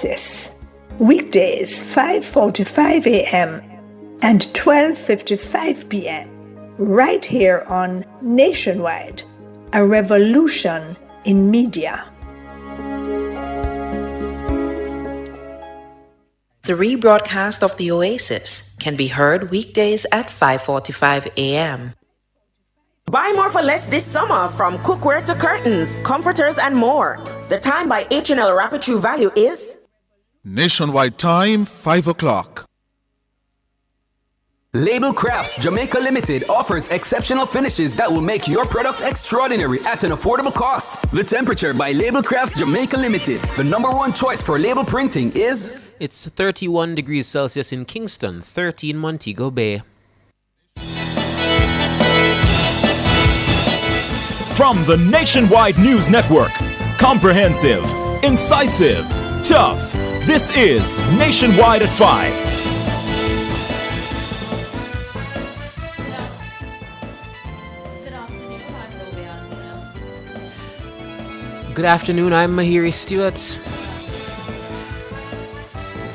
Oasis, weekdays 5:45 a.m. and 12:55 p.m. right here on Nationwide, a revolution in media. The rebroadcast of The Oasis can be heard weekdays at 5:45 a.m. Buy more for less this summer, from cookware to curtains, comforters, and more. The time by H&L Rapid True Value is Nationwide time, 5 o'clock. Label Crafts Jamaica Limited offers exceptional finishes that will make your product extraordinary at an affordable cost. The Temperature by Label Crafts Jamaica Limited, the #1 choice for label printing, is... It's 31 degrees Celsius in Kingston, 30 in Montego Bay. From the Nationwide News Network, comprehensive, incisive, tough. This is Nationwide at 5. Good afternoon, I'm Mahiri Stewart.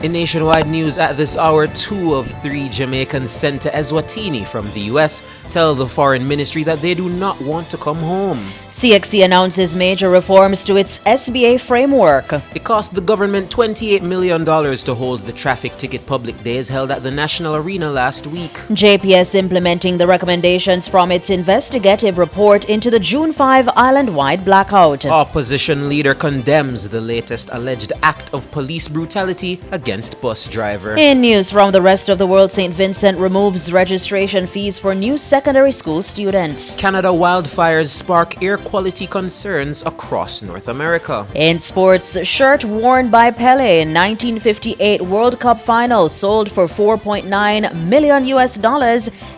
In Nationwide News at this hour, 2 of 3 Jamaicans sent to Eswatini from the U.S. tell the Foreign Ministry that they do not want to come home. CXC announces major reforms to its SBA framework. It cost the government $28 million to hold the traffic ticket public days held at the National Arena last week. JPS implementing the recommendations from its investigative report into the June 5 island-wide blackout. Opposition leader condemns the latest alleged act of police brutality against bus driver. In news from the rest of the world, St. Vincent removes registration fees for new secondary school students. Canada wildfires spark air quality concerns across North America. In sports, shirt worn by Pele in 1958 World Cup final sold for $4.9 million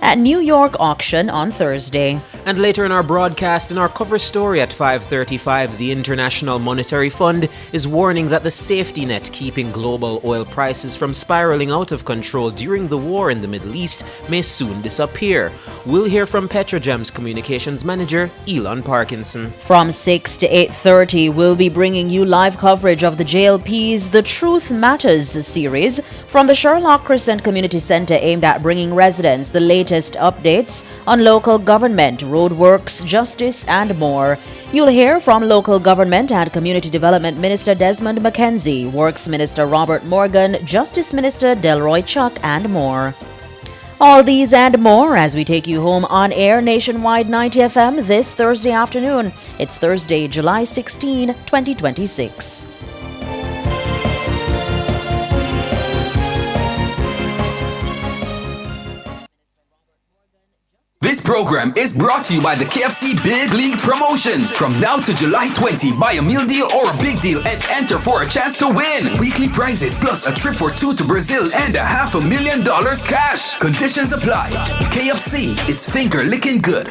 at New York auction on Thursday. And later in our broadcast, in our cover story at 5:35, the International Monetary Fund is warning that the safety net keeping global oil prices from spiraling out of control during the war in the Middle East may soon disappear. We'll hear from Petrojam's communications manager, Elon Parkinson. From 6 to 8:30, we'll be bringing you live coverage of the JLP's The Truth Matters series from the Sherlock Crescent Community Center, aimed at bringing residents the latest updates on local government, roadworks, justice, and more. You'll hear from Local Government and Community Development Minister Desmond McKenzie, Works Minister Robert Morgan, Justice Minister Delroy Chuck, and more. All these and more as we take you home on air Nationwide 90 FM this Thursday afternoon. It's Thursday, July 16, 2026. This program is brought to you by the KFC Big League Promotion. From now to July 20, buy a meal deal or a big deal and enter for a chance to win. Weekly prizes plus a trip for 2 to Brazil and $500,000 cash. Conditions apply. KFC, it's finger licking good.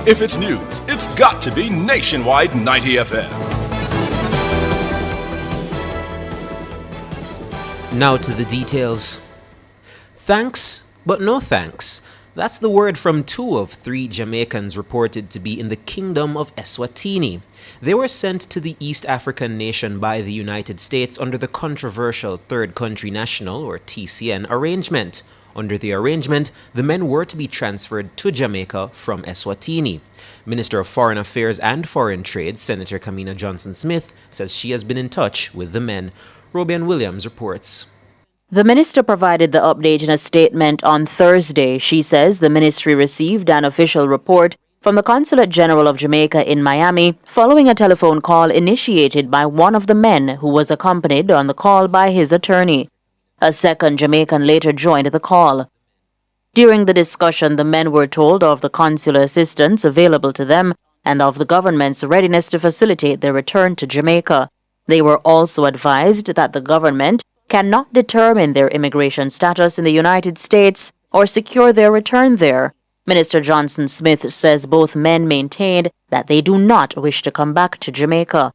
If it's news, it's got to be Nationwide 90 FM. Now to the details. Thanks, but no thanks. That's the word from 2 of 3 Jamaicans reported to be in the Kingdom of Eswatini. They were sent to the East African nation by the United States under the controversial Third Country National, or TCN, arrangement. Under the arrangement, the men were to be transferred to Jamaica from Eswatini. Minister of Foreign Affairs and Foreign Trade, Senator Kamina Johnson-Smith, says she has been in touch with the men. Robian Williams reports. The minister provided the update in a statement on Thursday. She says the ministry received an official report from the Consulate General of Jamaica in Miami following a telephone call initiated by one of the men who was accompanied on the call by his attorney. A second Jamaican later joined the call. During the discussion, the men were told of the consular assistance available to them and of the government's readiness to facilitate their return to Jamaica. They were also advised that the government cannot determine their immigration status in the United States or secure their return there. Minister Johnson-Smith says both men maintained that they do not wish to come back to Jamaica.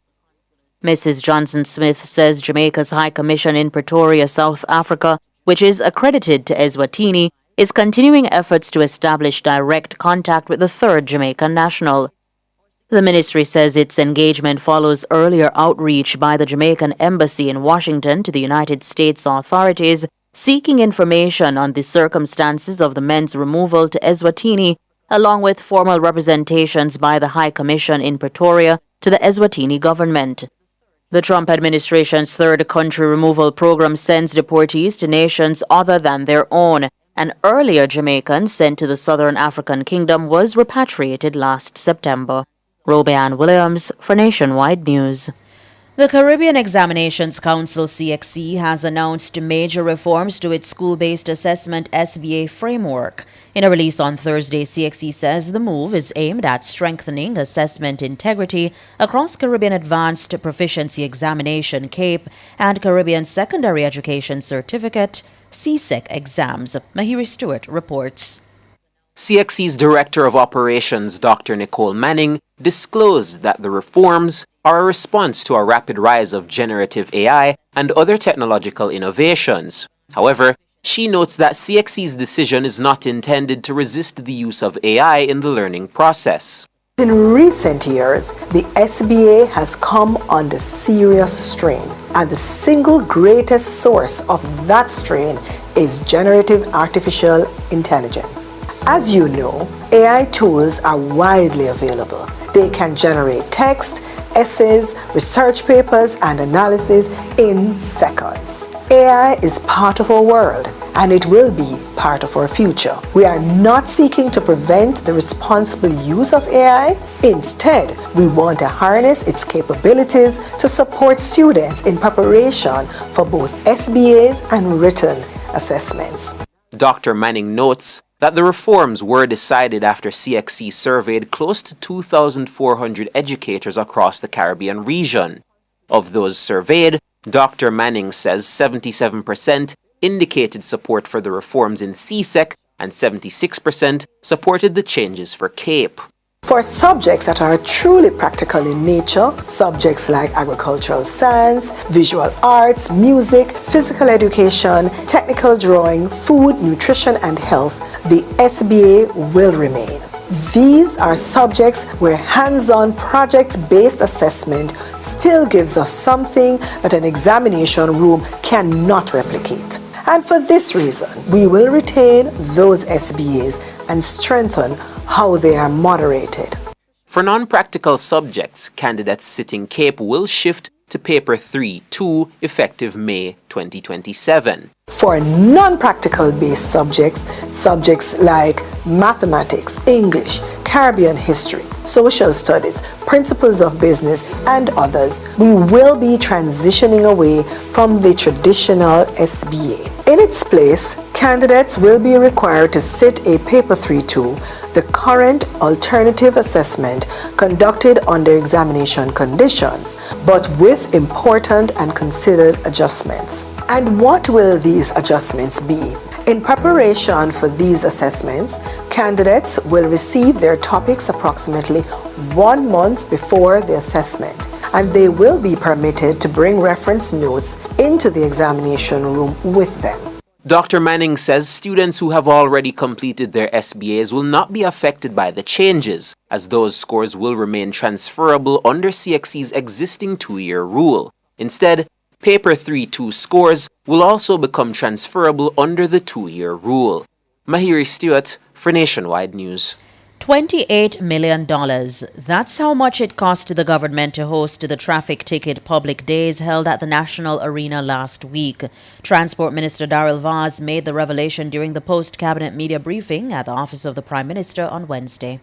Mrs. Johnson-Smith says Jamaica's High Commission in Pretoria, South Africa, which is accredited to Eswatini, is continuing efforts to establish direct contact with the third Jamaican national. The ministry says its engagement follows earlier outreach by the Jamaican Embassy in Washington to the United States authorities seeking information on the circumstances of the men's removal to Eswatini, along with formal representations by the High Commission in Pretoria to the Eswatini government. The Trump administration's third country removal program sends deportees to nations other than their own. An earlier Jamaican sent to the Southern African Kingdom was repatriated last September. Robeanne Williams for Nationwide News. The Caribbean Examinations Council, CXC, has announced major reforms to its school-based assessment SBA framework. In a release on Thursday, CXC says the move is aimed at strengthening assessment integrity across Caribbean Advanced Proficiency Examination (CAPE) and Caribbean Secondary Education Certificate (CSEC) exams. Mahiri Stewart reports. CXC's Director of Operations, Dr. Nicole Manning, disclosed that the reforms are a response to a rapid rise of generative AI and other technological innovations. However, she notes that CXC's decision is not intended to resist the use of AI in the learning process. In recent years, the SBA has come under serious strain, and the single greatest source of that strain is generative artificial intelligence. As you know, AI tools are widely available. They can generate text, essays, research papers, and analysis in seconds. AI is part of our world, and it will be part of our future. We are not seeking to prevent the responsible use of AI. Instead, we want to harness its capabilities to support students in preparation for both SBAs and written assessments. Dr. Manning notes that the reforms were decided after CXC surveyed close to 2,400 educators across the Caribbean region. Of those surveyed, Dr. Manning says 77% indicated support for the reforms in CSEC and 76% supported the changes for CAPE. For subjects that are truly practical in nature, subjects like agricultural science, visual arts, music, physical education, technical drawing, food, nutrition, and health, the SBA will remain. These are subjects where hands-on project-based assessment still gives us something that an examination room cannot replicate. And for this reason, we will retain those SBAs and strengthen how they are moderated. For non-practical subjects, candidates sitting CAPE will shift to Paper 3-2 effective May 2027. For non-practical based subjects like mathematics, English, Caribbean history, social studies, principles of business, and others, we will be transitioning away from the traditional SBA. In its place, candidates will be required to sit a Paper 3-2, the current alternative assessment conducted under examination conditions, but with important and considered adjustments. And what will these adjustments be? In preparation for these assessments, candidates will receive their topics approximately 1 month before the assessment, and they will be permitted to bring reference notes into the examination room with them. Dr. Manning says students who have already completed their SBAs will not be affected by the changes, as those scores will remain transferable under CXC's existing 2-year rule. Instead, Paper 3-2 scores will also become transferable under the 2-year rule. Mahiri Stewart for Nationwide News. $28 million. That's how much it cost the government to host the traffic ticket public days held at the National Arena last week. Transport Minister Daryl Vaz made the revelation during the post-cabinet media briefing at the office of the Prime Minister on Wednesday.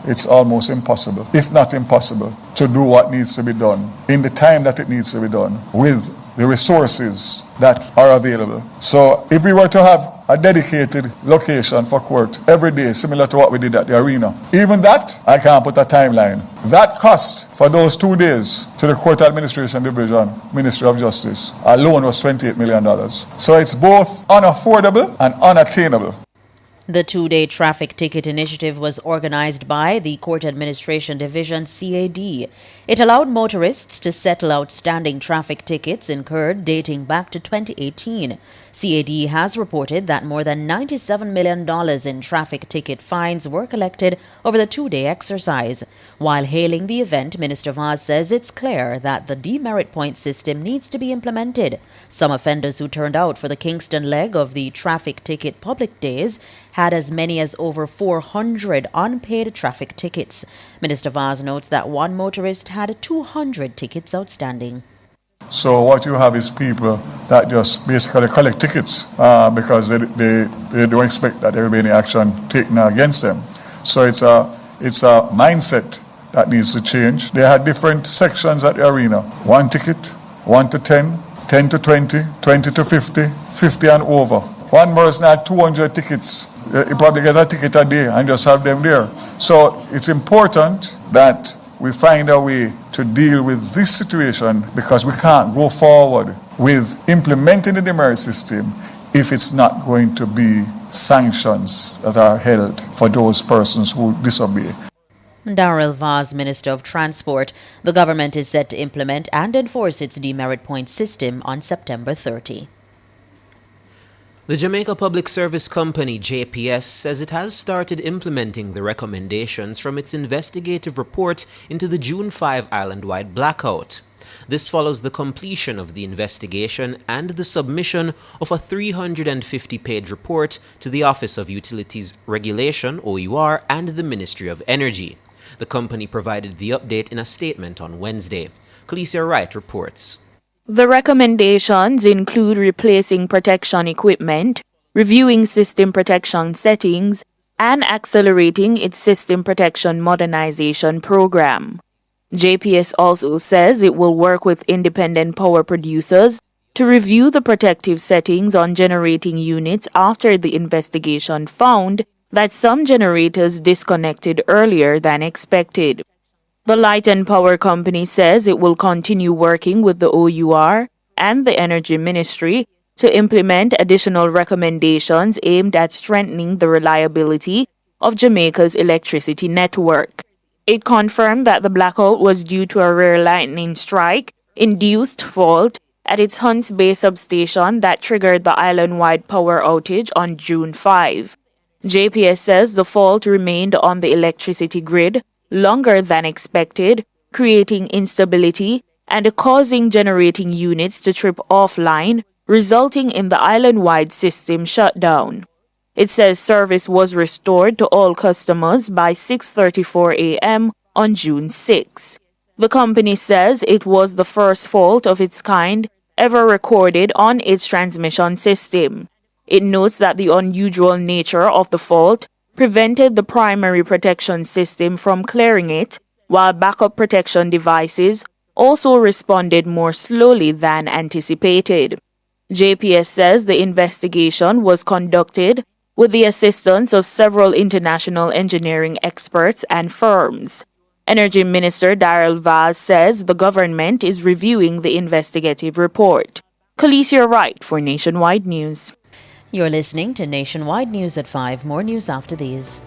It's almost impossible, if not impossible, to do what needs to be done in the time that it needs to be done with the resources that are available. So if we were to have a dedicated location for court every day, similar to what we did at the arena, even that, I can't put a timeline. That cost for those 2 days to the Court Administration Division, Ministry of Justice, alone was $28 million. So it's both unaffordable and unattainable. The two-day traffic ticket initiative was organized by the Court Administration Division, CAD. It allowed motorists to settle outstanding traffic tickets incurred dating back to 2018. CAD has reported that more than $97 million in traffic ticket fines were collected over the two-day exercise. While hailing the event, Minister Vaz says it's clear that the demerit point system needs to be implemented. Some offenders who turned out for the Kingston leg of the traffic ticket public days had as many as over 400 unpaid traffic tickets. Minister Vaz notes that one motorist had 200 tickets outstanding. So what you have is people that just basically collect tickets because they don't expect that there will be any action taken against them. So it's a mindset that needs to change. They had different sections at the arena. 1 ticket, 1 to 10, 10 to 20, 20 to 50, 50 and over. One person had 200 tickets. You probably get a ticket a day and just have them there. So it's important that we find a way to deal with this situation because we can't go forward with implementing the demerit system if it's not going to be sanctions that are held for those persons who disobey. Darrell Vaz, Minister of Transport. The government is set to implement and enforce its demerit point system on September 30. The Jamaica Public Service Company, JPS, says it has started implementing the recommendations from its investigative report into the June 5 island-wide blackout. This follows the completion of the investigation and the submission of a 350-page report to the Office of Utilities Regulation, OUR, and the Ministry of Energy. The company provided the update in a statement on Wednesday. Khalesia Wright reports. The recommendations include replacing protection equipment, reviewing system protection settings, and accelerating its system protection modernization program. JPS also says it will work with independent power producers to review the protective settings on generating units after the investigation found that some generators disconnected earlier than expected. The Light and Power Company says it will continue working with the OUR and the Energy Ministry to implement additional recommendations aimed at strengthening the reliability of Jamaica's electricity network. It confirmed that the blackout was due to a rare lightning strike-induced fault at its Hunts Bay substation that triggered the island-wide power outage on June 5. JPS says the fault remained on the electricity grid longer than expected, creating instability and causing generating units to trip offline, resulting in the island-wide system shutdown. It says service was restored to all customers by 6:34 a.m. on June 6. The company says it was the first fault of its kind ever recorded on its transmission system. It notes that the unusual nature of the fault prevented the primary protection system from clearing it, while backup protection devices also responded more slowly than anticipated. JPS says the investigation was conducted with the assistance of several international engineering experts and firms. Energy Minister Darrell Vaz says the government is reviewing the investigative report. Khalesia Wright for Nationwide News. You're listening to Nationwide News at 5. More news after these.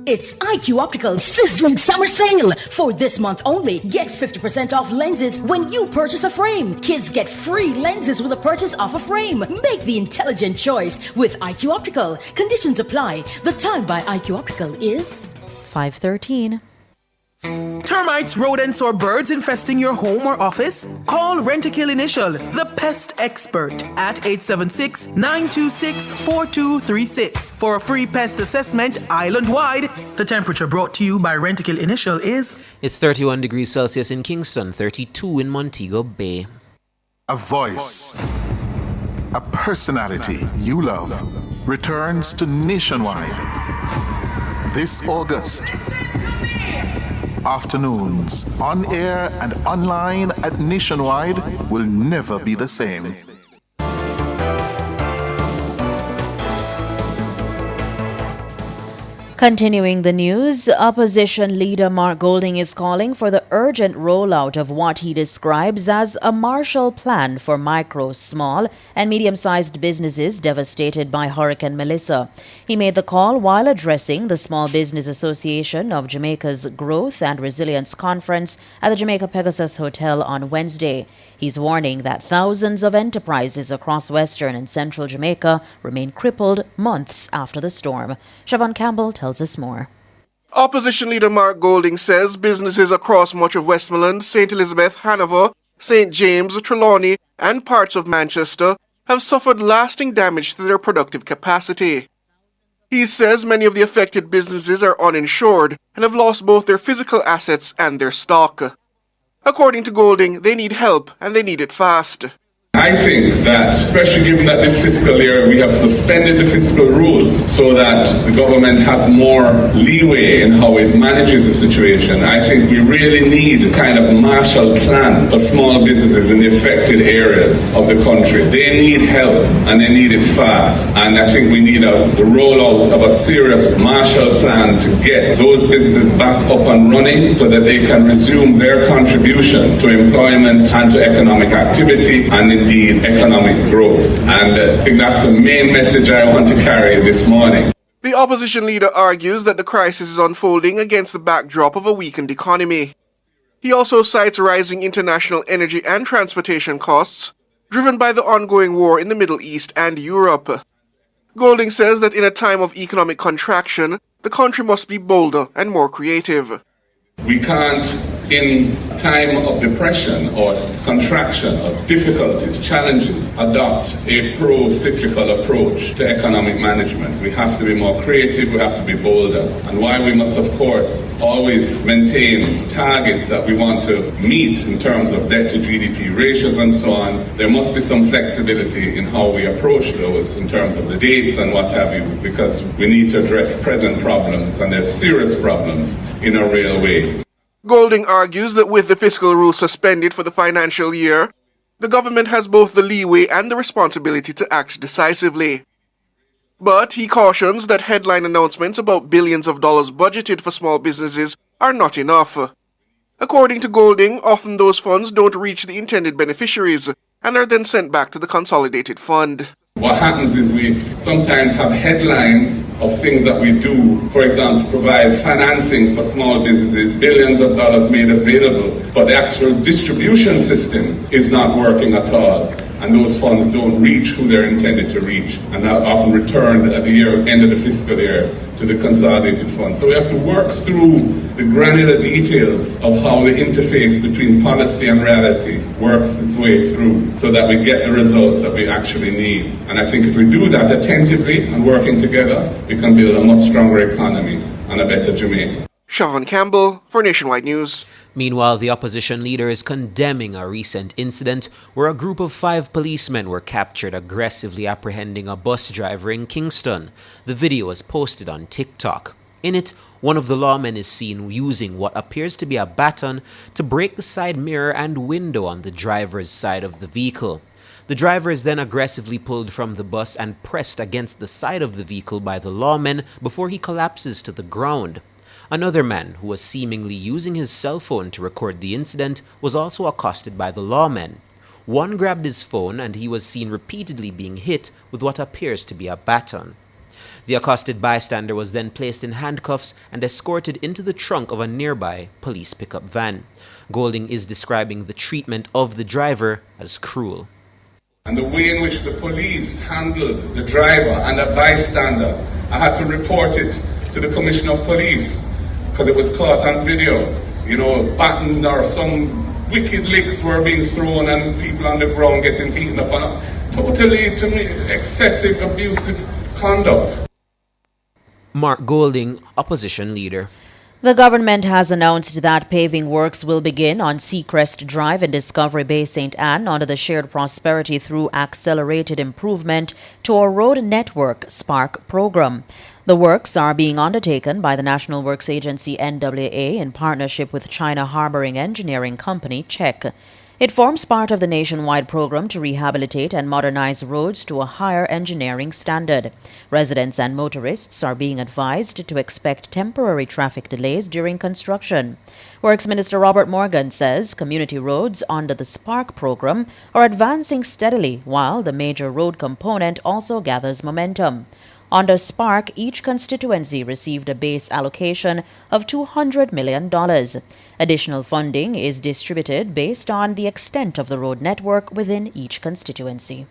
It's IQ Optical's sizzling summer sale. For this month only, get 50% off lenses when you purchase a frame. Kids get free lenses with a purchase of a frame. Make the intelligent choice with IQ Optical. Conditions apply. The time by IQ Optical is 5:13. Termites, rodents, or birds infesting your home or office? Call Rentokil Initial, the pest expert, at 876-926-4236 for a free pest assessment island-wide. The temperature brought to you by Rentokil Initial is... It's 31 degrees Celsius in Kingston, 32 in Montego Bay. A voice, a personality you love, returns to Nationwide this August. Afternoons, on air and online at Nationwide, will never be the same. Continuing the news, opposition leader Mark Golding is calling for the urgent rollout of what he describes as a Marshall Plan for micro, small, and medium-sized businesses devastated by Hurricane Melissa. He made the call while addressing the Small Business Association of Jamaica's Growth and Resilience Conference at the Jamaica Pegasus Hotel on Wednesday. He's warning that thousands of enterprises across western and central Jamaica remain crippled months after the storm. Siobhan Campbell tells us more. Opposition leader Mark Golding says businesses across much of Westmoreland, St. Elizabeth, Hanover, St. James, Trelawney, and parts of Manchester have suffered lasting damage to their productive capacity. He says many of the affected businesses are uninsured and have lost both their physical assets and their stock. According to Golding, they need help and they need it fast. I think that, especially given that this fiscal year we have suspended the fiscal rules so that the government has more leeway in how it manages the situation, I think we really need a kind of Marshall Plan for small businesses in the affected areas of the country. They need help and they need it fast. And I think we need the rollout of a serious Marshall Plan to get those businesses back up and running so that they can resume their contribution to employment and to economic activity and indeed economic growth. And I think that's the main message I want to carry this morning. The opposition leader argues that the crisis is unfolding against the backdrop of a weakened economy. He also cites rising international energy and transportation costs, driven by the ongoing war in the Middle East and Europe. Golding says that in a time of economic contraction, the country must be bolder and more creative. We can't, in time of depression or contraction or difficulties, challenges, adopt a pro-cyclical approach to economic management. We have to be more creative, we have to be bolder. And while we must, of course, always maintain targets that we want to meet in terms of debt to GDP ratios and so on, there must be some flexibility in how we approach those in terms of the dates and what have you, because we need to address present problems, and there's serious problems in a real way. Golding argues that with the fiscal rules suspended for the financial year, the government has both the leeway and the responsibility to act decisively. But he cautions that headline announcements about billions of dollars budgeted for small businesses are not enough. According to Golding, often those funds don't reach the intended beneficiaries and are then sent back to the consolidated fund. What happens is we sometimes have headlines of things that we do. For example, provide financing for small businesses, billions of dollars made available, but the actual distribution system is not working at all. And those funds don't reach who they're intended to reach, and are often returned at the end of the fiscal year to the consolidated fund. So we have to work through the granular details of how the interface between policy and reality works its way through so that we get the results that we actually need. And I think if we do that attentively and working together, we can build a much stronger economy and a better Jamaica. Siobhan Campbell for Nationwide News. Meanwhile, the opposition leader is condemning a recent incident where a group of 5 policemen were captured aggressively apprehending a bus driver in Kingston. The video was posted on TikTok. In it, one of the lawmen is seen using what appears to be a baton to break the side mirror and window on the driver's side of the vehicle. The driver is then aggressively pulled from the bus and pressed against the side of the vehicle by the lawmen before he collapses to the ground. Another man, who was seemingly using his cell phone to record the incident, was also accosted by the lawmen. One grabbed his phone and he was seen repeatedly being hit with what appears to be a baton. The accosted bystander was then placed in handcuffs and escorted into the trunk of a nearby police pickup van. Golding is describing the treatment of the driver as cruel. And the way in which the police handled the driver and a bystander, I had to report it to the Commissioner of Police, because it was caught on video. You know, baton or some wicked licks were being thrown and people on the ground getting beaten up on. Totally, to me, excessive, abusive conduct. Mark Golding, opposition leader. The government has announced that paving works will begin on Seacrest Drive in Discovery Bay, St. Anne under the Shared Prosperity through Accelerated Improvement to a Road Network SPARK program. The works are being undertaken by the National Works Agency NWA in partnership with China Harboring Engineering Company, CHEC. It forms part of the nationwide program to rehabilitate and modernize roads to a higher engineering standard. Residents and motorists are being advised to expect temporary traffic delays during construction. Works Minister Robert Morgan says community roads under the Spark program are advancing steadily, while the major road component also gathers momentum. Under Spark, each constituency received a base allocation of $200 million. Additional funding is distributed based on the extent of the road network within each constituency.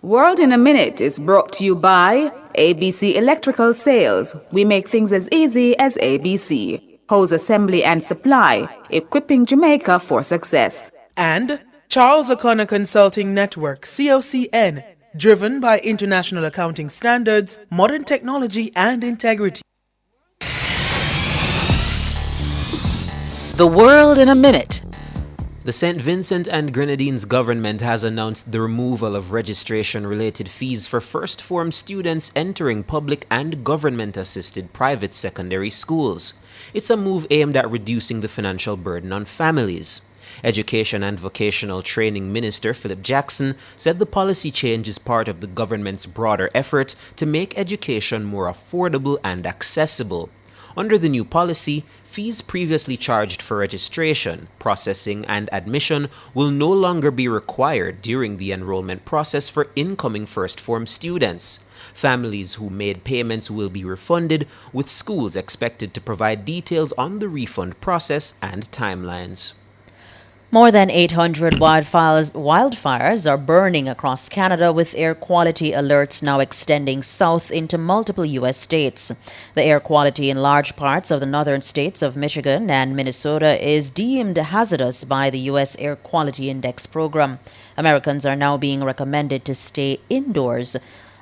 World in a Minute is brought to you by ABC Electrical Sales. We make things as easy as ABC. Hose assembly and supply, equipping Jamaica for success. And Charles O'Connor Consulting Network, COCN, driven by international accounting standards, modern technology, and integrity. The World in a Minute. The St. Vincent and Grenadines government has announced the removal of registration-related fees for first-form students entering public and government-assisted private secondary schools. It's a move aimed at reducing the financial burden on families. Education and Vocational Training Minister Philip Jackson said the policy change is part of the government's broader effort to make education more affordable and accessible. Under the new policy, fees previously charged for registration, processing, and admission will no longer be required during the enrollment process for incoming first-form students. Families who made payments will be refunded, with schools expected to provide details on the refund process and timelines. More than 800 wildfires are burning across Canada, with air quality alerts now extending south into multiple U.S. states. The air quality in large parts of the northern states of Michigan and Minnesota is deemed hazardous by the U.S. Air Quality Index program. Americans are now being recommended to stay indoors.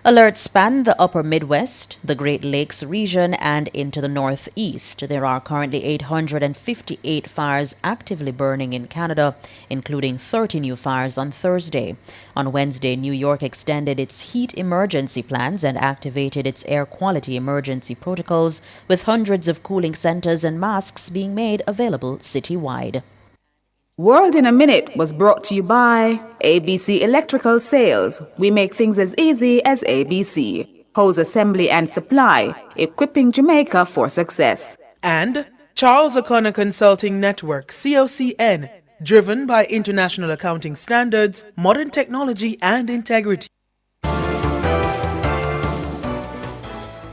Alerts span the upper Midwest, the Great Lakes region, and into the Northeast. There are currently 858 fires actively burning in Canada, including 30 new fires on Thursday. On Wednesday, New York extended its heat emergency plans and activated its air quality emergency protocols, with hundreds of cooling centers and masks being made available citywide. World in a Minute was brought to you by ABC Electrical Sales. We make things as easy as ABC. Hose assembly and supply, equipping Jamaica for success. And Charles O'Connor Consulting Network, COCN, driven by international accounting standards, modern technology, and integrity.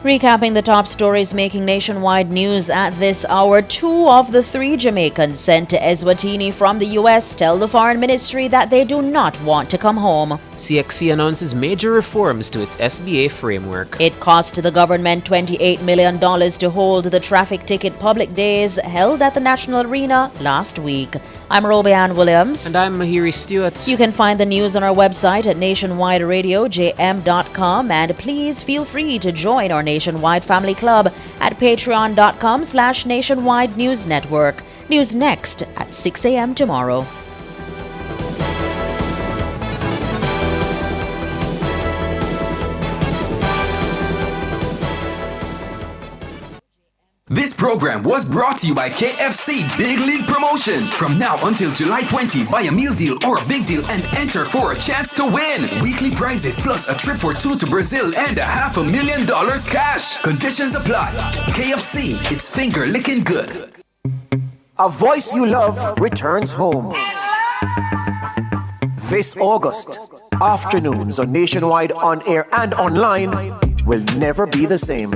Recapping the top stories making nationwide news at this hour, 2 of the 3 Jamaicans sent to Eswatini from the U.S. tell the Foreign Ministry that they do not want to come home. CXC announces major reforms to its SBA framework. It cost the government $28 million to hold the traffic ticket public days held at the National Arena last week. I'm Robianne Williams. And I'm Mahiri Stewart. You can find the news on our website at nationwideradiojm.com, and please feel free to join our Nationwide Family Club at patreon.com/Nationwide News Network. News next at 6 a.m. tomorrow. This program was brought to you by KFC Big League Promotion. From now until July 20, buy a meal deal or a big deal and enter for a chance to win. Weekly prizes plus a trip for 2 to Brazil and $500,000 cash. Conditions apply. KFC, it's finger licking good. A voice you love returns home. This August, afternoons on Nationwide on air and online will never be the same.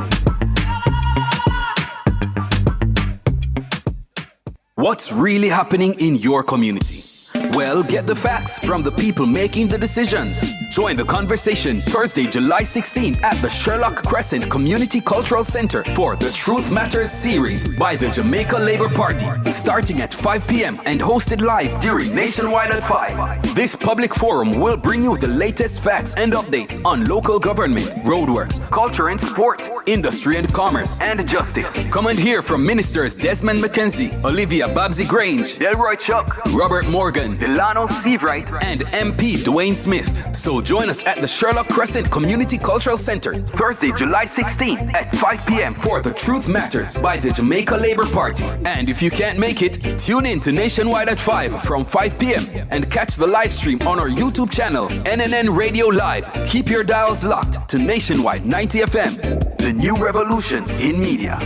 What's really happening in your community? Well, get the facts from the people making the decisions. Join the conversation Thursday, July 16th at the Sherlock Crescent Community Cultural Center for the Truth Matters series by the Jamaica Labour Party, starting at 5 p.m. and hosted live during Nationwide at 5. This public forum will bring you the latest facts and updates on local government, roadworks, culture and sport, industry and commerce, and justice. Come and hear from Ministers Desmond McKenzie, Olivia Babsy Grange, Delroy Chuck, Robert Morgan, Delano Seavright, and MP Dwayne Smith. So join us at the Sherlock Crescent Community Cultural Center, Thursday, July 16th at 5 p.m. for The Truth Matters by the Jamaica Labour Party. And if you can't make it, tune in to Nationwide at 5 from 5 p.m. and catch the live stream on our YouTube channel, NNN Radio Live. Keep your dials locked to Nationwide 90 FM, the new revolution in media.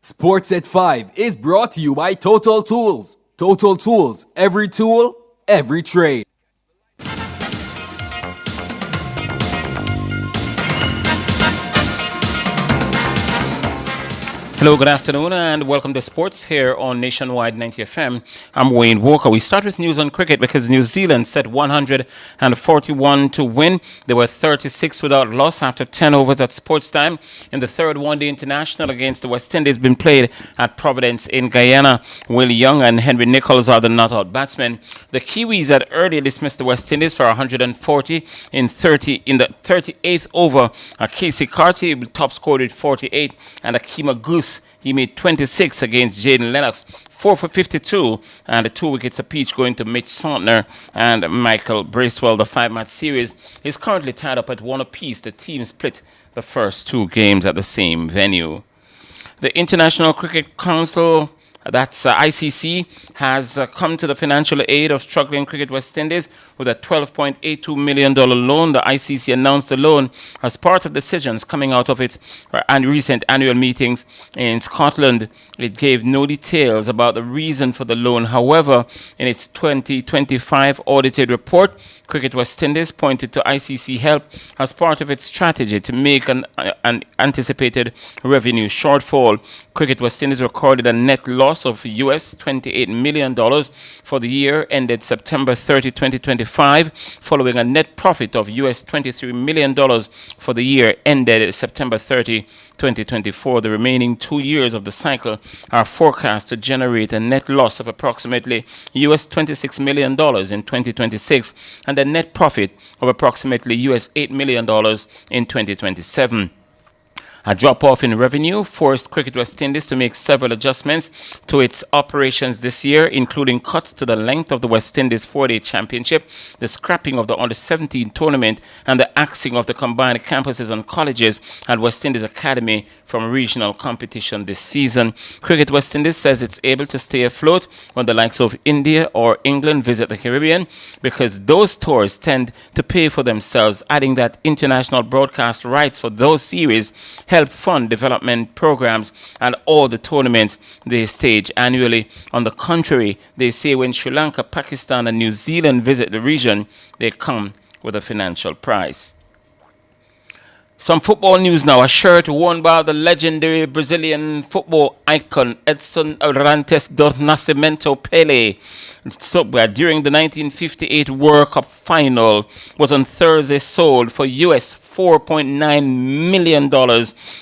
Sports at 5 is brought to you by Total Tools. Total Tools, every tool, every trade. Hello, good afternoon, and welcome to Sports here on Nationwide 90 FM. I'm Wayne Walker. We start with news on cricket because New Zealand set 141 to win. They were 36 without loss after 10 overs at sports time. In the third one-day international against the West Indies been played at Providence in Guyana. Will Young and Henry Nicholls are the not-out batsmen. The Kiwis had earlier dismissed the West Indies for 140 in the 38th over. Casey Carty top scored with 48, and Akima Goose, he made 26 against Jaden Lennox, 4 for 52, and the 2 wickets apiece going to Mitch Santner and Michael Bracewell. The 5-match series is currently tied up at 1 apiece. The team split the first 2 games at the same venue. The International Cricket Council, that's ICC, has come to the financial aid of struggling Cricket West Indies with a $12.82 million loan. The ICC announced the loan as part of decisions coming out of its recent annual meetings in Scotland. It gave no details about the reason for the loan. However, in its 2025 audited report, Cricket West Indies pointed to ICC help as part of its strategy to make an anticipated revenue shortfall. Cricket West Indies recorded a net loss of US $28 million for the year ended September 30, 2025, following a net profit of US $23 million for the year ended September 30, 2024. The remaining 2 years of the cycle are forecast to generate a net loss of approximately US $26 million in 2026 and a net profit of approximately US $8 million in 2027. A drop-off in revenue forced Cricket West Indies to make several adjustments to its operations this year, including cuts to the length of the West Indies 4-day championship, the scrapping of the Under-17 tournament, and the axing of the combined campuses and colleges at West Indies Academy from regional competition this season. Cricket West Indies says it's able to stay afloat when the likes of India or England visit the Caribbean because those tours tend to pay for themselves, adding that international broadcast rights for those series help fund development programs and all the tournaments they stage annually. On the contrary, they say when Sri Lanka, Pakistan, and New Zealand visit the region, they come with a financial price. Some football news now. A shirt worn by the legendary Brazilian football icon Edson Arantes do Nascimento Pele during the 1958 World Cup final was on Thursday sold for US $4.9 million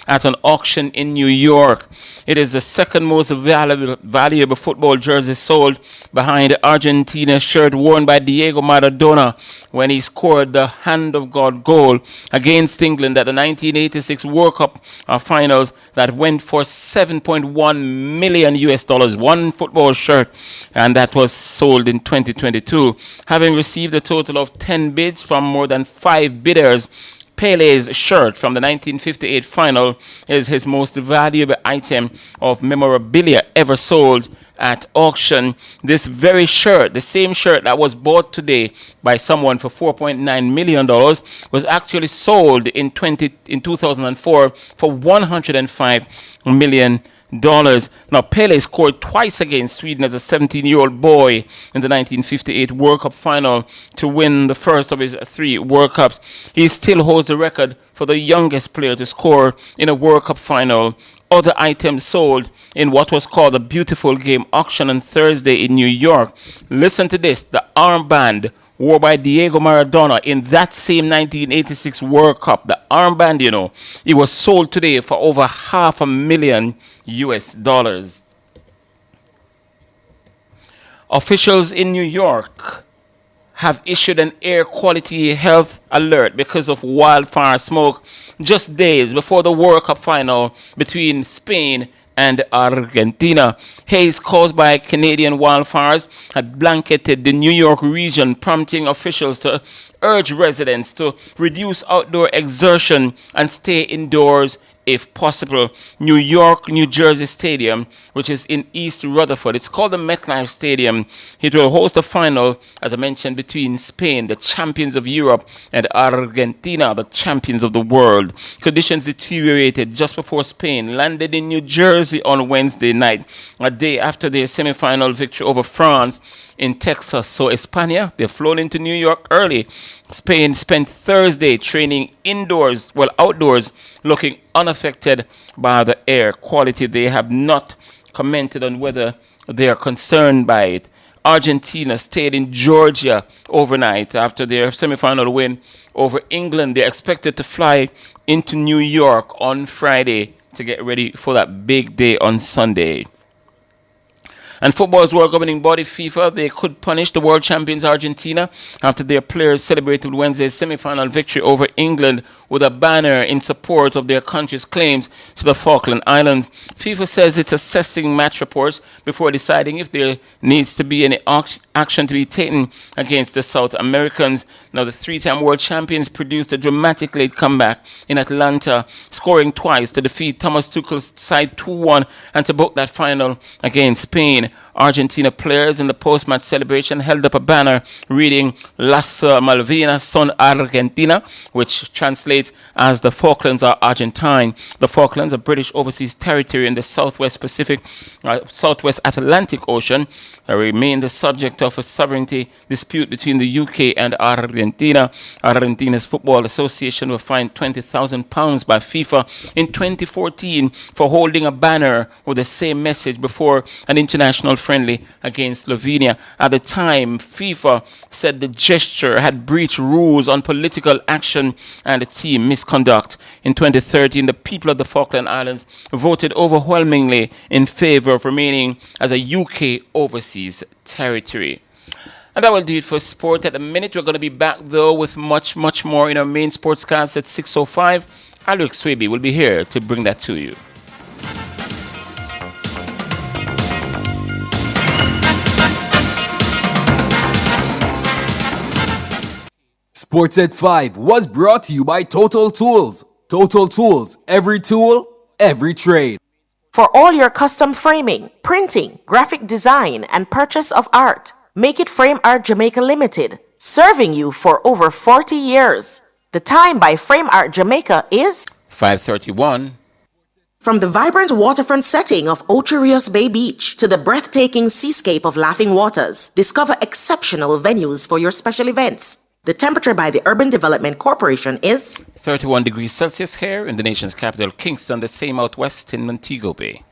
at an auction in New York. It is the second most valuable football jersey sold behind the Argentina shirt worn by Diego Maradona when he scored the hand of God goal against England at the 1986 World Cup finals that went for $7.1 million US, one football shirt, and that was sold in 2022. Having received a total of 10 bids from more than 5 bidders, Pele's shirt from the 1958 final is his most valuable item of memorabilia ever sold at auction. This very shirt, the same shirt that was bought today by someone for $4.9 million, was actually sold in 2004 for $105 million. Now, Pele scored twice against Sweden as a 17-year-old boy in the 1958 World Cup final to win the first of his 3 World Cups. He still holds the record for the youngest player to score in a World Cup final. Other items sold in what was called a Beautiful Game auction on Thursday in New York. Listen to this: the armband wore by Diego Maradona in that same 1986 World Cup. The armband, it was sold today for over $500,000 US. Officials in New York have issued an air quality health alert because of wildfire smoke just days before the World Cup final between Spain and Argentina. Haze caused by Canadian wildfires had blanketed the New York region, prompting officials to urge residents to reduce outdoor exertion and stay indoors if possible. New York, New Jersey Stadium, which is in East Rutherford, it's called the MetLife Stadium. It will host a final, as I mentioned, between Spain, the champions of Europe, and Argentina, the champions of the world. Conditions deteriorated just before Spain landed in New Jersey on Wednesday night, a day after their semi-final victory over France in Texas. So España, they've flown into New York early. Spain spent Thursday training outdoors, looking unaffected by the air quality. They have not commented on whether they are concerned by it. Argentina stayed in Georgia overnight after their semi-final win over England. They're expected to fly into New York on Friday to get ready for that big day on Sunday. And football's world governing body, FIFA, they could punish the world champions Argentina after their players celebrated Wednesday's semi-final victory over England with a banner in support of their country's claims to the Falkland Islands. FIFA says it's assessing match reports before deciding if there needs to be any action to be taken against the South Americans. Now, the three-time world champions produced a dramatic late comeback in Atlanta, scoring twice to defeat Thomas Tuchel's side 2-1 and to book that final against Spain. Argentina players in the post-match celebration held up a banner reading Las Malvinas son Argentina, which translates as the Falklands are Argentine. The Falklands, a British overseas territory in the southwest Atlantic Ocean, remain the subject of a sovereignty dispute between the UK and Argentina. Argentina's Football Association was fined £20,000 by FIFA in 2014 for holding a banner with the same message before an international friendly against Slovenia. At the time, FIFA said the gesture had breached rules on political action and team misconduct. In 2013, the people of the Falkland Islands voted overwhelmingly in favor of remaining as a UK overseas territory. And that will do it for sport. At the minute, we're going to be back, though, with much more in our main sportscast at 6:05. Alex Swaby will be here to bring that to you. Sports at 5 was brought to you by Total Tools. Total Tools, every tool, every trade. For all your custom framing, printing, graphic design, and purchase of art, Make It Frame Art Jamaica Limited, serving you for over 40 years. The time by Frame Art Jamaica is 5:31. From the vibrant waterfront setting of Ocho Rios Bay Beach to the breathtaking seascape of Laughing Waters, discover exceptional venues for your special events. The temperature by the Urban Development Corporation is 31 degrees Celsius here in the nation's capital, Kingston, the same out west in Montego Bay.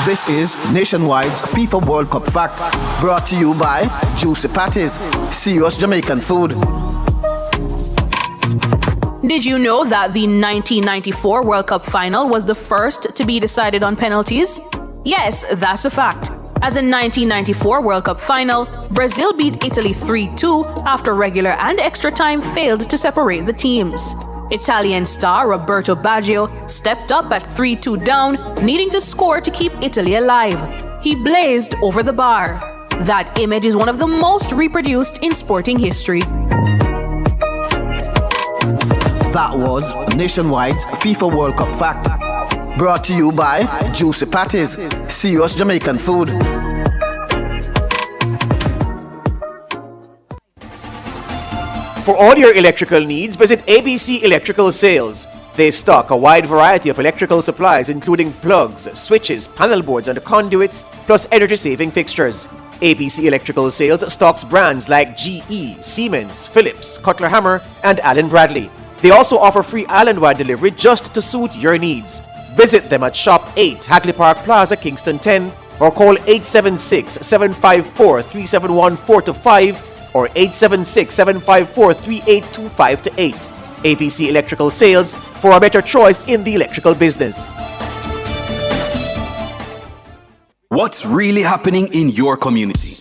This is Nationwide's FIFA World Cup Fact, brought to you by Juicy Patties, serious Jamaican food. Did you know that the 1994 World Cup final was the first to be decided on penalties? Yes, that's a fact. At the 1994 World Cup final, Brazil beat Italy 3-2 after regular and extra time failed to separate the teams. Italian star Roberto Baggio stepped up at 3-2 down, needing to score to keep Italy alive. He blazed over the bar. That image is one of the most reproduced in sporting history. That was Nationwide's FIFA World Cup Fact, brought to you by Juicy Patties, serious Jamaican food. For all your electrical needs, visit ABC Electrical Sales. They stock a wide variety of electrical supplies, including plugs, switches, panel boards, and conduits, plus energy-saving fixtures. ABC Electrical Sales stocks brands like GE, Siemens, Philips, Cutler Hammer, and Allen Bradley. They also offer free island-wide delivery just to suit your needs. Visit them at Shop 8, Hagley Park Plaza, Kingston 10, or call 876-754-3714-5 or 876-754-3825-8. ABC Electrical Sales, for a better choice in the electrical business. What's really happening in your community?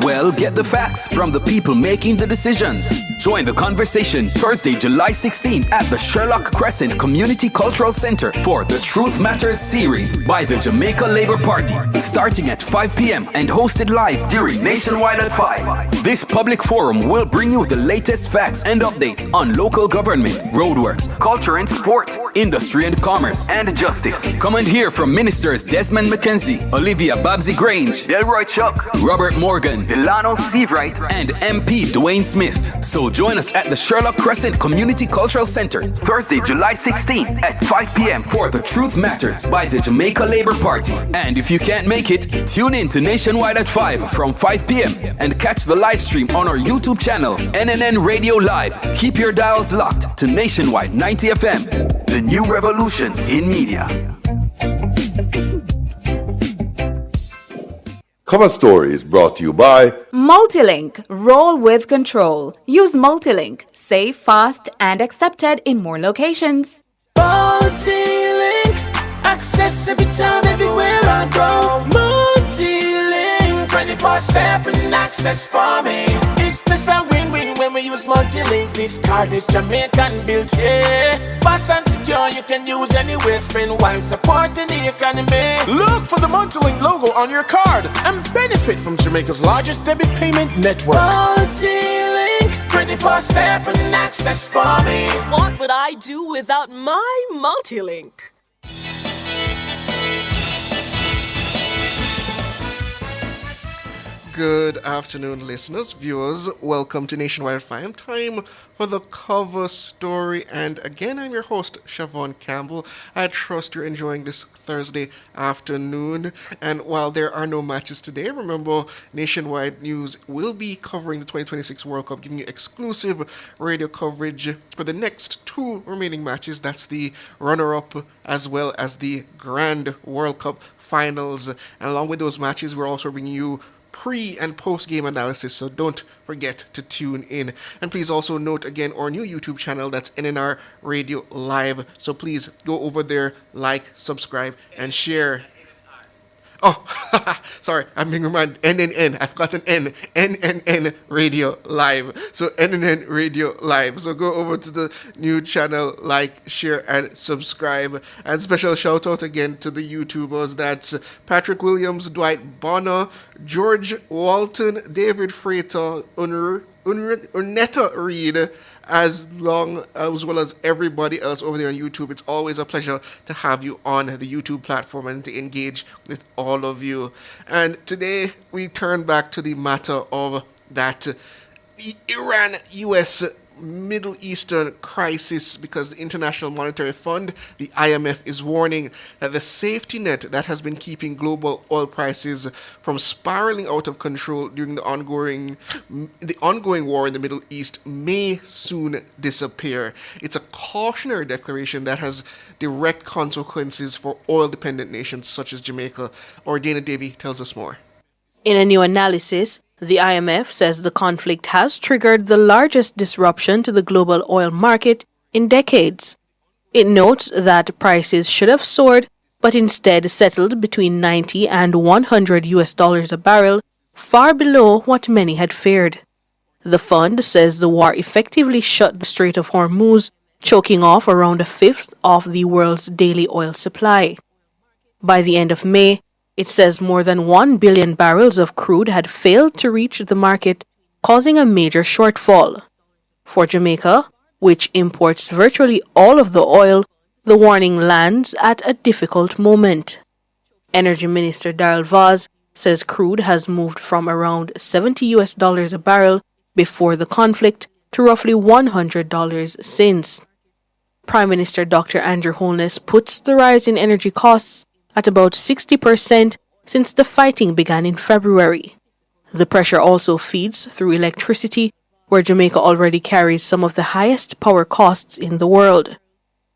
Well, get the facts from the people making the decisions. Join the conversation Thursday, July 16th at the Sherlock Crescent Community Cultural Center for the Truth Matters series by the Jamaica Labour Party, starting at 5 p.m. and hosted live during Nationwide at 5. This public forum will bring you the latest facts and updates on local government, roadworks, culture and sport, industry and commerce, and justice. Come and hear from Ministers Desmond McKenzie, Olivia Babsy Grange, Delroy Chuck, Robert Morgan, Delano Seavright, and MP Dwayne Smith. So join us at the Sherlock Crescent Community Cultural Center, Thursday, July 16th at 5 p.m. for The Truth Matters by the Jamaica Labour Party. And if you can't make it, tune in to Nationwide at 5 from 5 p.m. and catch the live stream on our YouTube channel, NNN Radio Live. Keep your dials locked to Nationwide 90 FM, the new revolution in media. Cover Story is brought to you by Multilink. Roll with control. Use Multilink. Safe, fast, and accepted in more locations. Multilink. Access every time, everywhere I go. Multilink. 24/7 access for me. It's just a win-win when we use Multilink. This card is Jamaican built, yeah. Fast and secure, you can use anywhere. Spend while supporting the economy. Look for the Multilink logo on your card and benefit from Jamaica's largest debit payment network. Multilink, 24/7 access for me. What would I do without my Multilink? Good afternoon, listeners, viewers. Welcome to Nationwide at 5. Time for the cover story. And again, I'm your host, Siobhan Campbell. I trust you're enjoying this Thursday afternoon. And while there are no matches today, remember, Nationwide News will be covering the 2026 World Cup, giving you exclusive radio coverage for the next two remaining matches. That's the runner-up as well as the Grand World Cup Finals. And along with those matches, we're also bringing you pre- and post-game analysis, so don't forget to tune in. And please also note again our new YouTube channel, that's NNR Radio Live. So please go over there, like, subscribe, and share. Oh, sorry, I'm being reminded. NNN. I've got an N. NNN Radio Live. So NNN Radio Live. So go over to the new channel, like, share, and subscribe. And special shout out again to the YouTubers. That's Patrick Williams, Dwight Bonner, George Walton, David Freighter, Unetta Reed, as well as everybody else over there on YouTube. It's always a pleasure to have you on the YouTube platform and to engage with all of you. And today we turn back to the matter of that Iran-US Middle Eastern crisis, because the International Monetary Fund, the IMF, is warning that the safety net that has been keeping global oil prices from spiraling out of control during the ongoing war in the Middle East may soon disappear. It's a cautionary declaration that has direct consequences for oil-dependent nations such as Jamaica. Or Dana Davy tells us more. In a new analysis, the IMF says the conflict has triggered the largest disruption to the global oil market in decades. It notes that prices should have soared, but instead settled between $90 and $100 a barrel, far below what many had feared. The fund says the war effectively shut the Strait of Hormuz, choking off around a fifth of the world's daily oil supply. By the end of May, it says more than 1 billion barrels of crude had failed to reach the market, causing a major shortfall. For Jamaica, which imports virtually all of the oil, the warning lands at a difficult moment. Energy Minister Daryl Vaz says crude has moved from around $70 a barrel before the conflict to roughly $100 since. Prime Minister Dr. Andrew Holness puts the rise in energy costs at about 60% since the fighting began in February. The pressure also feeds through electricity, where Jamaica already carries some of the highest power costs in the world.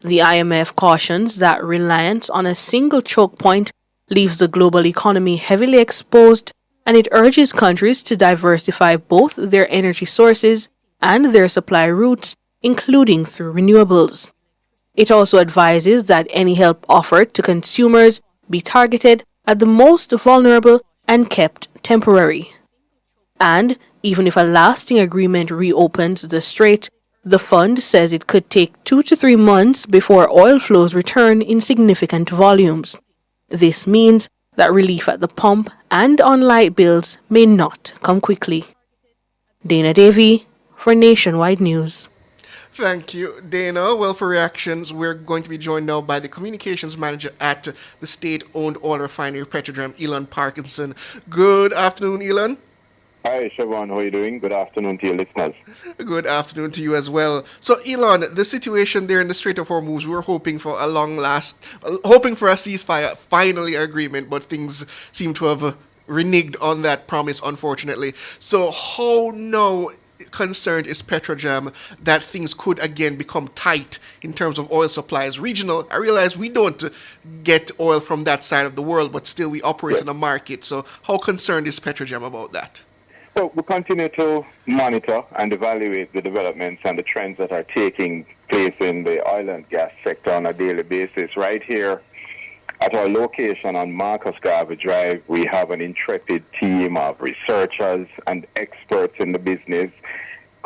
The IMF cautions that reliance on a single choke point leaves the global economy heavily exposed, and it urges countries to diversify both their energy sources and their supply routes, including through renewables. It also advises that any help offered to consumers be targeted at the most vulnerable and kept temporary. And even if a lasting agreement reopens the strait, the fund says it could take 2 to 3 months before oil flows return in significant volumes. This means that relief at the pump and on light bills may not come quickly. Dana Davy for Nationwide News. Thank you, Dana. Well, for reactions, we're going to be joined now by the communications manager at the state-owned oil refinery Petrojam, Elon Parkinson. Good afternoon, Elon. Hi, Siobhan. How are you doing? Good afternoon to your listeners. Good afternoon to you as well. So, Elon, the situation there in the Strait of Hormuz, we were hoping for a ceasefire, finally agreement, but things seem to have reneged on that promise, unfortunately. So, how now concerned is Petrojam that things could again become tight in terms of oil supplies? Regional, I realize we don't get oil from that side of the world, but still we operate in a market. So, how concerned is Petrojam about that? So we continue to monitor and evaluate the developments and the trends that are taking place in the oil and gas sector on a daily basis. Right here at our location on Marcus Garvey Drive, we have an intrepid team of researchers and experts in the business,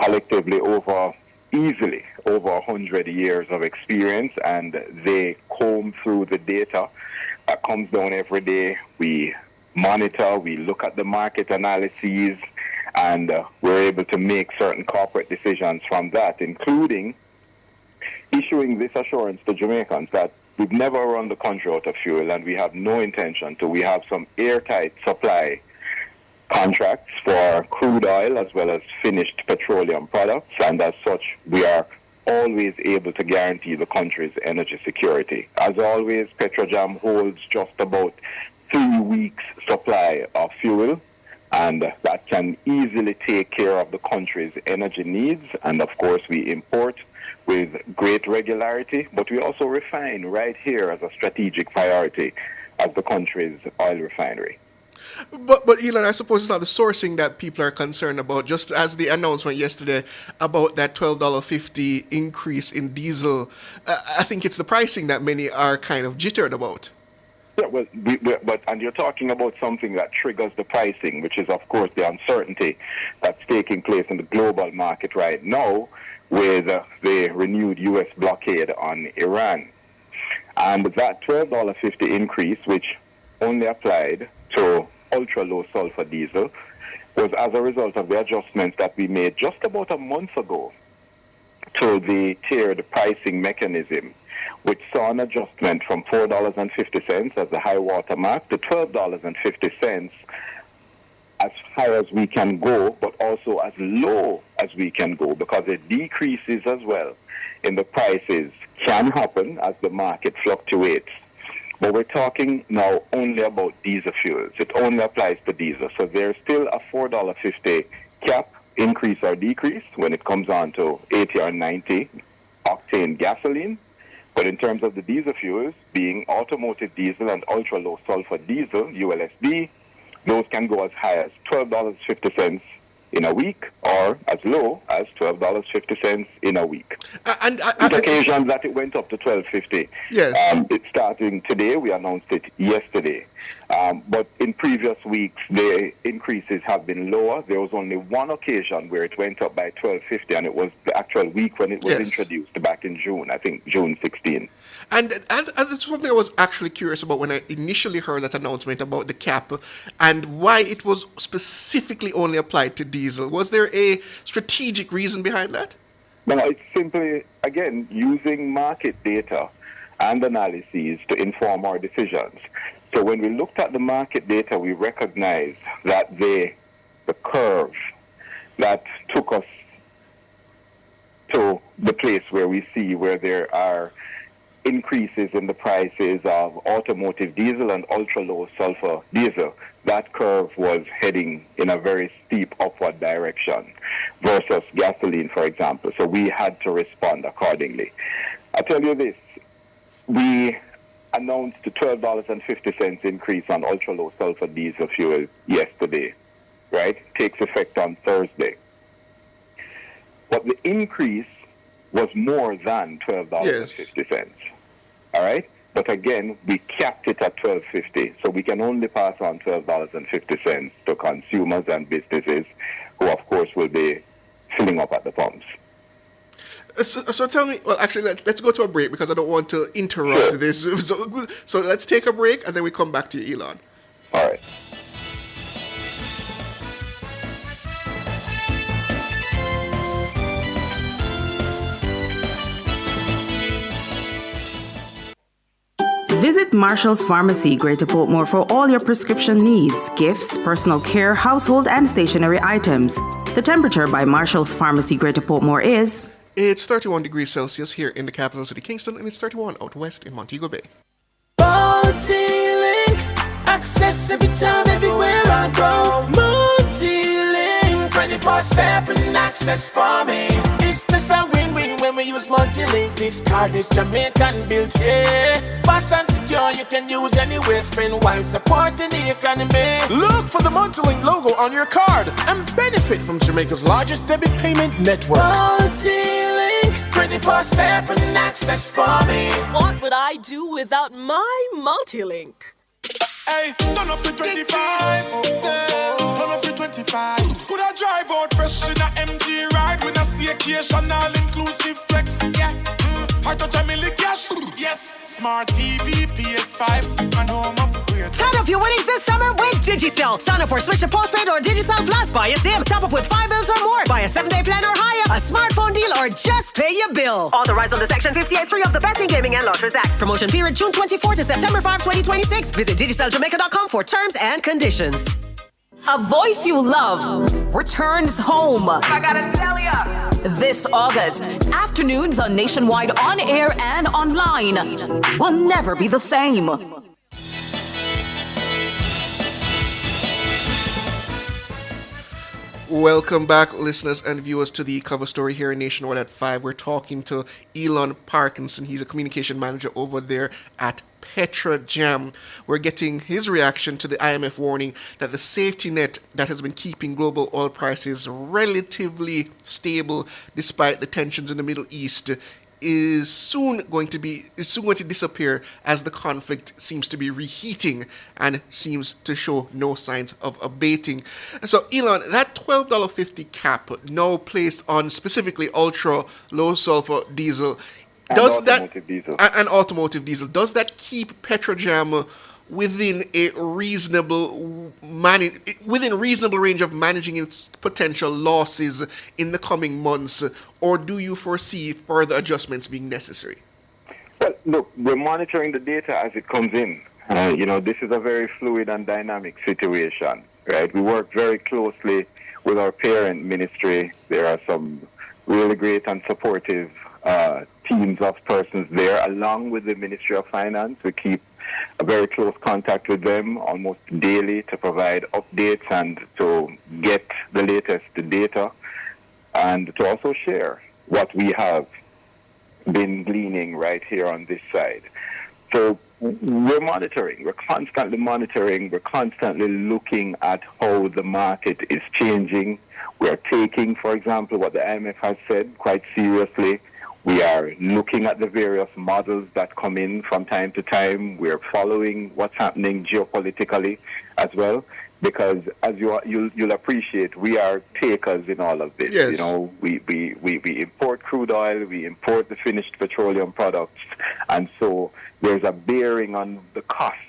collectively easily over 100 years of experience, and they comb through the data that comes down every day. We monitor, we look at the market analyses, and we're able to make certain corporate decisions from that, including issuing this assurance to Jamaicans that we've never run the country out of fuel, and we have no intention to. We have some airtight supply contracts for crude oil as well as finished petroleum products, and as such, we are always able to guarantee the country's energy security. As always, Petrojam holds just about 3 weeks' supply of fuel, and that can easily take care of the country's energy needs. And of course, we import with great regularity, but we also refine right here as a strategic priority as the country's oil refinery. But Elon, I suppose it's not the sourcing that people are concerned about, just as the announcement yesterday about that $12.50 increase in diesel. I think it's the pricing that many are kind of jittered about. Yeah, well, and you're talking about something that triggers the pricing, which is, of course, the uncertainty that's taking place in the global market right now with the renewed U.S. blockade on Iran. And that $12.50 increase, which only applied to ultra-low sulfur diesel, was as a result of the adjustments that we made just about a month ago to the tiered pricing mechanism, which saw an adjustment from $4.50 as the high water mark to $12.50 as high as we can go, but also as low as we can go, because the decreases as well in the prices can happen as the market fluctuates. But we're talking now only about diesel fuels. It only applies to diesel. So there's still a $4.50 cap increase or decrease when it comes on to 80 or 90 octane gasoline. But in terms of the diesel fuels, being automotive diesel and ultra-low sulfur diesel, ULSD, those can go as high as $12.50 in a week, or as low as $12.50 in a week. And occasions that it went up to $12.50. Yes. It's starting today. We announced it yesterday. But in previous weeks, the increases have been lower. There was only one occasion where it went up by $12.50, and it was the actual week when it was introduced back in June, I think June 16. And that's something I was actually curious about when I initially heard that announcement about the cap and why it was specifically only applied to diesel. Was there a strategic reason behind that? No, it's simply, again, using market data and analyses to inform our decisions. So when we looked at the market data, we recognized that the curve that took us to the place where we see where there are increases in the prices of automotive diesel and ultra-low sulfur diesel, that curve was heading in a very steep upward direction versus gasoline, for example. So we had to respond accordingly. I tell you this, we announced the $12.50 increase on ultra-low sulfur diesel fuel yesterday, right? Takes effect on Thursday. But the increase was more than $12.50. All right? But again, we capped it at $12.50, so we can only pass on $12.50 to consumers and businesses who, of course, will be filling up at the pumps. So tell me, well, actually, let's go to a break because I don't want to interrupt this. So let's take a break and then we come back to you, Elon. All right. Visit Marshall's Pharmacy, Greater Portmore, for all your prescription needs, gifts, personal care, household, and stationery items. The temperature by Marshall's Pharmacy, Greater Portmore is... It's 31 degrees Celsius here in the capital city, Kingston, and it's 31 out west in Montego Bay. Multi-link, access every time, everywhere I go. Multi-link, 24/7 access for me. It's just a win-win when we use multi-link. This card is Jamaican built, yeah. Fast and secure, you can use anywhere, spend while supporting the economy. Look for the Multilink logo on your card and benefit from Jamaica's largest debit payment network. Multi-link, 24/7 access for me. What would I do without my multi-link? Hey, turn up to 25. Turn up to 25. Could I drive out fresh in a MG ride with a staycation all inclusive flex? Yeah. I touch a million cash. Yes. Smart TV, PS5, and home upgrade. Turn up your winnings this summer with Digicel. Sign up or switch to postpaid or Digicel Plus. Buy a SIM. Top up with 5 bills or more. Buy a 7-day plan or higher. A smartphone deal or just pay your bill. Authorized under Section 58.3 of the Betting, Gaming and Lotteries Act. Promotion period June 24 to September 5, 2026. Visit DigicelJamaica.com for terms and conditions. A voice you love returns home. I gotta tell ya. This August, afternoons on Nationwide on air and online will never be the same. Welcome back, listeners and viewers, to the cover story here in Nationwide at 5. We're talking to Elon Parkinson. He's a communication manager over there at Petrojam. We're getting his reaction to the IMF warning that the safety net that has been keeping global oil prices relatively stable despite the tensions in the Middle East is soon going to disappear as the conflict seems to be reheating and seems to show no signs of abating. So, Elon, that $12.50 cap now placed on specifically ultra low sulfur diesel, automotive diesel, does that keep Petrojam within a reasonable range of managing its potential losses in the coming months, or do you foresee further adjustments being necessary? Well, look, we're monitoring the data as it comes in. This is a very fluid and dynamic situation, right? We work very closely with our parent ministry. There are some really great and supportive teams of persons there, along with the Ministry of Finance. We keep a very close contact with them almost daily to provide updates and to get the latest data and to also share what we have been gleaning right here on this side. So we're monitoring. We're constantly monitoring. We're constantly looking at how the market is changing. We're taking, for example, what the IMF has said quite seriously. We are looking at the various models that come in from time to time. We're following what's happening geopolitically as well, because as you'll appreciate, we are takers in all of this. Yes. We import crude oil, we import the finished petroleum products, and so there's a bearing on the cost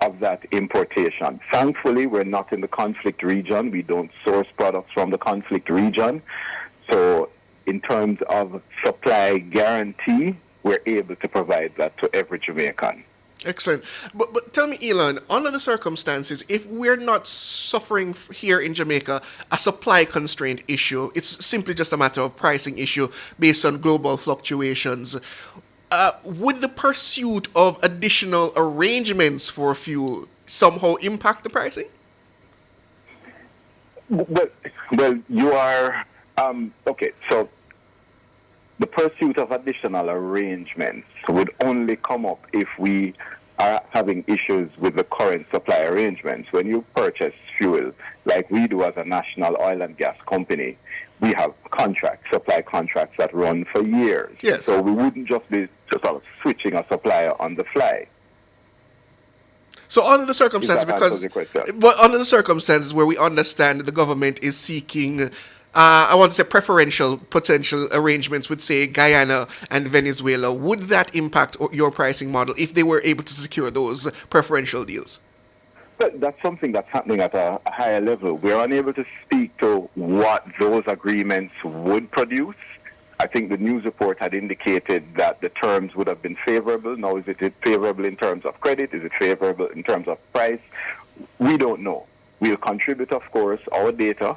of that importation. Thankfully, we're not in the conflict region. We don't source products from the conflict region. So in terms of supply guarantee, we're able to provide that to every Jamaican. Excellent. But tell me, Elon, under the circumstances, if we're not suffering here in Jamaica a supply constraint issue, it's simply just a matter of pricing issue based on global fluctuations, would the pursuit of additional arrangements for fuel somehow impact the pricing? Well, you are... okay, so the pursuit of additional arrangements would only come up if we are having issues with the current supply arrangements. When you purchase fuel, like we do as a national oil and gas company, we have contracts, supply contracts that run for years. Yes. So we wouldn't just be just sort of switching a supplier on the fly. So under the circumstances, under the circumstances where we understand the government is seeking, I want to say preferential potential arrangements with, say, Guyana and Venezuela, would that impact your pricing model if they were able to secure those preferential deals? But that's something that's happening at a higher level. We're unable to speak to what those agreements would produce. I think the news report had indicated that the terms would have been favorable. Now, is it favorable in terms of credit? Is it favorable in terms of price? We don't know. We'll contribute, of course, our data.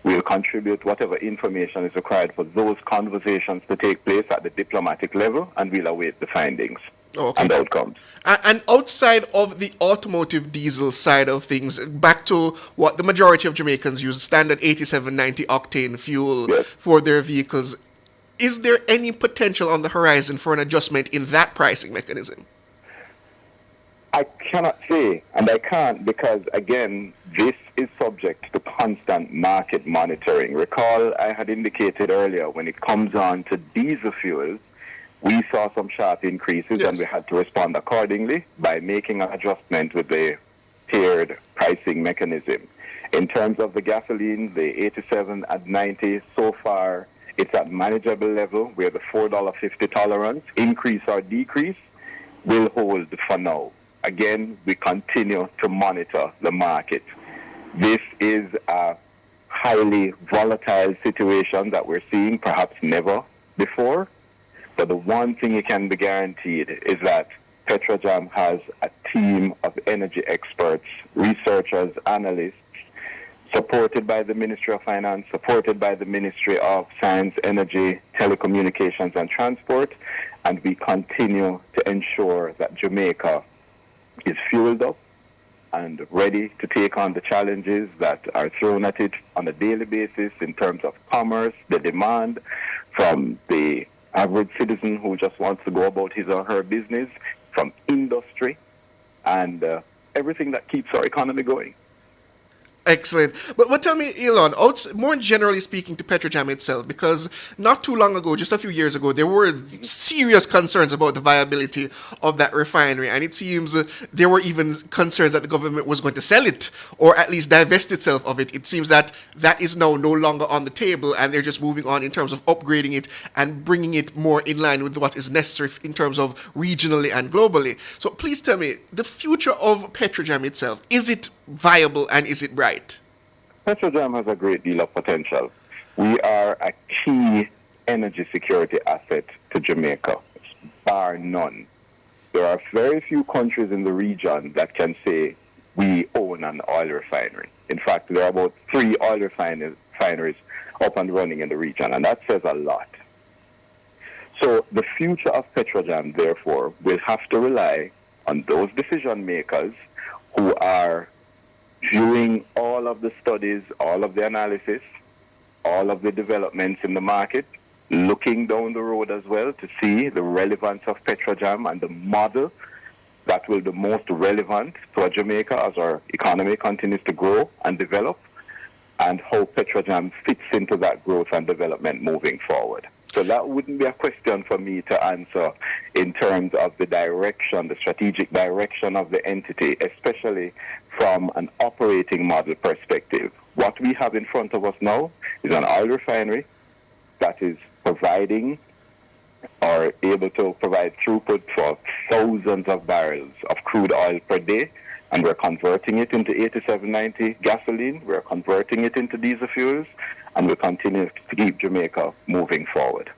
We'll contribute whatever information is required for those conversations to take place at the diplomatic level, and we'll await the findings and outcomes. And outside of the automotive diesel side of things, back to what the majority of Jamaicans use, standard 8790 octane fuel for their vehicles. Is there any potential on the horizon for an adjustment in that pricing mechanism? I cannot say, and I can't because, again, this is subject to constant market monitoring. Recall I had indicated earlier, when it comes on to diesel fuels, we saw some sharp increases and we had to respond accordingly by making an adjustment with the tiered pricing mechanism. In terms of the gasoline, the 87 and 90, so far it's at manageable level where the $4.50 tolerance, increase or decrease, will hold for now. Again, we continue to monitor the market. This is a highly volatile situation that we're seeing, perhaps never before. But the one thing you can be guaranteed is that Petrojam has a team of energy experts, researchers, analysts, supported by the Ministry of Finance, supported by the Ministry of Science, Energy, Telecommunications and Transport, and we continue to ensure that Jamaica is fueled up and ready to take on the challenges that are thrown at it on a daily basis in terms of commerce, the demand from the average citizen who just wants to go about his or her business, from industry, and everything that keeps our economy going. Excellent. But tell me, Elon, more generally speaking to Petrojam itself, because not too long ago, just a few years ago, there were serious concerns about the viability of that refinery. And it seems there were even concerns that the government was going to sell it or at least divest itself of it. It seems that that is now no longer on the table and they're just moving on in terms of upgrading it and bringing it more in line with what is necessary in terms of regionally and globally. So please tell me, the future of Petrojam itself, is it viable and is it bright? Petrojam has a great deal of potential. We are a key energy security asset to Jamaica, bar none. There are very few countries in the region that can say we own an oil refinery. In fact, there are about 3 oil refineries up and running in the region, and that says a lot. So the future of Petrojam, therefore, will have to rely on those decision makers who are viewing all of the studies, all of the analysis, all of the developments in the market, looking down the road as well to see the relevance of Petrojam and the model that will be most relevant to Jamaica as our economy continues to grow and develop, and how Petrojam fits into that growth and development moving forward. So that wouldn't be a question for me to answer in terms of the direction, the strategic direction of the entity, especially from an operating model perspective. What we have in front of us now is an oil refinery that is providing or able to provide throughput for thousands of barrels of crude oil per day, and we're converting it into 8790 gasoline, we're converting it into diesel fuels, and we'll continue to keep Jamaica moving forward.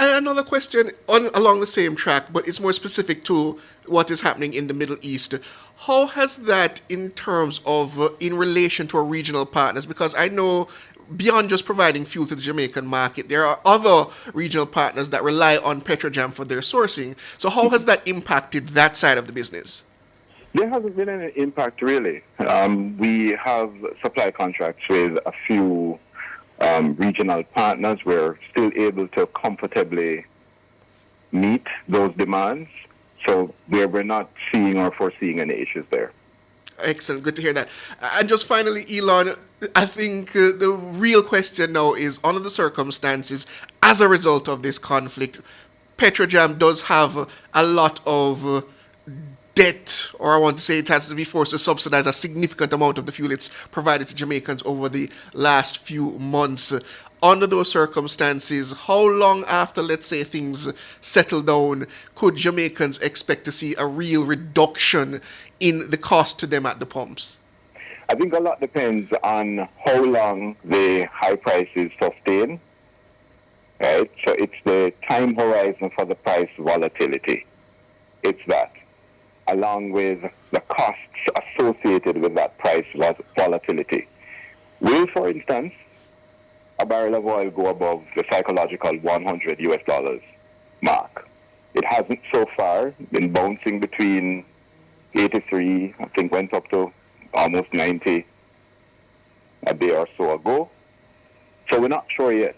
Another question along the same track, but it's more specific to what is happening in the Middle East. How has that in terms of, in relation to our regional partners? Because I know beyond just providing fuel to the Jamaican market, there are other regional partners that rely on Petrojam for their sourcing. So how has that impacted that side of the business? There hasn't been any impact, really. We have supply contracts with a few regional partners. We're still able to comfortably meet those demands. So we're not seeing or foreseeing any issues there. Excellent. Good to hear that. And just finally, Elon, I think the real question now is, under the circumstances, as a result of this conflict, Petrojam does have a lot of debt, or I want to say it has to be forced to subsidize a significant amount of the fuel it's provided to Jamaicans over the last few months. Under those circumstances, how long after, let's say, things settle down, could Jamaicans expect to see a real reduction in the cost to them at the pumps? I think a lot depends on how long the high prices sustain, right? So it's the time horizon for the price volatility. It's that, along with the costs associated with that price volatility. Will, for instance, a barrel of oil go above the psychological $100 mark? It hasn't so far, been bouncing between 83, I think went up to almost 90 a day or so ago. So we're not sure yet.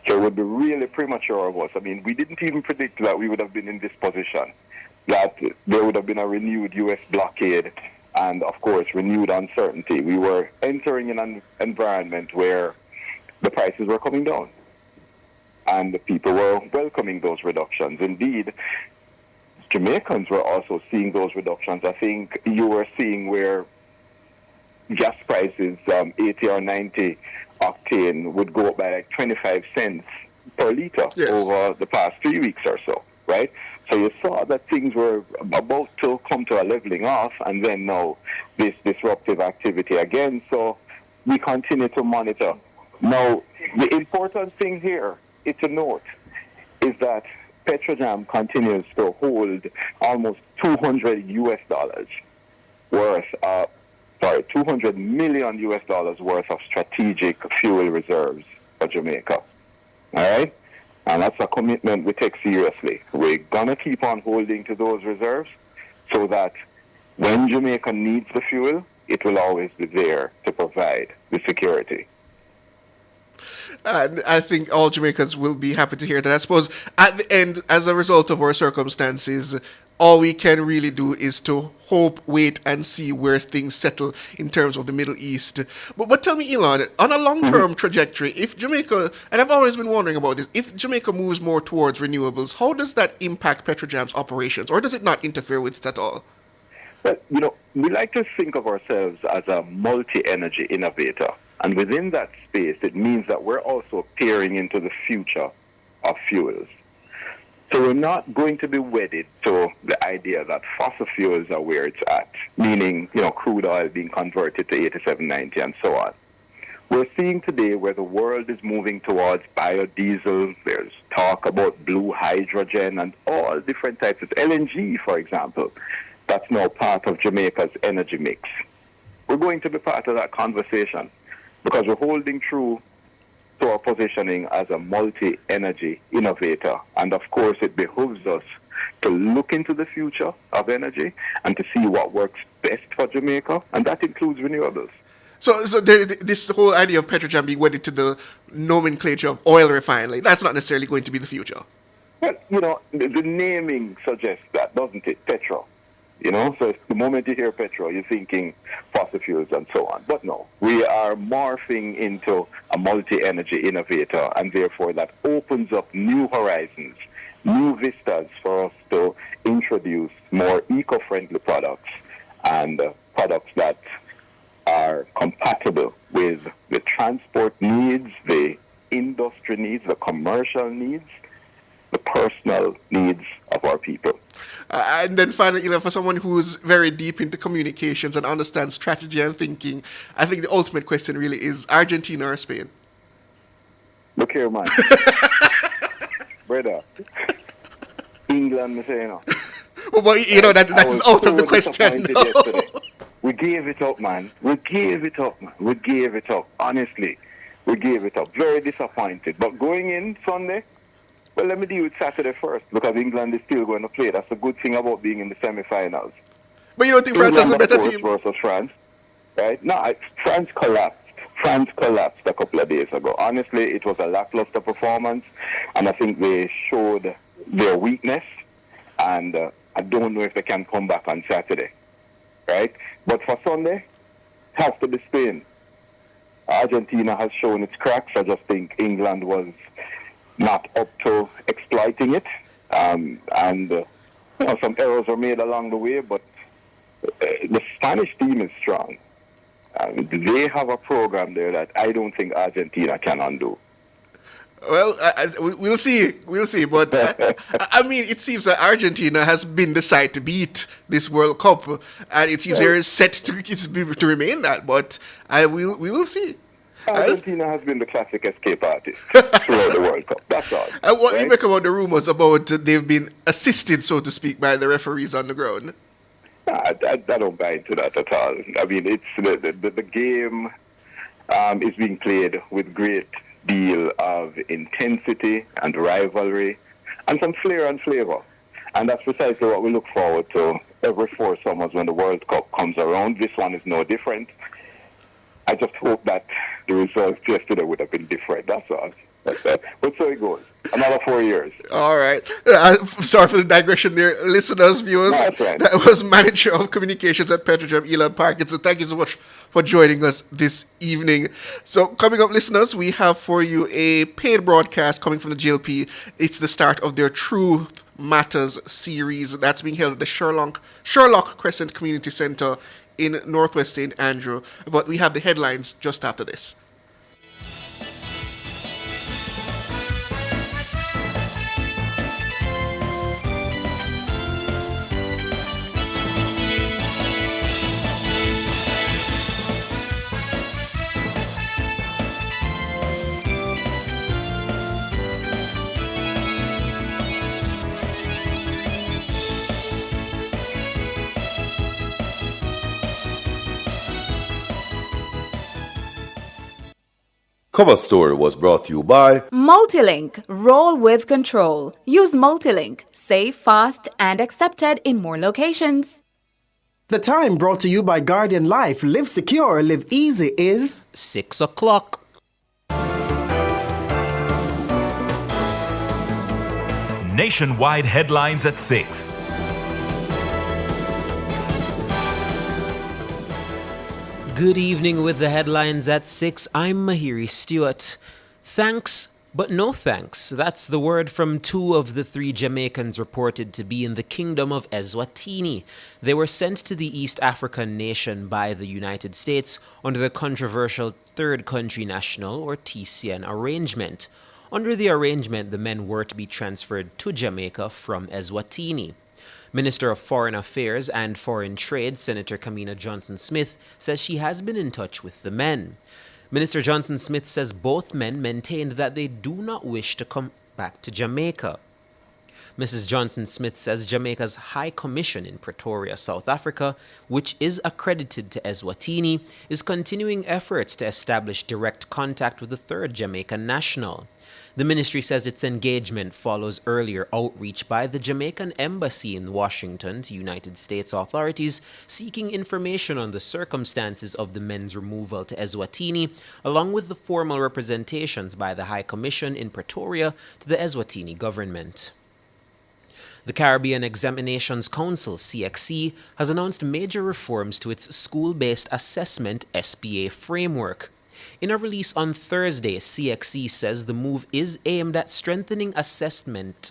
So it would be really premature of us. I mean, we didn't even predict that we would have been in this position, that there would have been a renewed U.S. blockade and, of course, renewed uncertainty. We were entering an environment where the prices were coming down, and the people were welcoming those reductions. Indeed, Jamaicans were also seeing those reductions. I think you were seeing where gas prices, 80 or 90 octane, would go up by like 25 cents per litre over the past 3 weeks or so, right? So you saw that things were about to come to a leveling off, and then now this disruptive activity again. So we continue to monitor. Now, the important thing here to note is that Petrojam continues to hold almost $200 million worth of strategic fuel reserves for Jamaica. All right? And that's a commitment we take seriously. We're going to keep on holding to those reserves so that when Jamaica needs the fuel, it will always be there to provide the security. And I think all Jamaicans will be happy to hear that. I suppose at the end, as a result of our circumstances, all we can really do is to hope, wait, and see where things settle in terms of the Middle East. But tell me, Elon, on a long-term trajectory, if Jamaica, and I've always been wondering about this, if Jamaica moves more towards renewables, how does that impact Petrojam's operations, or does it not interfere with it at all? Well, we like to think of ourselves as a multi-energy innovator. And within that space, it means that we're also peering into the future of fuels. So we're not going to be wedded to the idea that fossil fuels are where it's at, meaning, crude oil being converted to 8790 and so on. We're seeing today where the world is moving towards biodiesel. There's talk about blue hydrogen and all different types of LNG, for example. That's now part of Jamaica's energy mix. We're going to be part of that conversation, because we're holding true to our positioning as a multi-energy innovator. And of course, it behooves us to look into the future of energy and to see what works best for Jamaica, and that includes renewables. So this whole idea of Petrojam being wedded to the nomenclature of oil refinery, that's not necessarily going to be the future. Well, the naming suggests that, doesn't it? Petro. So the moment you hear petrol, you're thinking fossil fuels and so on. But no, we are morphing into a multi-energy innovator, and therefore that opens up new horizons, new vistas for us to introduce more eco-friendly products and products that are compatible with the transport needs, the industry needs, the commercial needs, the personal needs of our people. And then finally, for someone who's very deep into communications and understands strategy and thinking, I think the ultimate question really is Argentina or Spain? Look here, man. Brother. England, me say, Well, that's out of the question. We gave it up, man. We gave it up. Honestly, we gave it up. Very disappointed. But going in Sunday, well, let me deal with Saturday first, because England is still going to play. That's the good thing about being in the semi-finals. But you don't think France has a better team? Versus France, right? No, France collapsed. France collapsed a couple of days ago. Honestly, it was a lackluster performance, and I think they showed their weakness, and I don't know if they can come back on Saturday. right? But for Sunday, it has to be Spain. Argentina has shown its cracks. I just think England was not up to exploiting it. And some errors were made along the way, but the Spanish team is strong. They have a program there that I don't think Argentina can undo. Well, we'll see. We'll see. But I mean, it seems that Argentina has been the side to beat this World Cup, and it seems they're set to remain that. But we will see. Argentina has been the classic escape artist throughout the World Cup. That's all. And what do you make about the rumors about they've been assisted, so to speak, by the referees on the ground? I don't buy into that at all. I mean, it's the game is being played with great deal of intensity and rivalry and some flair and flavor. And that's precisely what we look forward to every 4 summers when the World Cup comes around. This one is no different. I just hope that the results yesterday would have been different. That's all. But so it goes. Another 4 years. All right. Sorry for the digression there. Listeners, viewers, that was Manager of Communications at Petrojam, Elon Parkinson. Thank you so much for joining us this evening. So coming up, listeners, we have for you a paid broadcast coming from the GLP. It's the start of their Truth Matters series that's being held at the Sherlock Crescent Community Center in Northwest St. Andrew. But we have the headlines just after this. Cover Story was brought to you by Multilink. Roll with control. Use Multilink. Safe, fast, and accepted in more locations. The time brought to you by Guardian Life. Live secure, live easy is 6 o'clock. Nationwide headlines at 6. Good evening with the headlines at 6. I'm Mahiri Stewart. Thanks, but no thanks. That's the word from 2 of the 3 Jamaicans reported to be in the Kingdom of Eswatini. They were sent to the East African nation by the United States under the controversial Third Country National or TCN arrangement. Under the arrangement, the men were to be transferred to Jamaica from Eswatini. Minister of Foreign Affairs and Foreign Trade, Senator Kamina Johnson-Smith, says she has been in touch with the men. Minister Johnson-Smith says both men maintained that they do not wish to come back to Jamaica. Mrs. Johnson-Smith says Jamaica's High Commission in Pretoria, South Africa, which is accredited to Eswatini, is continuing efforts to establish direct contact with the third Jamaican national. The ministry says its engagement follows earlier outreach by the Jamaican Embassy in Washington to United States authorities seeking information on the circumstances of the men's removal to Eswatini, along with the formal representations by the High Commission in Pretoria to the Eswatini government. The Caribbean Examinations Council, CXC, has announced major reforms to its school-based assessment SBA framework. In a release on Thursday, CXC says the move is aimed at strengthening assessment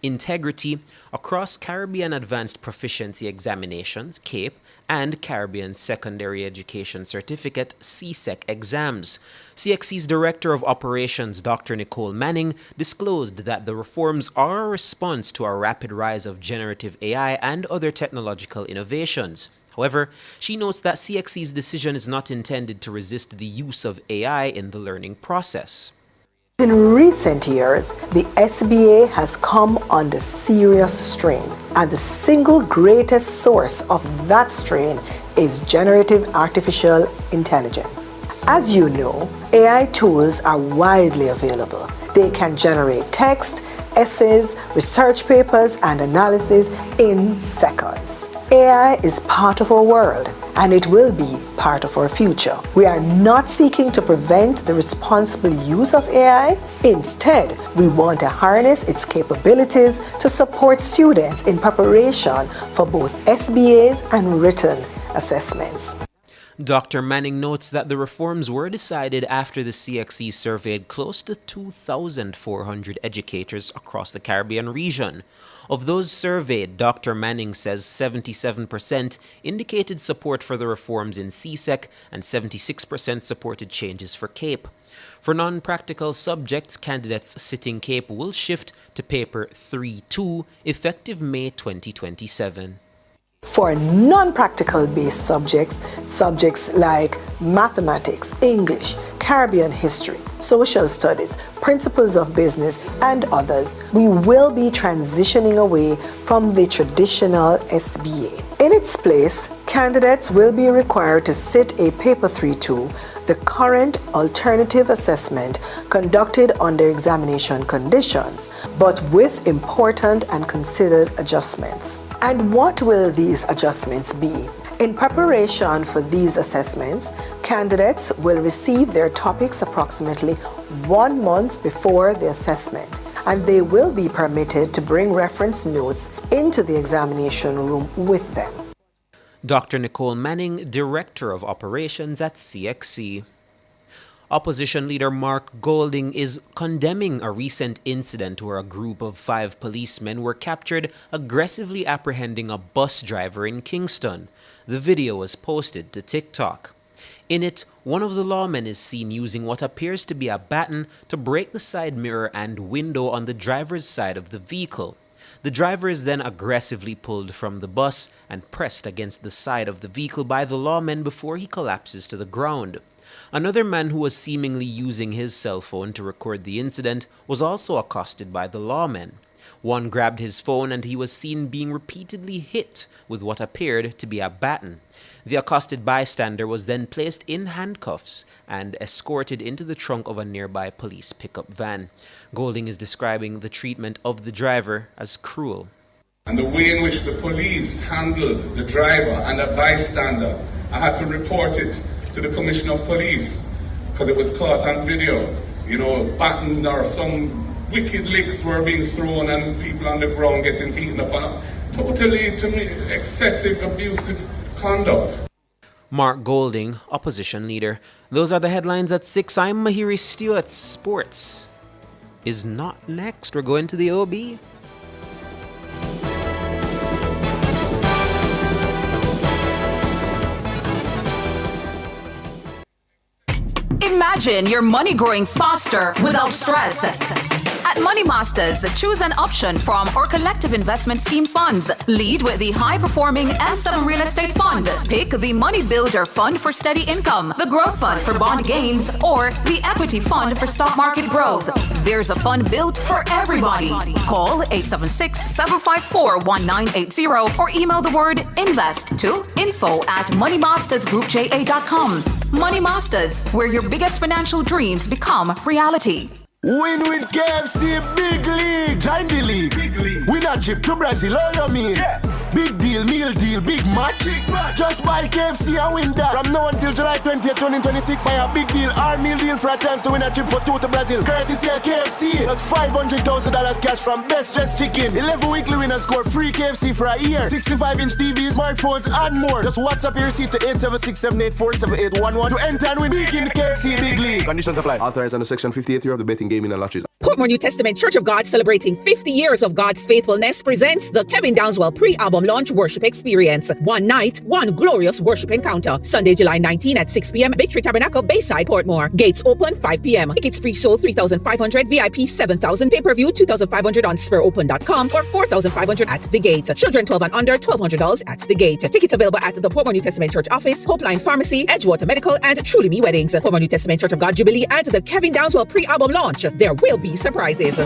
integrity across Caribbean Advanced Proficiency Examinations, CAPE, and Caribbean Secondary Education Certificate, CSEC exams. CXC's Director of Operations, Dr. Nicole Manning, disclosed that the reforms are a response to a rapid rise of generative AI and other technological innovations. However, she notes that CXC's decision is not intended to resist the use of AI in the learning process. In recent years, the SBA has come under serious strain, and the single greatest source of that strain is generative artificial intelligence. As you know, AI tools are widely available. They can generate text, essays, research papers, and analysis in seconds. AI is part of our world, and it will be part of our future. We are not seeking to prevent the responsible use of AI. Instead, we want to harness its capabilities to support students in preparation for both SBAs and written assessments. Dr. Manning notes that the reforms were decided after the CXC surveyed close to 2,400 educators across the Caribbean region. Of those surveyed, Dr. Manning says 77% indicated support for the reforms in CSEC and 76% supported changes for CAPE. For non-practical subjects, candidates sitting CAPE will shift to paper 3-2 effective May 2027. For non-practical based subjects like mathematics, English, Caribbean history, social studies, principles of business, and others, we will be transitioning away from the traditional SBA. In its place, candidates will be required to sit a paper 3-2, the current alternative assessment conducted under examination conditions, but with important and considered adjustments. And what will these adjustments be? In preparation for these assessments, candidates will receive their topics approximately 1 month before the assessment, and they will be permitted to bring reference notes into the examination room with them. Dr. Nicole Manning, Director of Operations at CXC. Opposition leader Mark Golding is condemning a recent incident where a group of 5 policemen were captured aggressively apprehending a bus driver in Kingston. The video was posted to TikTok. In it, one of the lawmen is seen using what appears to be a baton to break the side mirror and window on the driver's side of the vehicle. The driver is then aggressively pulled from the bus and pressed against the side of the vehicle by the lawmen before he collapses to the ground. Another man who was seemingly using his cell phone to record the incident was also accosted by the lawmen. One grabbed his phone and he was seen being repeatedly hit with what appeared to be a baton. The accosted bystander was then placed in handcuffs and escorted into the trunk of a nearby police pickup van. Golding is describing the treatment of the driver as cruel. And the way in which the police handled the driver and a bystander, I had to report it to the Commissioner of Police because it was caught on video. You know, baton or some wicked licks were being thrown and people on the ground getting beaten up on. Totally, to me, excessive, abusive conduct. Mark Golding, opposition leader. Those are the headlines at 6. I'm Mahiri Stewart. Sports is not next. We're going to the OB. Imagine your money growing faster without stress. At Money Masters, choose an option from our collective investment scheme funds. Lead with the high-performing M7 Real Estate Fund. Pick the Money Builder Fund for steady income, the Growth Fund for bond gains, or the Equity Fund for stock market growth. There's a fund built for everybody. Call 876-754-1980 or email the word INVEST to info@moneymastersgroupja.com. Money Masters, where your biggest financial dreams become reality. Win with KFC, big league, join the league. Win a trip to Brazil, all you mean? Yeah. Big deal, meal deal, big match. Just buy KFC and win that. From now until July 20th, 2026, buy a big deal or meal deal for a chance to win a trip for 2 to Brazil. Courtesy of KFC, that's $500,000 cash from Best Dressed Chicken. 11 weekly winners score free KFC for a year. 65-inch TVs, smartphones, and more. Just WhatsApp your receipt to 876-784-7811 to enter and win big in the KFC Big League. Conditions apply. Authorized under Section 58 of the Betting, Gaming and Lotteries. Portmore New Testament Church of God, celebrating 50 years of God's faithfulness, presents the Kevin Downswell pre-album launch worship experience. One night, one glorious worship encounter. Sunday, July 19 at 6 p.m. Victory Tabernacle, Bayside, Portmore. Gates open 5 p.m. Tickets pre-sold $3,500, VIP $7,000, pay-per-view $2,500 on SpurOpen.com or $4,500 at the gate. Children 12 and under, $1,200 at the gate. Tickets available at the Portmore New Testament Church office, Hopeline Pharmacy, Edgewater Medical, and Truly Me Weddings. Portmore New Testament Church of God Jubilee at the Kevin Downswell pre-album launch. There will be surprises.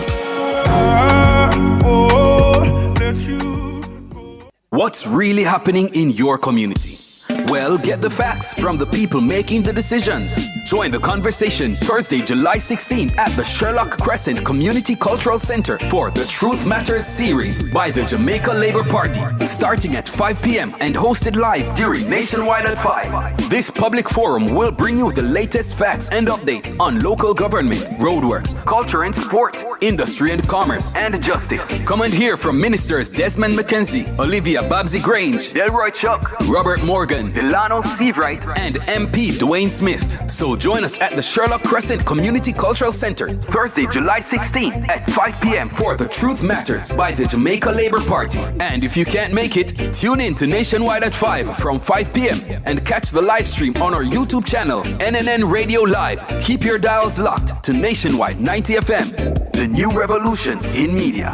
What's really happening in your community? Well, get the facts from the people making the decisions. Join the conversation Thursday, July 16th at the Sherlock Crescent Community Cultural Center for the Truth Matters series by the Jamaica Labour Party, starting at 5 p.m. and hosted live during Nationwide at 5. This public forum will bring you the latest facts and updates on local government, roadworks, culture and sport, industry and commerce, and justice. Come and hear from Ministers Desmond McKenzie, Olivia Babsy Grange, Delroy Chuck, Robert Morgan, Delano Seavright, and MP Dwayne Smith. So join us at the Sherlock Crescent Community Cultural Center, Thursday, July 16th at 5 p.m. for The Truth Matters by the Jamaica Labour Party. And if you can't make it, tune in to Nationwide at 5 from 5 p.m. and catch the live stream on our YouTube channel, NNN Radio Live. Keep your dials locked to Nationwide 90 FM, the new revolution in media.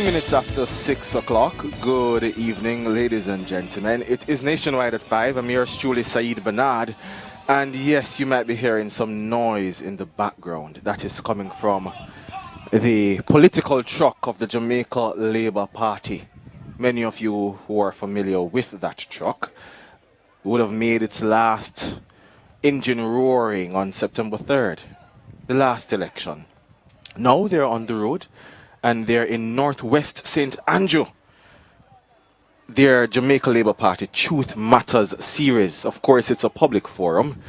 Minutes after 6 o'clock. Good evening, ladies and gentlemen. It is Nationwide at 5. I'm yours truly, Saeed Bernard. And yes, you might be hearing some noise in the background. That is coming from the political truck of the Jamaica Labour Party. Many of you who are familiar with that truck would have made its last engine roaring on September 3rd, the last election. Now they're on the road, and they're in Northwest St. Andrew. Their Jamaica Labour Party Truth Matters series. Of course, it's a public forum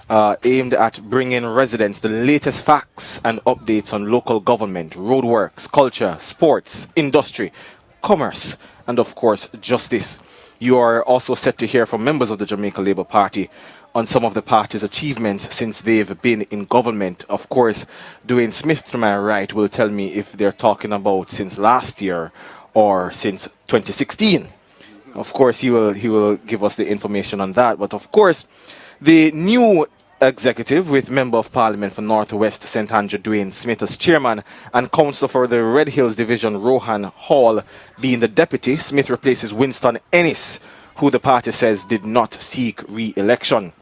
aimed at bringing residents the latest facts and updates on local government, roadworks, culture, sports, industry, commerce, and of course, justice. You are also set to hear from members of the Jamaica Labour Party on some of the party's achievements since they've been in government. Of course, Dwayne Smith to my right will tell me if they're talking about since last year or since 2016. Of course, he will give us the information on that. But of course, the new executive with Member of Parliament for Northwest St. Andrew Dwayne Smith as chairman and councillor for the Red Hills Division Rohan Hall being the deputy, Smith replaces Winston Ennis, who the party says did not seek re-election.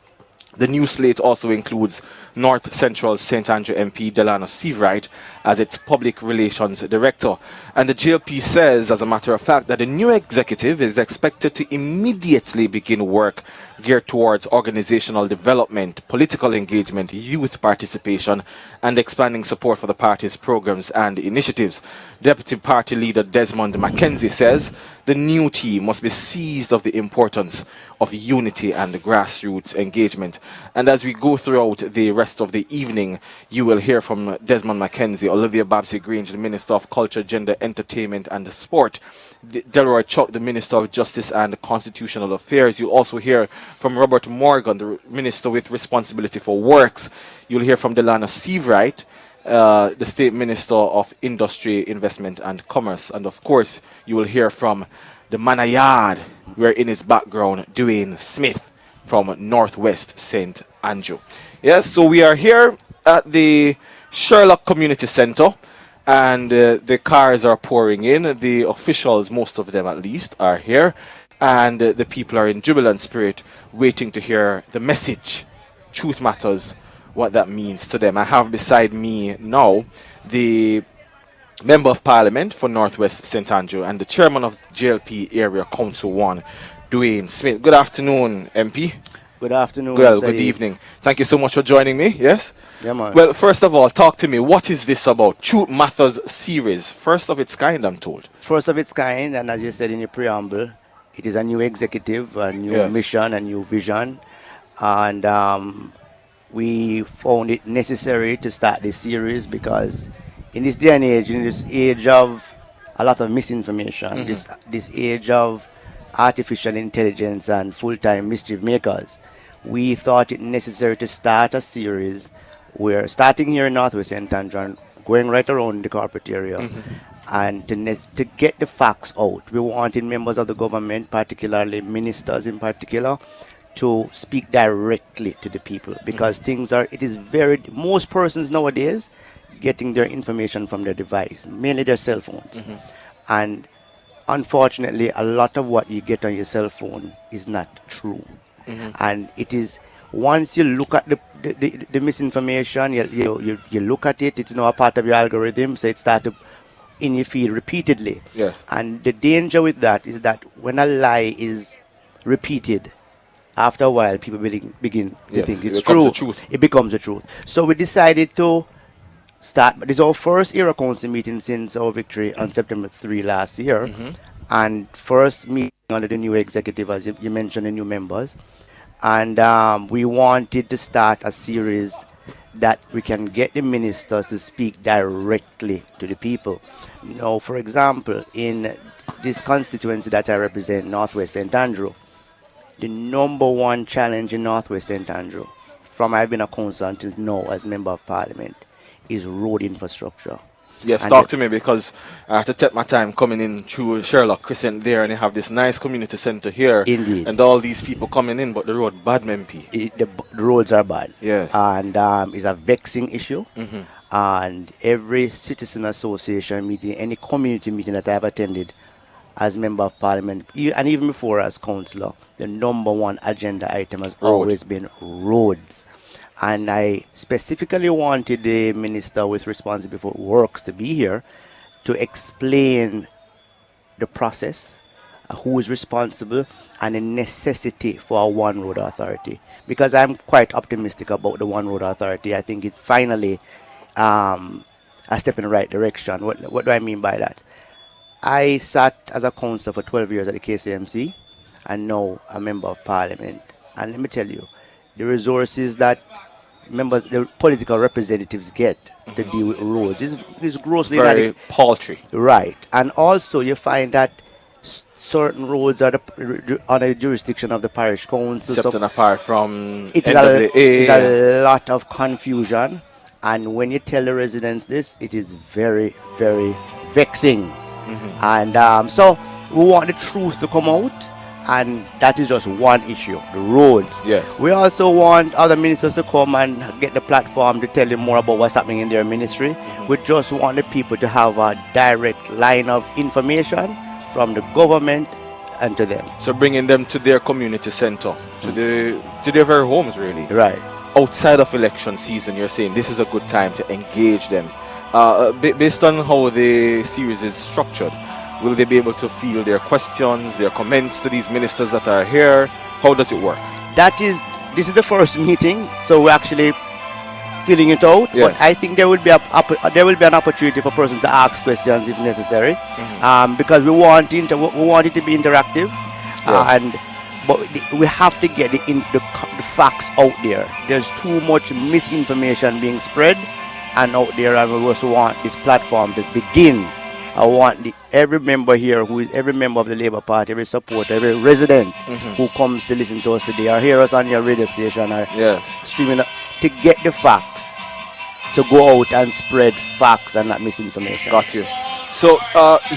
The new slate also includes North Central St. Andrew MP Delano Seavright as its public relations director. And the JLP says, as a matter of fact, that the new executive is expected to immediately begin work geared towards organizational development, political engagement, youth participation, and expanding support for the party's programs and initiatives. Deputy Party Leader Desmond McKenzie says the new team must be seized of the importance of unity and grassroots engagement. And as we go throughout the rest of the evening, you will hear from Desmond McKenzie, Olivia Babsy-Grange, the Minister of Culture, Gender, Entertainment and Sport, Delroy Chuck, the Minister of Justice and Constitutional Affairs. You'll also hear from Robert Morgan, the Minister with responsibility for works. You'll hear from Delano Seavright, the State Minister of Industry, Investment and Commerce. And of course, you will hear from the Manayard, where in his background, Dwayne Smith from Northwest St. Andrew. Yes, so we are here at the Sherlock Community Center, and the cars are pouring in. The officials, most of them at least, are here, and the people are in jubilant spirit, waiting to hear the message. Truth Matters, what that means to them. I have beside me now the Member of Parliament for Northwest St. Andrew and the Chairman of JLP Area Council 1, Dwayne Smith. Good afternoon, MP. Good afternoon. Well, good evening. Thank you so much for joining me. Yes? Yeah, man. Well, first of all, talk to me. What is this about? Truth Matters series. First of its kind, I'm told. First of its kind, and as you said in your preamble, it is a new executive, a new mission, a new vision. And we found it necessary to start this series because in this day and age, in this age of a lot of misinformation, this age of artificial intelligence and full-time mischief makers, we thought it necessary to start a series where, starting here in Northwest St. Andrew and going right around the corporate area, and to get the facts out. We wanted members of the government, particularly ministers in particular, to speak directly to the people, because most persons nowadays getting their information from their device, mainly their cell phones. And unfortunately, a lot of what you get on your cell phone is not true. And it is, once you look at the misinformation, you look at it, it's now a part of your algorithm, so it starts in your feed repeatedly. Yes. And the danger with that is that when a lie is repeated, after a while, people begin to think it's true. It becomes the truth. So we decided to start. This is our first era council meeting since our victory on September 3 last year, and first meeting under the new executive, as you mentioned, the new members. And we wanted to start a series that we can get the ministers to speak directly to the people. You know, for example, in this constituency that I represent, Northwest St. Andrew, the number one challenge in Northwest St. Andrew, from I've been a councillor until now as Member of Parliament, is road infrastructure. Yes, And talk to me, because I have to take my time coming in through Sherlock Crescent there, and they have this nice community centre here. Indeed. And all these people coming in, but the road bad, MP. The roads are bad. Yes. And it's a vexing issue. And every citizen association meeting, any community meeting that I've attended as Member of Parliament, and even before as councillor, the number one agenda item has always been roads. And I specifically wanted the minister with responsibility for works to be here to explain the process, who is responsible, and the necessity for a one road authority. Because I'm quite optimistic about the one road authority. I think it's finally a step in the right direction. What do I mean by that? I sat as a councillor for 12 years at the KCMC, and now a Member of Parliament. And let me tell you, the resources that the political representatives get to deal with roads is grossly very paltry. Right. And also you find that certain roads are under the jurisdiction of the parish council. Except and apart from it is a lot of confusion. And when you tell the residents this, it is very, very vexing. And so we want the truth to come out. And that is just one issue, the roads. Yes. We also want other ministers to come and get the platform to tell you more about what's happening in their ministry. We just want the people to have a direct line of information from the government and to them. So bringing them to their community centre, to their very homes, really. Right. Outside of election season, you're saying this is a good time to engage them. Based on how the series is structured, will they be able to field their questions, their comments to these ministers that are here? How does it work? This is the first meeting, so we're actually filling it out. Yes. But I think there will be an opportunity for persons to ask questions if necessary, because we want it to be interactive, but we have to get the facts out there. There's too much misinformation being spread and out there, and we also want this platform to begin. I want every member here, every member of the Labour Party, every supporter, every resident who comes to listen to us today, or hear us on your radio station, or streaming, to get the facts, to go out and spread facts and not misinformation. Got you. So,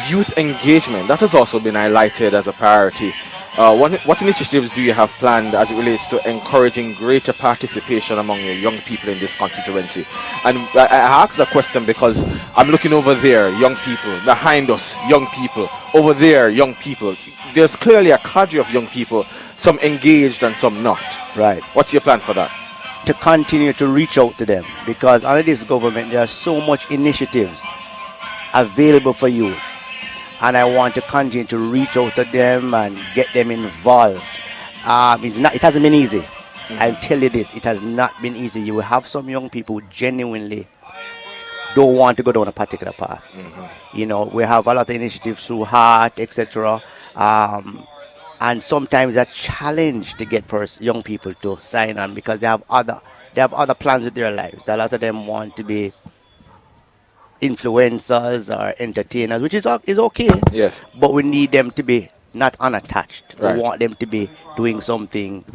youth engagement, that has also been highlighted as a priority. What initiatives do you have planned as it relates to encouraging greater participation among your young people in this constituency? And I ask that question because I'm looking over there, young people, behind us, young people, over there, young people. There's clearly a cadre of young people, some engaged and some not. Right. What's your plan for that? To continue to reach out to them, because under this government there are so much initiatives available for youth. And I want to continue to reach out to them and get them involved. It hasn't been easy. I'll tell you this, it has not been easy. You will have some young people who genuinely don't want to go down a particular path. You know, we have a lot of initiatives through Heart, etc. And sometimes a challenge to get young people to sign on because they have other plans with their lives. A lot of them want to be influencers or entertainers, which is okay. Yes. But we need them to be not unattached. Right. We want them to be doing something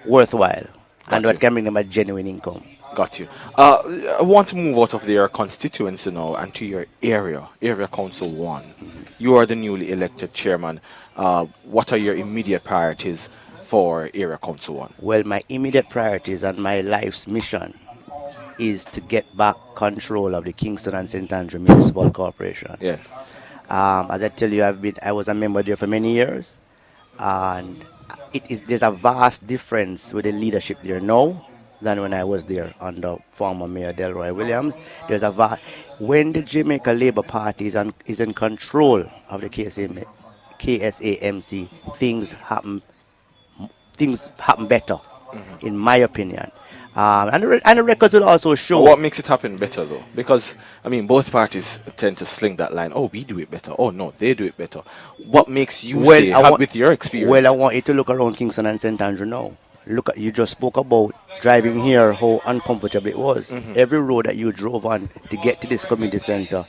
worthwhile and what can bring them a genuine income. Got you. I want to move out of your constituency now and to your area council 1. You are the newly elected chairman. What are your immediate priorities for area council 1? Well, my immediate priorities and my life's mission is to get back control of the Kingston and St. Andrew Municipal Corporation. Yes. As I tell you, I was a member there for many years, and there's a vast difference with the leadership there now than when I was there under former Mayor Delroy Williams. There's a when the Jamaica Labour Party is in control of the KSAMC, things happen better, in my opinion. And the records will also show. What makes it happen better, though? Because, I mean, both parties tend to sling that line. Oh, we do it better. Oh, no, they do it better. What makes you say, with your experience? Well, I want you to look around Kingston and St. Andrew now. You just spoke about driving here, how uncomfortable it was. Every road that you drove on to get to this community centre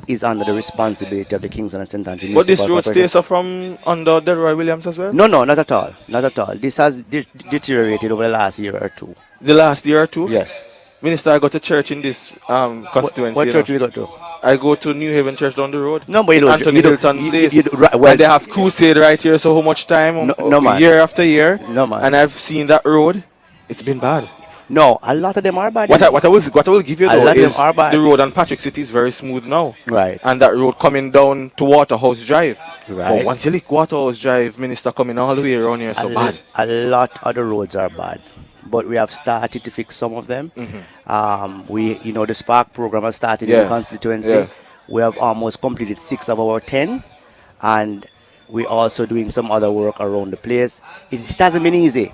is under the responsibility of the Kingston and St. Andrew. But this road stays from under Delroy Williams as well? No, not at all. Not at all. This has deteriorated over the last year or two. The last year or two? Yes. Minister, I go to church in this constituency. What church do you go to? I go to New Haven Church down the road. No, but you don't. Anthony Hilton Place. And they have crusade right here, so how much time? No, man. Year after year. No, man. And I've seen that road. It's been bad. No, a lot of them are bad. What I will give you, though, is the road on Patrick City is very smooth now. Right. And that road coming down to Waterhouse Drive. Right. But once you leak Waterhouse Drive, Minister, coming all the way around here, so bad. A lot of the roads are bad. But we have started to fix some of them. The Spark program has started in the constituency. Yes. We have almost completed 6 of our 10. And we're also doing some other work around the place. It hasn't been easy.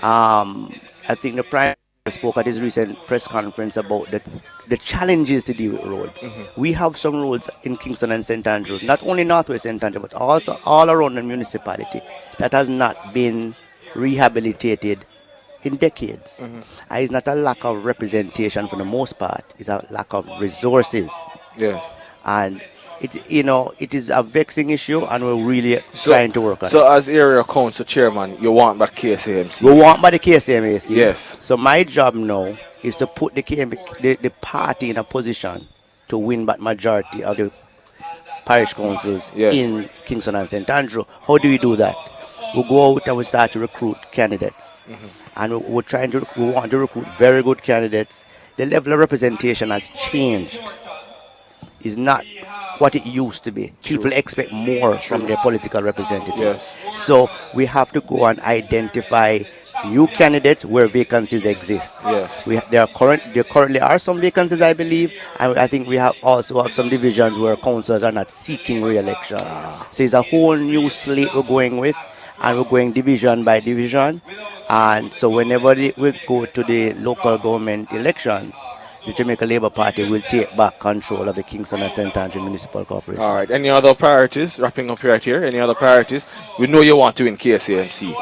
I think the Prime Minister spoke at his recent press conference about the challenges to deal with roads. We have some roads in Kingston and St. Andrew, not only Northwest St. Andrew, but also all around the municipality that has not been rehabilitated in decades. It's not a lack of representation for the most part, it's a lack of resources. Yes. And it is a vexing issue, and we're really trying to work on it. So as area council chairman, you want back KSAMC? We want by the KSAMC. Yes. So my job now is to put the party in a position to win back majority of the parish councils in Kingston and St. Andrew. How do we do that? We go out and we start to recruit candidates. And we want to recruit very good candidates. The level of representation has changed. It's not what it used to be. People expect more from their political representatives. So we have to go and identify new candidates where vacancies exist. There currently are some vacancies, I believe, and I think we also have some divisions where councillors are not seeking re-election. So it's a whole new slate we're going with, and we're going division by division. And so whenever we go to the local government elections, the Jamaica Labour Party will take back control of the Kingston and St. Andrew Municipal Corporation. All right. Any other priorities? Wrapping up right here. Any other priorities? We know you want to win KSAMC.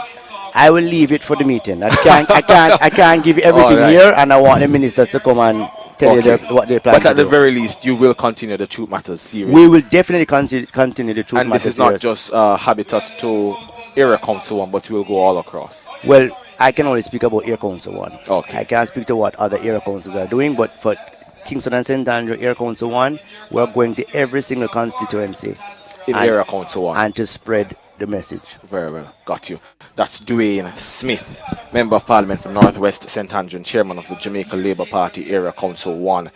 I will leave it for the meeting. I can't give you everything here, and I want the ministers to come and tell you what they plan to do. But at the very least, you will continue the Truth Matters series. We will definitely continue the Truth Matters series. And this is not just habitat to Area Council 1, but we'll go all across. Well, I can only speak about Area Council 1. Okay. I can't speak to what other Area Councils are doing, but for Kingston and St. Andrew Area Council 1, we're going to every single constituency in Area Council 1 and to spread the message. Very well. Got you. That's Dwayne Smith, Member of Parliament for Northwest St. Andrew and Chairman of the Jamaica Labour Party Area Council 1,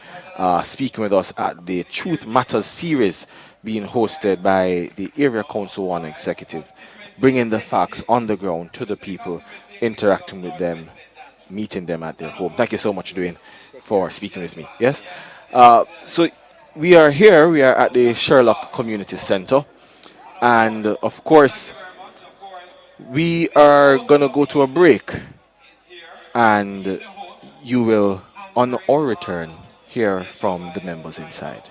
speaking with us at the Truth Matters series being hosted by the Area Council 1 executive, bringing the facts on the ground to the people, interacting with them, meeting them at their home. Thank you so much, Dwayne, for speaking with me. Yes. So we are here. We are at the Sherlock Community Center. And, of course, we are going to go to a break. And you will, on our return, hear from the members inside.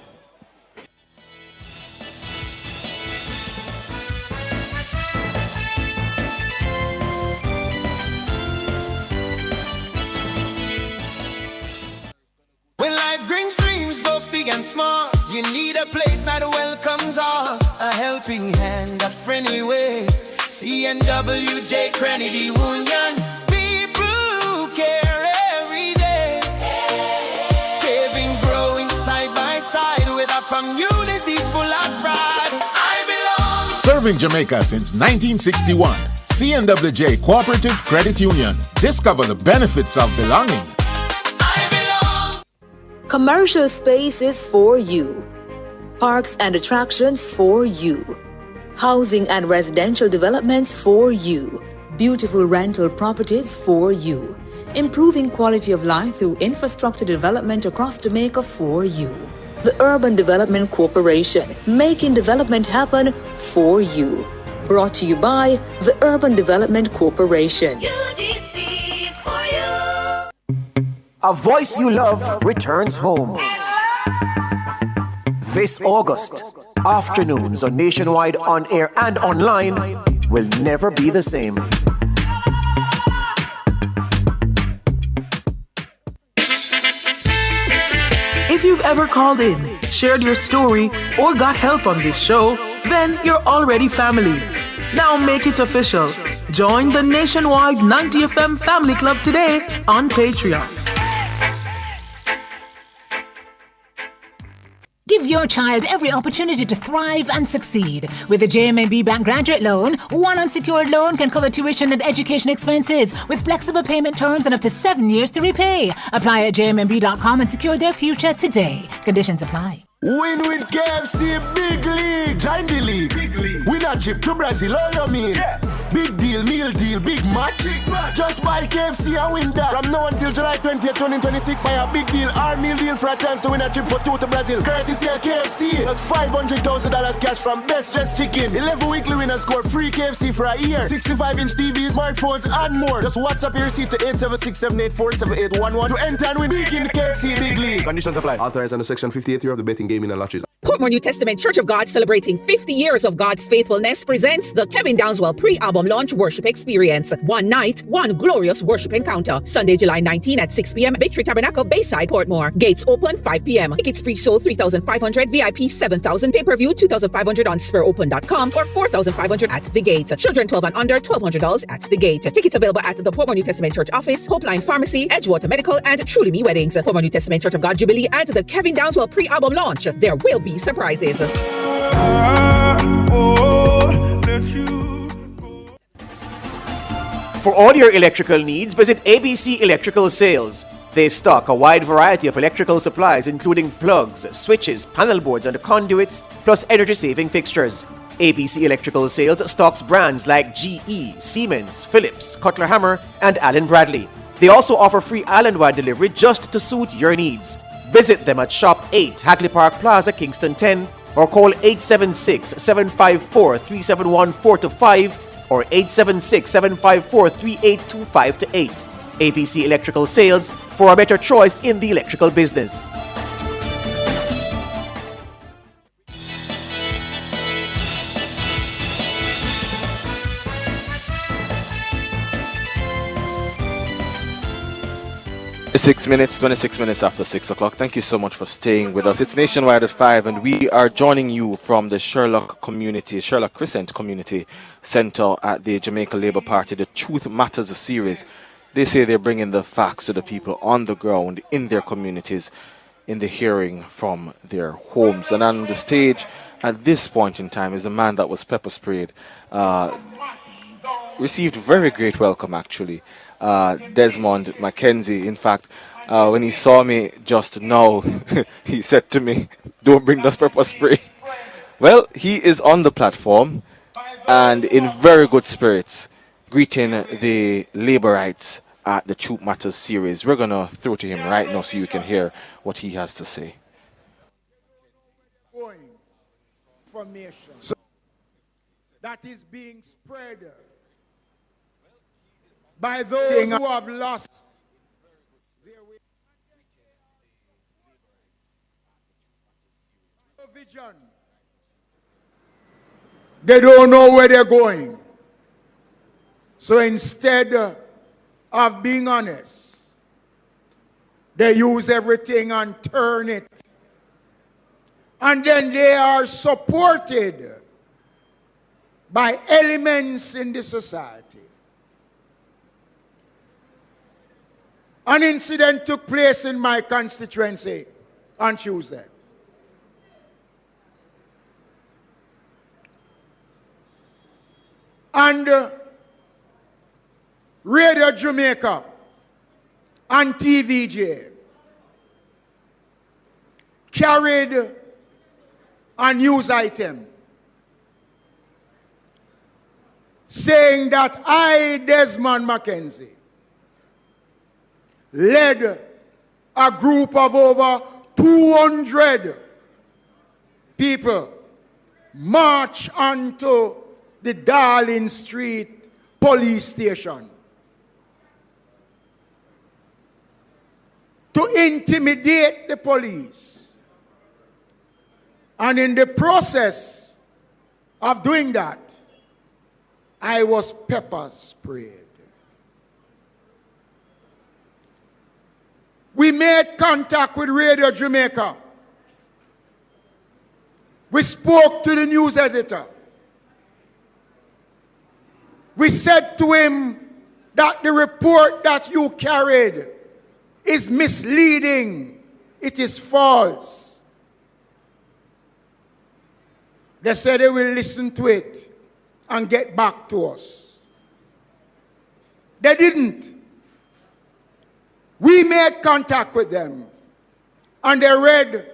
When life brings dreams, both big and small, you need a place that welcomes all. A helping hand, a friendly way. CNWJ Credit Union. People who care every day. Saving, growing side by side with a community full of pride. I belong. Serving Jamaica since 1961. CNWJ Cooperative Credit Union. Discover the benefits of belonging. Commercial spaces for you. Parks and attractions for you. Housing and residential developments for you. beautiful rental properties for you. Improving quality of life through infrastructure development across Jamaica for you. The Urban Development Corporation, making development happen for you. Brought to you by the Urban Development Corporation. UDC for you. A voice you love returns home. This August, afternoons on Nationwide on air and online will never be the same. If you've ever called in, shared your story, or got help on this show, then you're already family. Now make it official. Join the Nationwide 90 FM Family Club today on Patreon. Give your child every opportunity to thrive and succeed. With a JMB Bank graduate loan, one unsecured loan can cover tuition and education expenses with flexible payment terms and up to 7 years to repay. Apply at jmb.com and secure their future today. Conditions apply. Win with KFC Big League. Join the league. Big league. Win a trip to Brazil, all you mean? Yeah. Big deal, meal deal, big match. Just buy KFC and win that. From now until July 20th, 2026, buy a big deal or meal deal for a chance to win a trip for 2 to Brazil. Courtesy of KFC. That's $500,000 cash from Best Dressed Chicken. 11 weekly winners score free KFC for a year. 65-inch TVs, smartphones, and more. Just WhatsApp your receipt to 876-784-7811 to enter and win big in the KFC Big League. Conditions apply. Authorized under Section 58 of the Betting, Gaming and Lotteries. Portmore New Testament Church of God, celebrating 50 years of God's faithfulness, presents the Kevin Downswell pre-album launch worship experience. One night, one glorious worship encounter. Sunday, July 19 at 6 p.m. Victory Tabernacle, Bayside, Portmore. Gates open 5 p.m. Tickets pre-sold $3,500, VIP $7,000, pay-per-view $2,500 on SpurOpen.com or $4,500 at the gate. Children 12 and under, $1,200 at the gate. Tickets available at the Portmore New Testament Church office, Hopeline Pharmacy, Edgewater Medical, and Truly Me Weddings. Portmore New Testament Church of God Jubilee and the Kevin Downswell pre-album launch. There will be surprises. For all your electrical needs, visit ABC Electrical Sales. They stock a wide variety of electrical supplies including plugs, switches, panel boards and conduits, plus energy-saving fixtures. ABC Electrical Sales stocks brands like GE, Siemens, Philips, Cutler Hammer and Allen Bradley. They also offer free island-wide delivery just to suit your needs. Visit them at Shop 8, Hagley Park Plaza, Kingston 10, or call 876-754-3714-5 or 876-754-3825-8. ABC Electrical Sales, for a better choice in the electrical business. It's 26 minutes after 6 o'clock. Thank you so much for staying with us. It's Nationwide at 5, and we are joining you from the Sherlock Crescent Community Center at the Jamaica Labour Party, the Truth Matters series. They say they're bringing the facts to the people on the ground, in their communities, in the hearing from their homes. And on the stage at this point in time is the man that was pepper sprayed. Received very great welcome, actually. Desmond Mackenzie. In fact, when he saw me just now, he said to me, "Don't bring this pepper spray." Well, he is on the platform and in very good spirits, greeting the laborites at the Truth Matters series. We're going to throw to him right now so you can hear what he has to say. Information that is being spread by those who have lost their vision. They don't know where they're going. So instead of being honest, they use everything and turn it. And then they are supported by elements in the society. An incident took place in my constituency on Tuesday. And Radio Jamaica and TVJ carried a news item saying that I, Desmond Mackenzie, led a group of over 200 people march onto the Darling Street police station to intimidate the police. And in the process of doing that, I was pepper sprayed. We made contact with Radio Jamaica. We spoke to the news editor. We said to him that the report that you carried is misleading. It is false. They said they will listen to it and get back to us. They didn't. We made contact with them and they read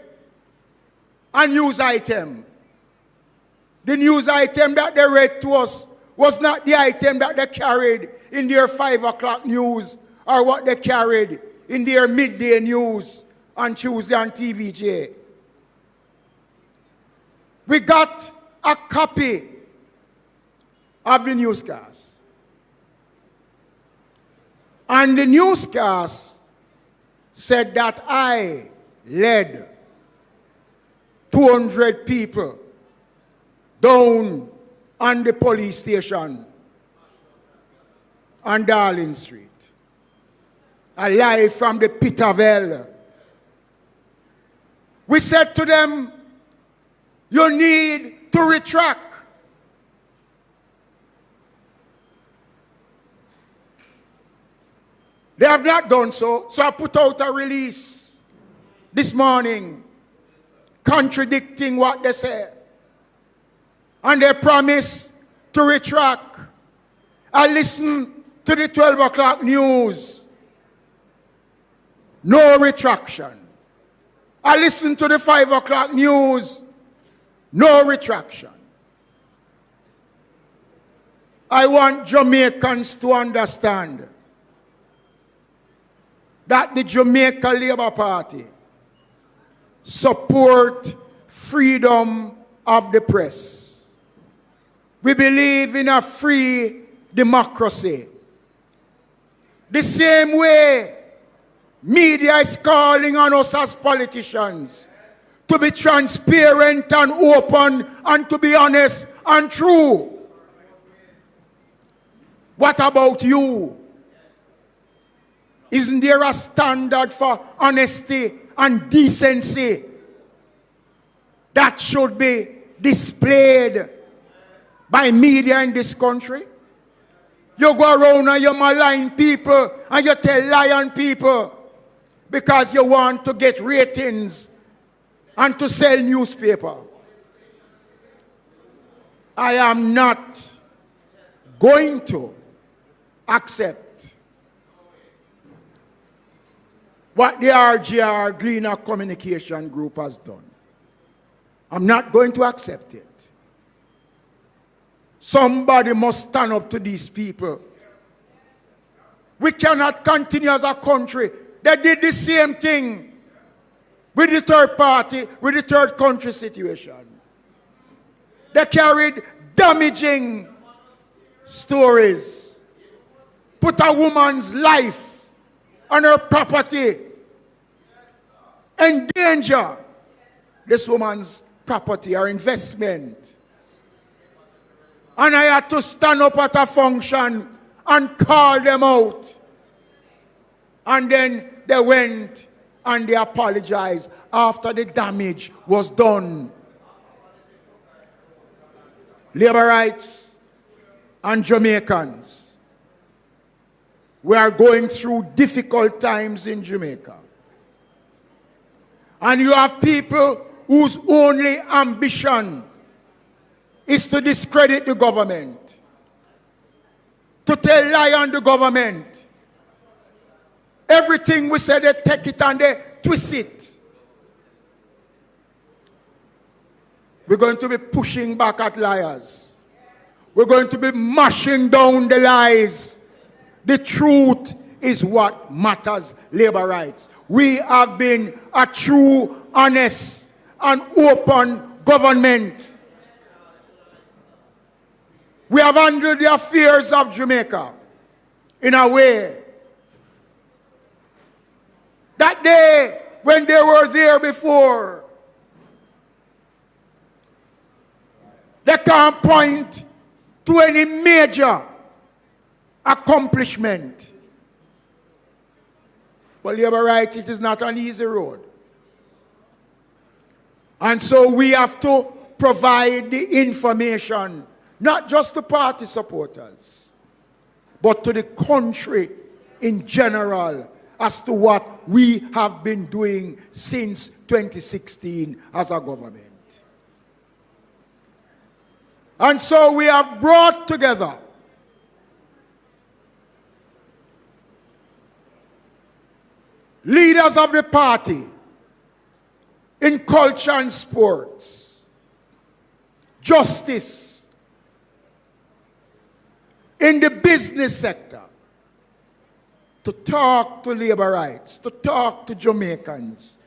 a news item. The news item that they read to us was not the item that they carried in their 5 o'clock news or what they carried in their midday news on Tuesday on TVJ. We got a copy of the newscast. And the newscast said that I led 200 people down on the police station on Darling Street. Alive from the pit of hell. We said to them, you need to retract. They have not done so, so I put out a release this morning contradicting what they said. And they promised to retract. I listened to the 12 o'clock news. No retraction. I listened to the 5 o'clock news. No retraction. I want Jamaicans to understand that the Jamaica Labour Party support freedom of the press. We believe in a free democracy. The same way media is calling on us as politicians to be transparent and open and to be honest and true. What about you? Isn't there a standard for honesty and decency that should be displayed by media in this country? You go around and you malign people and you tell lying people because you want to get ratings and to sell newspaper. I am not going to accept what the RGR Greener Communication Group has done. I'm not going to accept it. Somebody must stand up to these people. We cannot continue as a country. They did the same thing with the third party, with the third country situation. They carried damaging stories, put a woman's life and her property, endanger this woman's property or investment. And I had to stand up at a function and call them out. And then they went and they apologized after the damage was done. Labor rights and Jamaicans, we are going through difficult times in Jamaica. And you have people whose only ambition is to discredit the government, to tell lie on the government. Everything we say, they take it and they twist it. We're going to be pushing back at liars. We're going to be mashing down the lies. The truth is what matters, labor rights. We have been a true, honest, and open government. We have handled the affairs of Jamaica in a way that they, when they were there before, they can't point to any major accomplishment. But labor rights, it is not an easy road. And so we have to provide the information, not just to party supporters, but to the country in general as to what we have been doing since 2016 as a government. And so we have brought together leaders of the party in culture and sports, justice, in the business sector, to talk to labor rights, to talk to Jamaicans,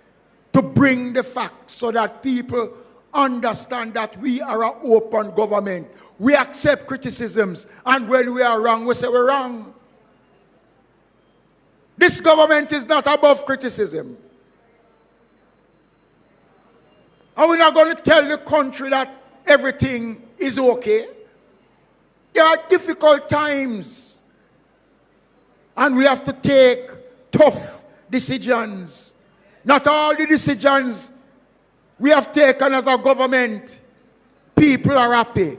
to bring the facts so that people understand that we are an open government. We accept criticisms, and when we are wrong, we say we're wrong. This government is not above criticism. And we're not going to tell the country that everything is okay. There are difficult times, and we have to take tough decisions. Not all the decisions we have taken as a government, people are happy.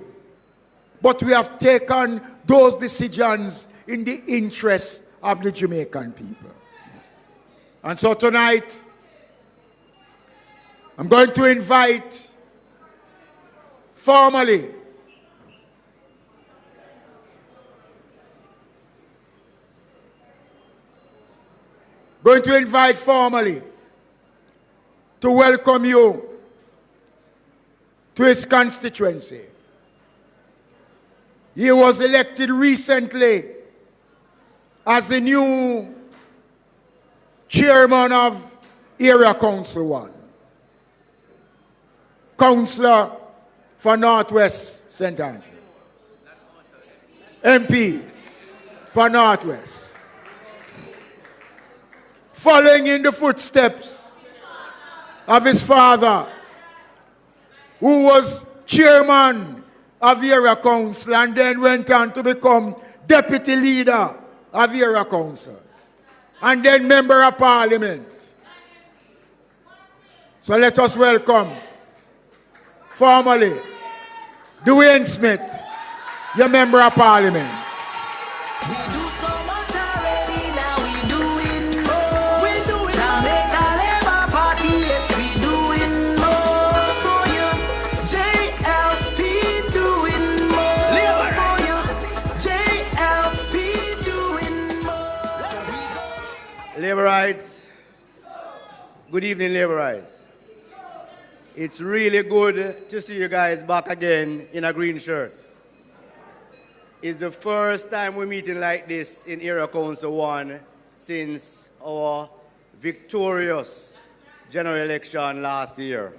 But we have taken those decisions in the interest of the Jamaican people. And so tonight, I'm going to invite formally to welcome you to his constituency. He was elected recently as the new chairman of Area Council 1. Councillor for Northwest St. Andrew. MP for Northwest. Following in the footsteps of his father, who was chairman of Area Council and then went on to become deputy leader of Area Council and then member of parliament. So let us welcome formally Dwayne Smith, your member of parliament. Labor rights. Good evening, labor rights. It's really good to see you guys back again in a green shirt. It's the first time we're meeting like this in Area Council 1 since our victorious general election last year.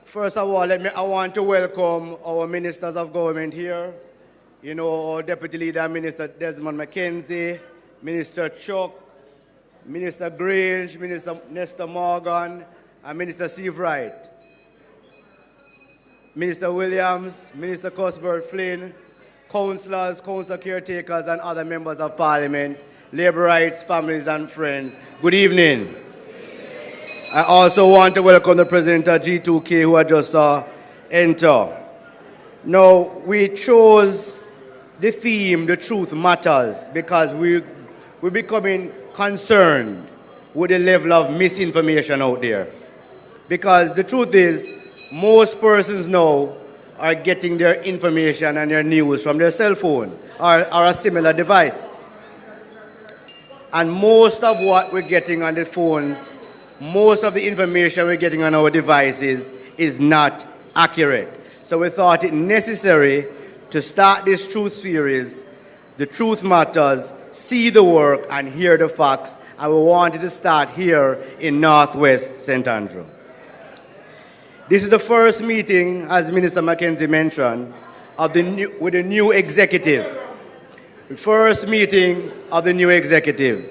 First of all, I want to welcome our ministers of government here. You know, our Deputy Leader, Minister Desmond McKenzie, Minister Chuck, Minister Grange, Minister Nestor Morgan, and Minister Steve Wright. Minister Williams, Minister Cuthbert Flynn, councillors, council caretakers, and other members of Parliament, labor rights, families, and friends. Good evening. I also want to welcome the President of G2K who I just saw enter. Now, we chose the theme, The Truth Matters, because we're becoming concerned with the level of misinformation out there. Because the truth is, most persons now are getting their information and their news from their cell phone or a similar device. And most of what we're getting on the phones, most of the information we're getting on our devices is not accurate. So we thought it necessary to start this truth series, The Truth Matters, See the Work and Hear the Facts, and we wanted to start here in Northwest St. Andrew. This is the first meeting, as Minister Mackenzie mentioned, with the new executive. The first meeting of the new executive.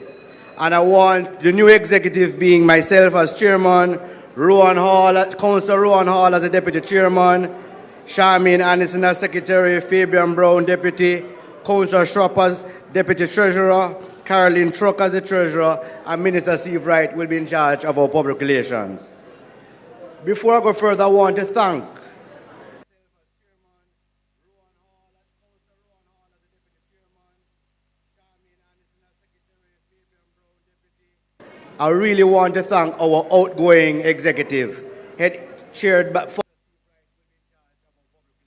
And I want the new executive being myself as chairman, Councillor Rowan Hall as a deputy chairman, Charmaine Anderson as secretary, Fabian Brown deputy, Councillor Schropp as deputy treasurer, Caroline Truck as the treasurer, and Minister Steve Wright will be in charge of our public relations. Before I go further, I want to thank I really want to thank our outgoing executive, chaired by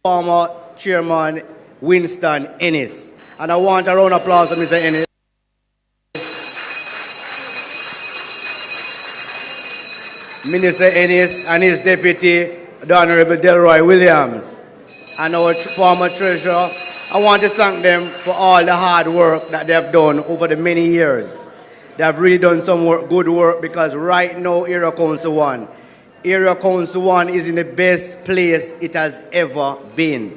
former chairman Winston Ennis. And I want a round of applause for Mr. Ennis. Minister Ennis and his deputy, the Honorable Delroy Williams, and our former treasurer. I want to thank them for all the hard work that they have done over the many years. They have really done some good work, because right now, Area Council 1 is in the best place it has ever been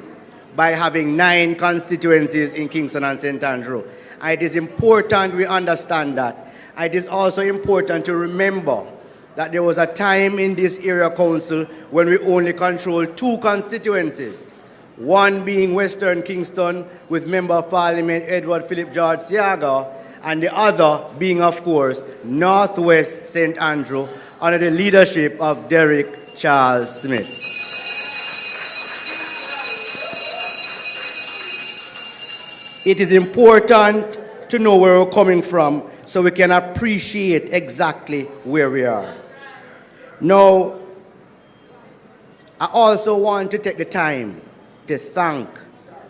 by having 9 constituencies in Kingston and St. Andrew. And it is important we understand that. And it is also important to remember that there was a time in this area council when we only controlled 2 constituencies. One being Western Kingston with Member of Parliament Edward Philip George Siaga, and the other being, of course, Northwest St. Andrew under the leadership of Derek Charles Smith. It is important to know where we're coming from so we can appreciate exactly where we are. Now, I also want to take the time to thank,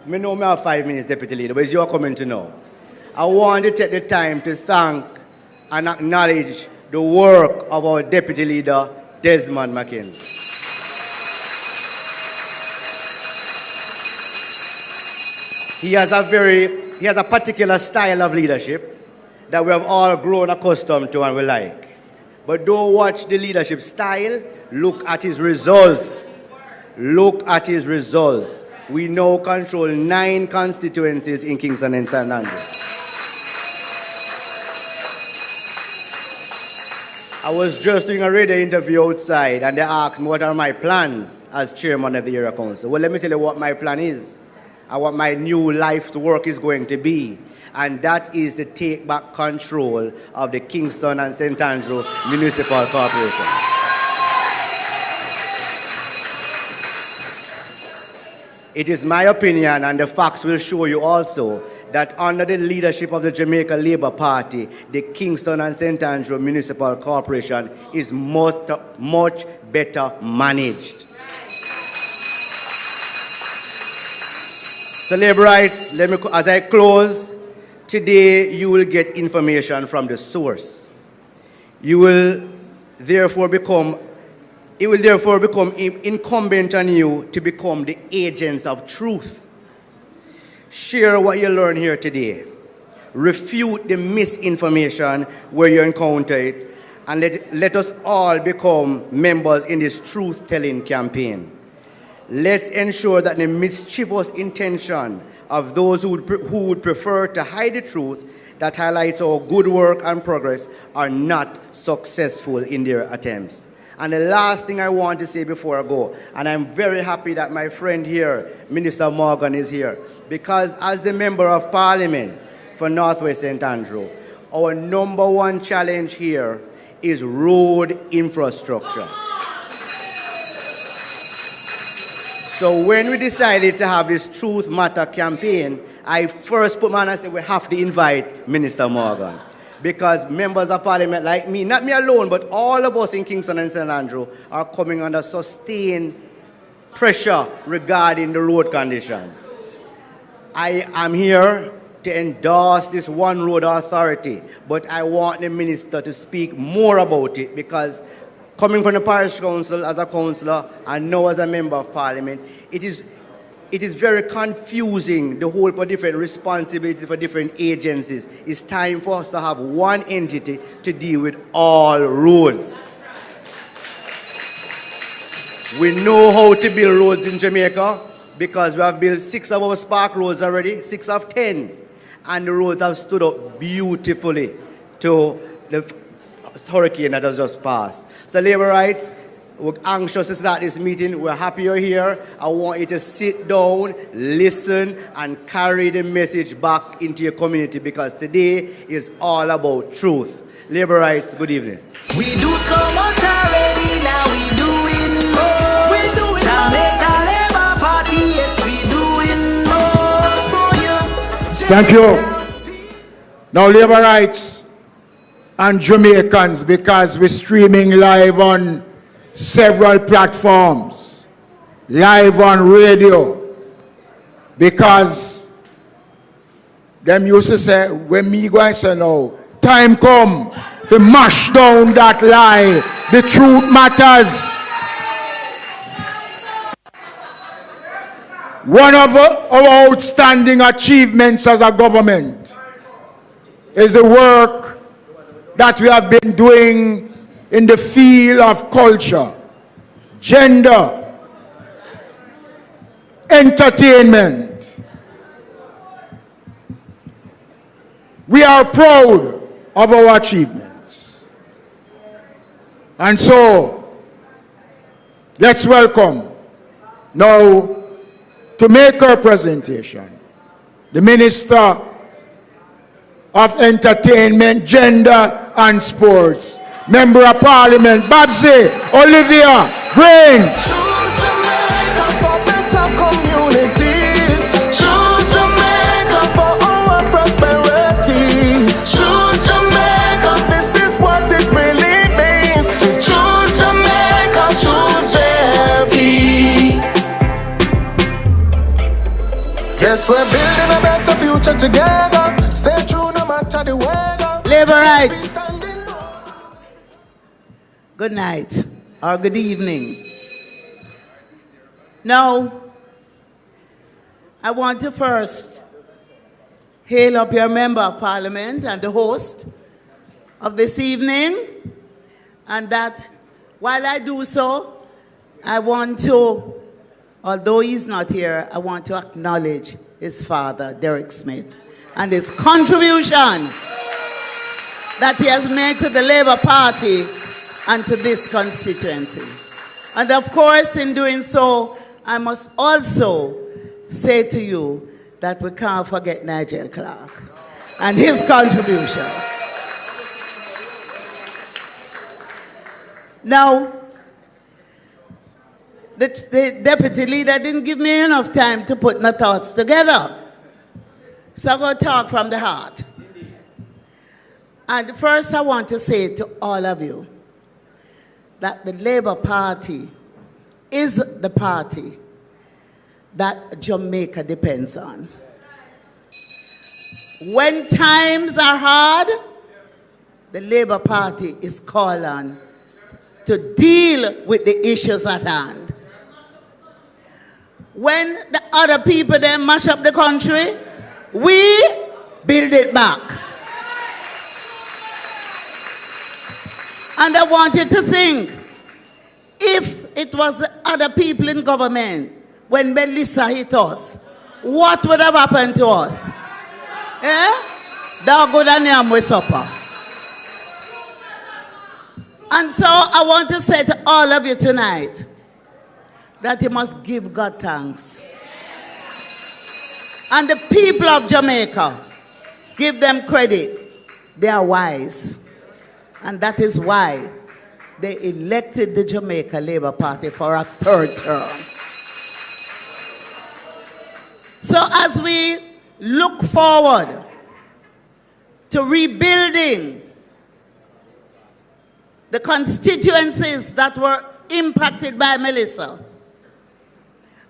I know I have 5 minutes, Deputy Leader, but it's your comment to know. I want to take the time to thank and acknowledge the work of our Deputy Leader, Desmond Mackenzie. He has a particular style of leadership that we have all grown accustomed to and we like. But don't watch the leadership style, look at his results. Look at his results. We now control 9 constituencies in Kingston and St. Andrews. I was just doing a radio interview outside and they asked me what are my plans as chairman of the area council. Well, let me tell you what my plan is and what my new life's work is going to be. And that is to take back control of the Kingston and St. Andrew Municipal Corporation. It is my opinion, and the facts will show you also, that under the leadership of the Jamaica Labour Party, the Kingston and St. Andrew Municipal Corporation is much better managed. So, Labour rights, as I close, today you will get information from the source. It will therefore become incumbent on you to become the agents of truth. Share what you learn here today. Refute the misinformation where you encounter it, and let us all become members in this truth-telling campaign. Let's ensure that the mischievous intention of those who would prefer to hide the truth that highlights our good work and progress are not successful in their attempts. And the last thing I want to say before I go, and I'm very happy that my friend here, Minister Morgan, is here, because as the Member of Parliament for Northwest St. Andrew, our #1 challenge here is road infrastructure. So when we decided to have this Truth Matter campaign, I first put my hand and said we have to invite Minister Morgan. Because members of Parliament like me, not me alone, but all of us in Kingston and St. Andrew are coming under sustained pressure regarding the road conditions. I am here to endorse this one road authority, but I want the minister to speak more about it, because coming from the parish council as a councillor and now as a member of parliament, it is very confusing, the whole for different responsibilities for different agencies. It's time for us to have one entity to deal with all roads. We know how to build roads in Jamaica because we have built 6 of our spark roads already, 6 of 10. And the roads have stood up beautifully to the hurricane that has just passed. So Labour Rights, we're anxious to start this meeting. We're happy you're here. I want you to sit down, listen, and carry the message back into your community because today is all about truth. Labour Rights, good evening. We do so much already, now we doing more. We doing Jamaica Labour Party, yes, we doing more. Thank you. Now, Labour Rights and Jamaicans, because we're streaming live on several platforms, live on radio, because them used to say, when me go and say no, time come to mash down that lie. The truth matters. One of our outstanding achievements as a government is the work that we have been doing in the field of culture, gender, entertainment. We are proud of our achievements. And so, let's welcome now to make her presentation the Minister of Entertainment, Gender and Sports, Member of Parliament, Babsy Olivia Green. Choose Jamaica for better communities. Choose Jamaica for our prosperity. Choose Jamaica, this is what it really means. To choose Jamaica, choose JB. Yes, we're building a better future together. Stay true no matter the weather. Labour Rights. Good night or good evening. Now, I want to first hail up your Member of Parliament and the host of this evening, and that while I do so, I want to, although he's not here, I want to acknowledge his father, Derek Smith, and his contribution that he has made to the Labour Party and to this constituency. And of course, in doing so, I must also say to you that we can't forget Nigel Clark and his contribution. Now, the deputy leader didn't give me enough time to put my thoughts together. So I'm going to talk from the heart. And first I want to say to all of you that the Labour Party is the party that Jamaica depends on. When times are hard, the Labour Party is called on to deal with the issues at hand. When the other people then mash up the country, we build it back. And I want you to think, if it was the other people in government, when Melissa hit us, what would have happened to us? Eh? Dog good and yam with supper. And so I want to say to all of you tonight that you must give God thanks. And the people of Jamaica, give them credit. They are wise. And that is why they elected the Jamaica Labour Party for a third term. So as we look forward to rebuilding the constituencies that were impacted by Melissa,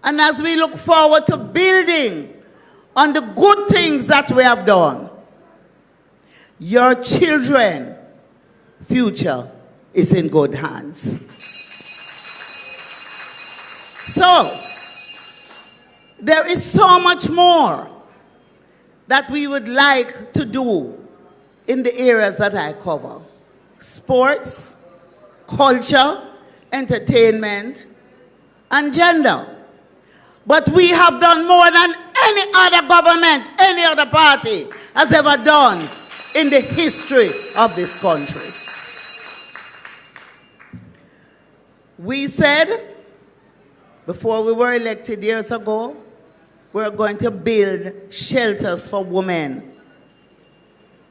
and as we look forward to building on the good things that we have done, your children future is in good hands. So, there is so much more that we would like to do in the areas that I cover. Sports, culture, entertainment, and gender. But we have done more than any other government, any other party has ever done in the history of this country. We said, before we were elected years ago, we're going to build shelters for women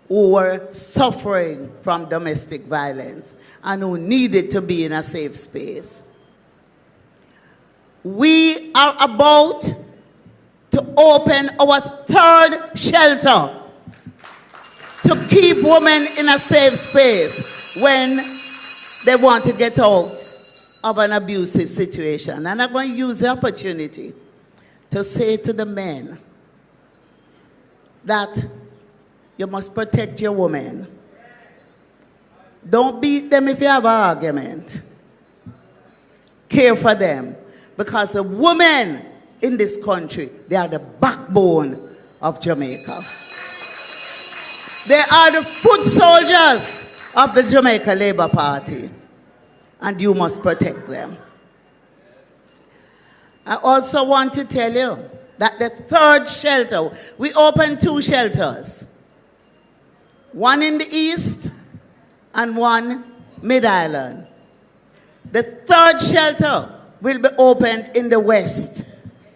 who were suffering from domestic violence and who needed to be in a safe space. We are about to open our third shelter to keep women in a safe space when they want to get out of an abusive situation. And I'm going to use the opportunity to say to the men that you must protect your women. Don't beat them if you have an argument. Care for them. Because the women in this country, they are the backbone of Jamaica. They are the foot soldiers of the Jamaica Labour Party. And you must protect them. I also want to tell you that the third shelter, we opened 2 shelters. One in the east and one mid-island. The third shelter will be opened in the west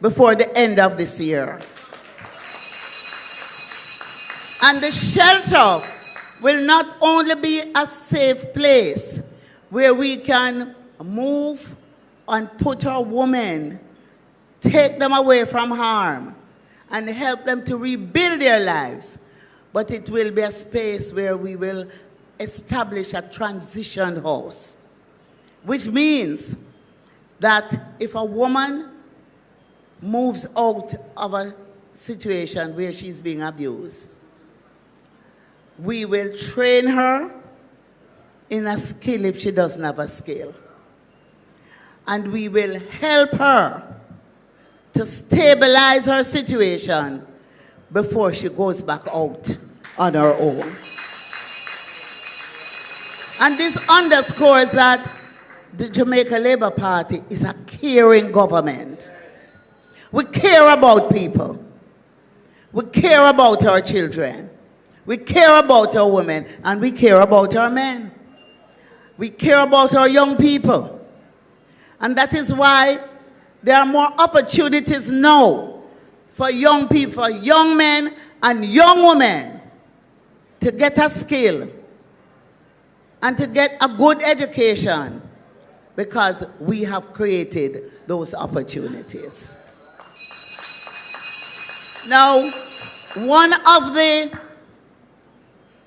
before the end of this year. And the shelter will not only be a safe place where we can move and put our women, take them away from harm, and help them to rebuild their lives, but it will be a space where we will establish a transition house, which means that if a woman moves out of a situation where she's being abused, we will train her in a skill if she doesn't have a skill. And we will help her to stabilize her situation before she goes back out on her own. And this underscores that the Jamaica Labour Party is a caring government. We care about people. We care about our children. We care about our women, and we care about our men. We care about our young people. And that is why there are more opportunities now for young people, for young men and young women to get a skill and to get a good education, because we have created those opportunities. Now, one of the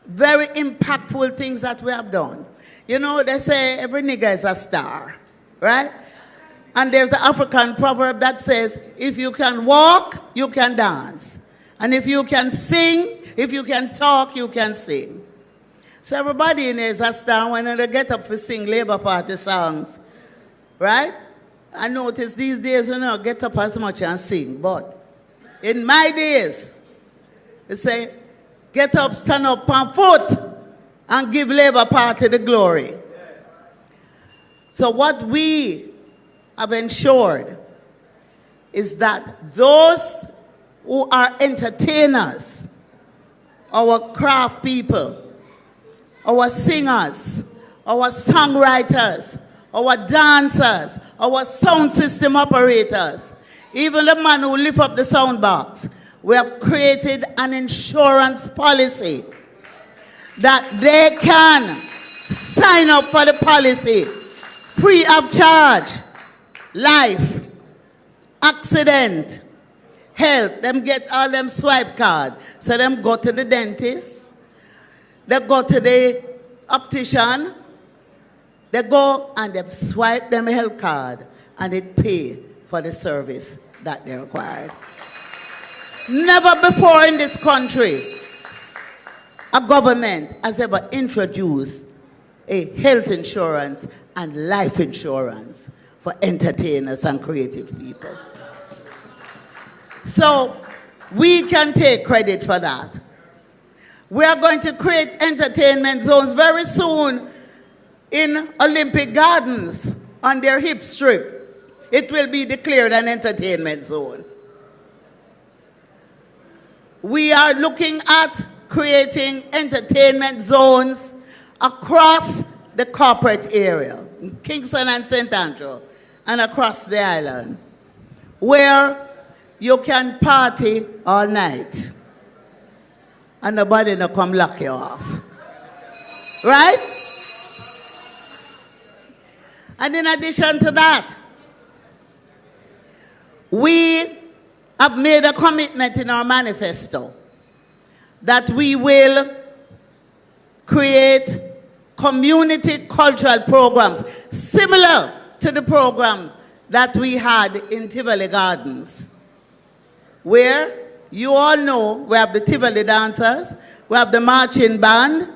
very impactful things that we have done, you know, they say every nigger is a star, right? And there's an African proverb that says, if you can walk, you can dance. And if you can sing, if you can talk, you can sing. So everybody in here is a star when they get up to sing Labour Party songs, right? I notice these days, you know, get up as much and sing. But in my days, they say, get up, stand up on foot, and give Labour Party the glory. So what we have ensured is that those who are entertainers, our craft people, our singers, our songwriters, our dancers, our sound system operators, even the man who lift up the sound box, we have created an insurance policy that they can sign up for the policy free of charge. Life, accident, health, them get all them swipe card. So them go to the dentist, they go to the optician, they go and they swipe them health card and it pay for the service that they require. Never before in this country a government has ever introduced a health insurance and life insurance for entertainers and creative people. So we can take credit for that. We are going to create entertainment zones very soon in Olympic Gardens on their hip strip. It will be declared an entertainment zone. We are looking at creating entertainment zones across the corporate area, in Kingston and St. Andrew, and across the island, where you can party all night and nobody no come lock you off. Right? And in addition to that, we have made a commitment in our manifesto that we will create community cultural programs similar to the program that we had in Tivoli Gardens, where you all know we have the Tivoli dancers, we have the marching band,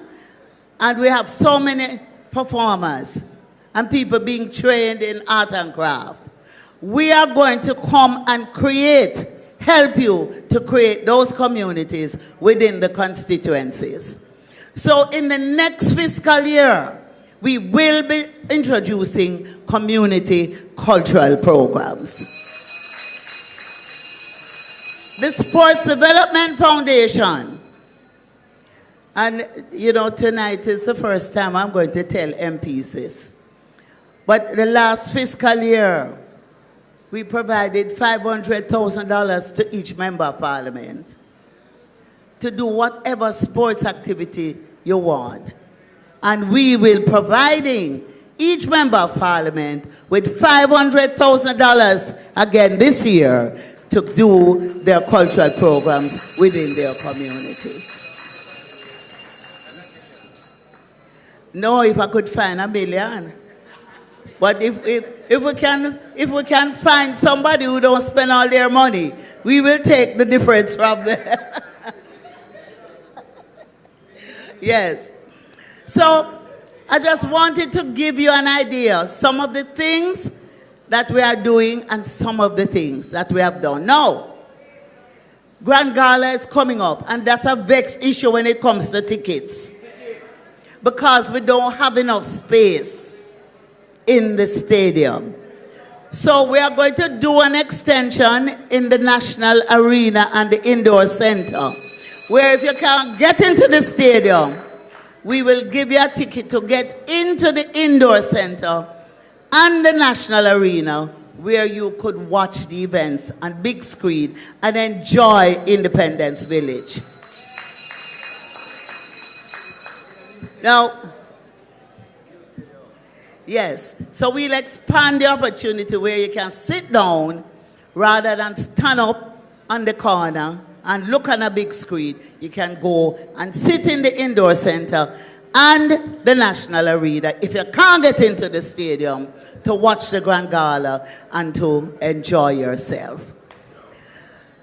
and we have so many performers and people being trained in art and craft. We are going to come and help you to create those communities within the constituencies. So in the next fiscal year, we will be introducing community cultural programs. The Sports Development Foundation. And, you know, tonight is the first time I'm going to tell MPs this. But the last fiscal year, we provided $500,000 to each member of parliament to do whatever sports activity you want. And we will be providing each member of parliament with $500,000 again this year to do their cultural programs within their community. No, if I could find $1 million. But if we can find somebody who don't spend all their money, we will take the difference from them. Yes. So I just wanted to give you an idea, some of the things that we are doing and some of the things that we have done. Now, Grand Gala is coming up, and that's a vexed issue when it comes to tickets, because we don't have enough space in the stadium. So we are going to do an extension in the National Arena and the Indoor Center, where if you can't get into the stadium, we will give you a ticket to get into the Indoor Center and the National Arena, where you could watch the events on big screen and enjoy Independence Village. Now, yes, so we'll expand the opportunity where you can sit down rather than stand up on the corner and look on a big screen. You can go and sit in the Indoor Center and the National Arena if you can't get into the stadium to watch the Grand Gala and to enjoy yourself.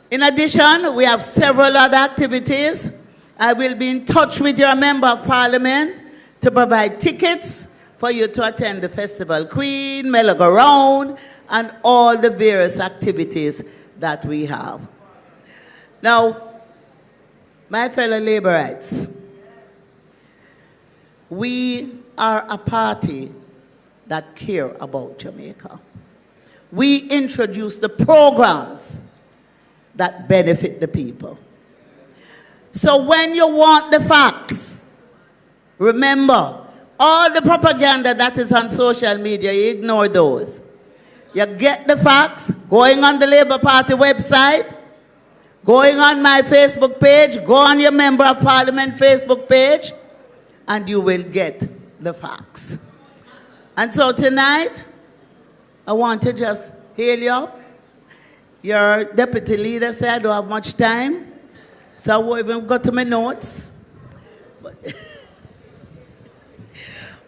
In addition, we have several other activities. I will be in touch with your member of parliament to provide tickets for you to attend the Festival Queen, Merry-Go-Round, and all the various activities that we have. Now, my fellow Labourites, we are a party that care about Jamaica. We introduce the programs that benefit the people. So when you want the facts, remember, all the propaganda that is on social media, you ignore those. You get the facts going on the Labour Party website, going on my Facebook page, go on your Member of Parliament Facebook page, and you will get the facts. And so tonight, I want to just hail you up. Your deputy leader said I don't have much time, so I won't even go to my notes.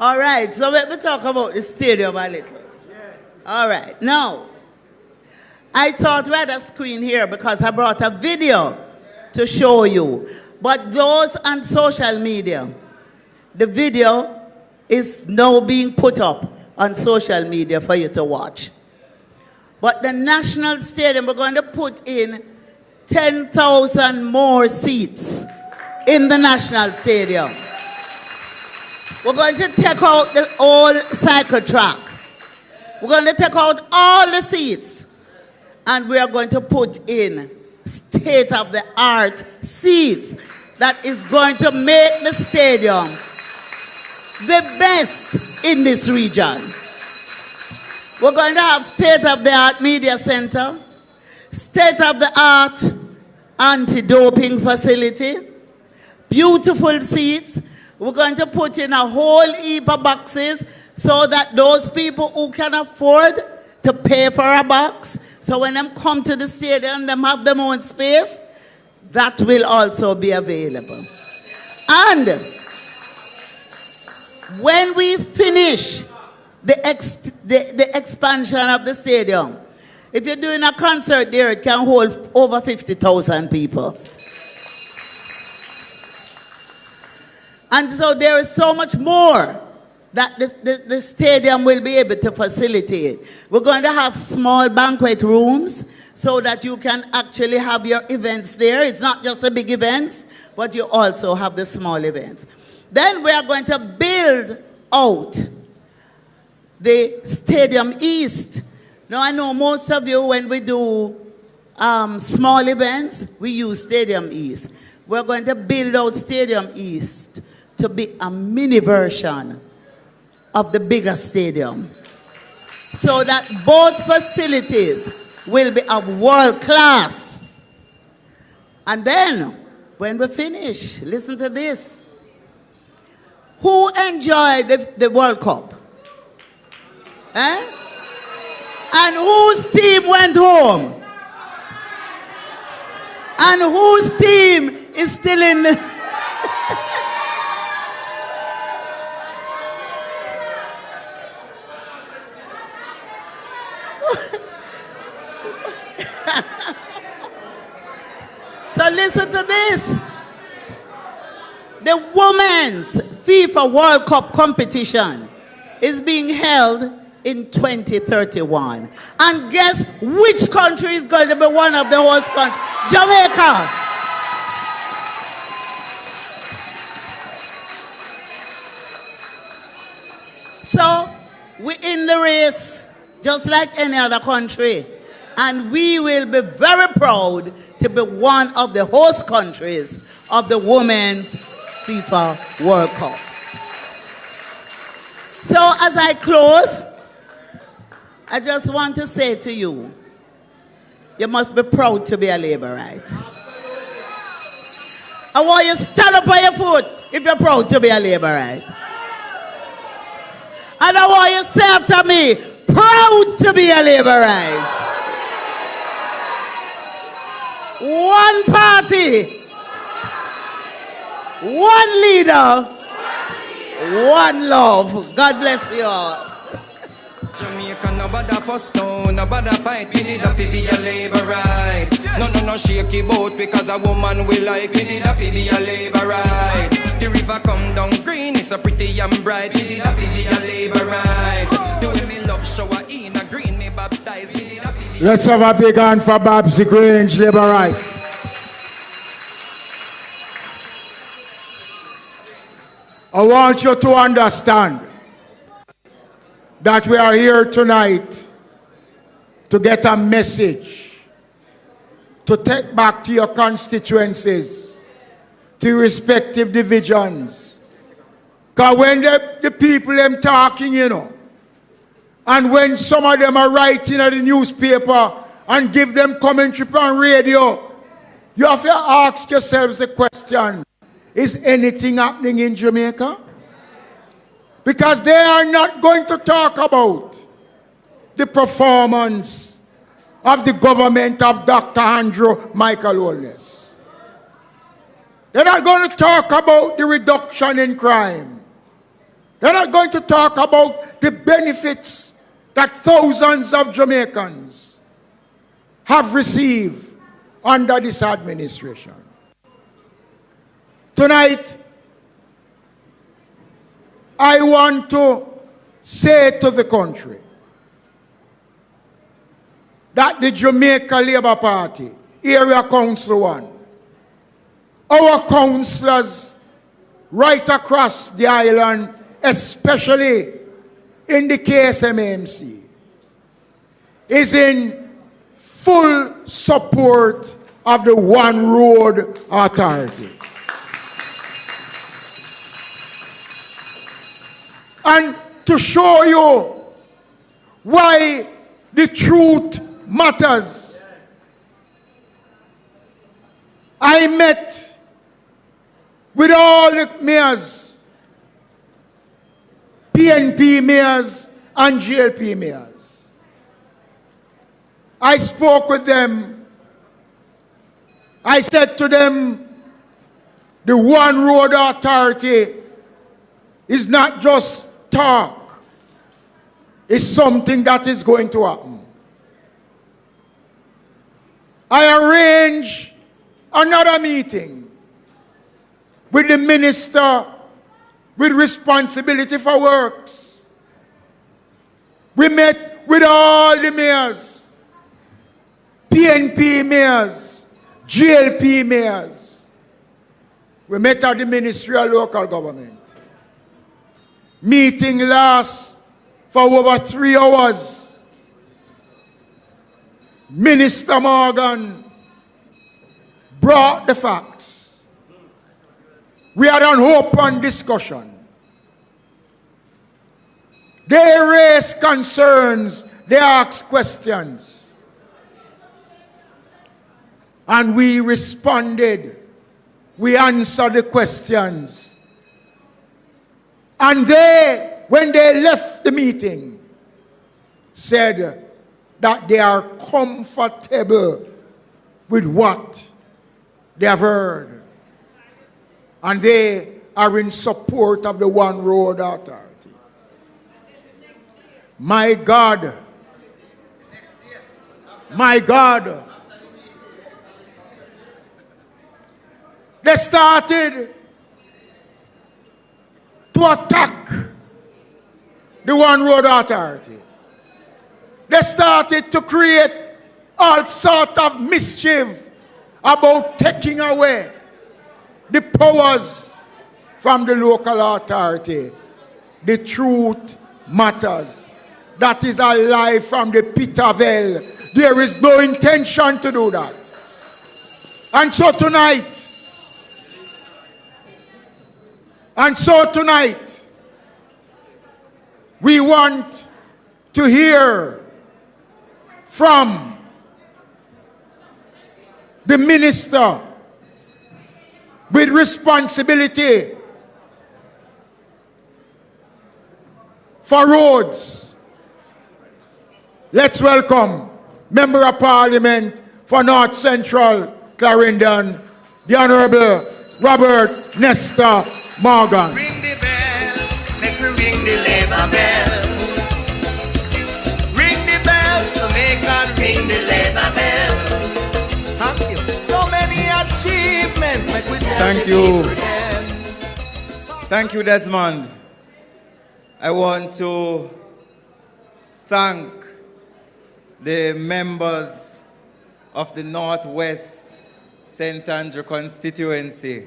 All right, so let me talk about the stadium a little. All right, now, I thought we had a screen here because I brought a video to show you. But those on social media, the video is now being put up on social media for you to watch. But the National Stadium, we're going to put in 10,000 more seats in the National Stadium. We're going to take out the old cycle track. We're going to take out all the seats. And we are going to put in state-of-the-art seats that is going to make the stadium the best in this region. We're going to have state-of-the-art media center, state-of-the-art anti-doping facility, beautiful seats. We're going to put in a whole heap of boxes so that those people who can afford to pay for a box, so when them come to the stadium, them have their own space, that will also be available. And when we finish the expansion of the stadium, if you're doing a concert there, it can hold over 50,000 people. And so there is so much more that the stadium will be able to facilitate. We're going to have small banquet rooms so that you can actually have your events there. It's not just the big events, but you also have the small events. Then we are going to build out the Stadium East. Now I know most of you, when we do small events, we use Stadium East. We're going to build out Stadium East to be a mini version of the bigger stadium, so that both facilities will be of world class. And then, when we finish, listen to this. Who enjoyed the World Cup? Eh? And whose team went home? And whose team is still in the... So listen to this. The Women's FIFA World Cup competition is being held in 2031. And guess which country is going to be one of the host countries? Jamaica. So we're in the race just like any other country. And we will be very proud to be one of the host countries of the Women's FIFA World Cup. So as I close, I just want to say to you, you must be proud to be a Labourite. I want you to stand up on your foot if you're proud to be a Labourite. And I want you to say after me, proud to be a Labourite. One party, one leader, one love. God bless you all. Jamaica, nobody fuss down, nobody fight. We need a be a labor right. No shaky boat because a woman will like. We need a be a labor right. The river come down green, it's a pretty and bright. We need a be a labor right. The way me love shower in a green, me baptized. We need a be. Let's have a big hand for Babsy Grange, Labourite. I want you to understand that we are here tonight to get a message, to take back to your constituencies, to your respective divisions. Because when the people them talking, you know, and when some of them are writing at the newspaper and give them commentary on radio, you have to ask yourselves a question. Is anything happening in Jamaica? Because they are not going to talk about the performance of the government of Dr. Andrew Michael Holness. They're not going to talk about the reduction in crime. They're not going to talk about the benefits that thousands of Jamaicans have received under this administration. Tonight, I want to say to the country that the Jamaica Labour Party, Area Council 1, our councillors right across the island, especially in the KSMAMC, is in full support of the One Road Authority. And to show you why the truth matters, I met with all the mayors, PNP mayors and GLP mayors. I spoke with them. I said to them, the One Road Authority is not just talk. It's something that is going to happen. I arranged another meeting with the minister with responsibility for works. We met with all the mayors, PNP mayors, GLP mayors. We met at the Ministry of Local Government. Meeting lasts for over 3 hours. Minister Morgan brought the facts. We had an open discussion. They raised concerns, they asked questions. And we responded. We answered the questions. And they, when they left the meeting, said that they are comfortable with what they have heard. And they are in support of the One Road Authority. My God. My God. They started to attack the One Road Authority. They started to create all sort of mischief about taking away the powers from the local authority. The truth matters. That is a lie from the pit of hell. There is no intention to do that. And so tonight, we want to hear from the minister with responsibility for roads. Let's welcome Member of Parliament for North Central Clarendon, the Honorable Robert Nesta Morgan. Ring the bell, make me ring the Labour bell. Ring the bell, Jamaica, ring the Labour bell. Thank you. So many achievements, make we tell Thank the you. people them. Thank you, Desmond. I want to thank the members of the Northwest St. Andrew constituency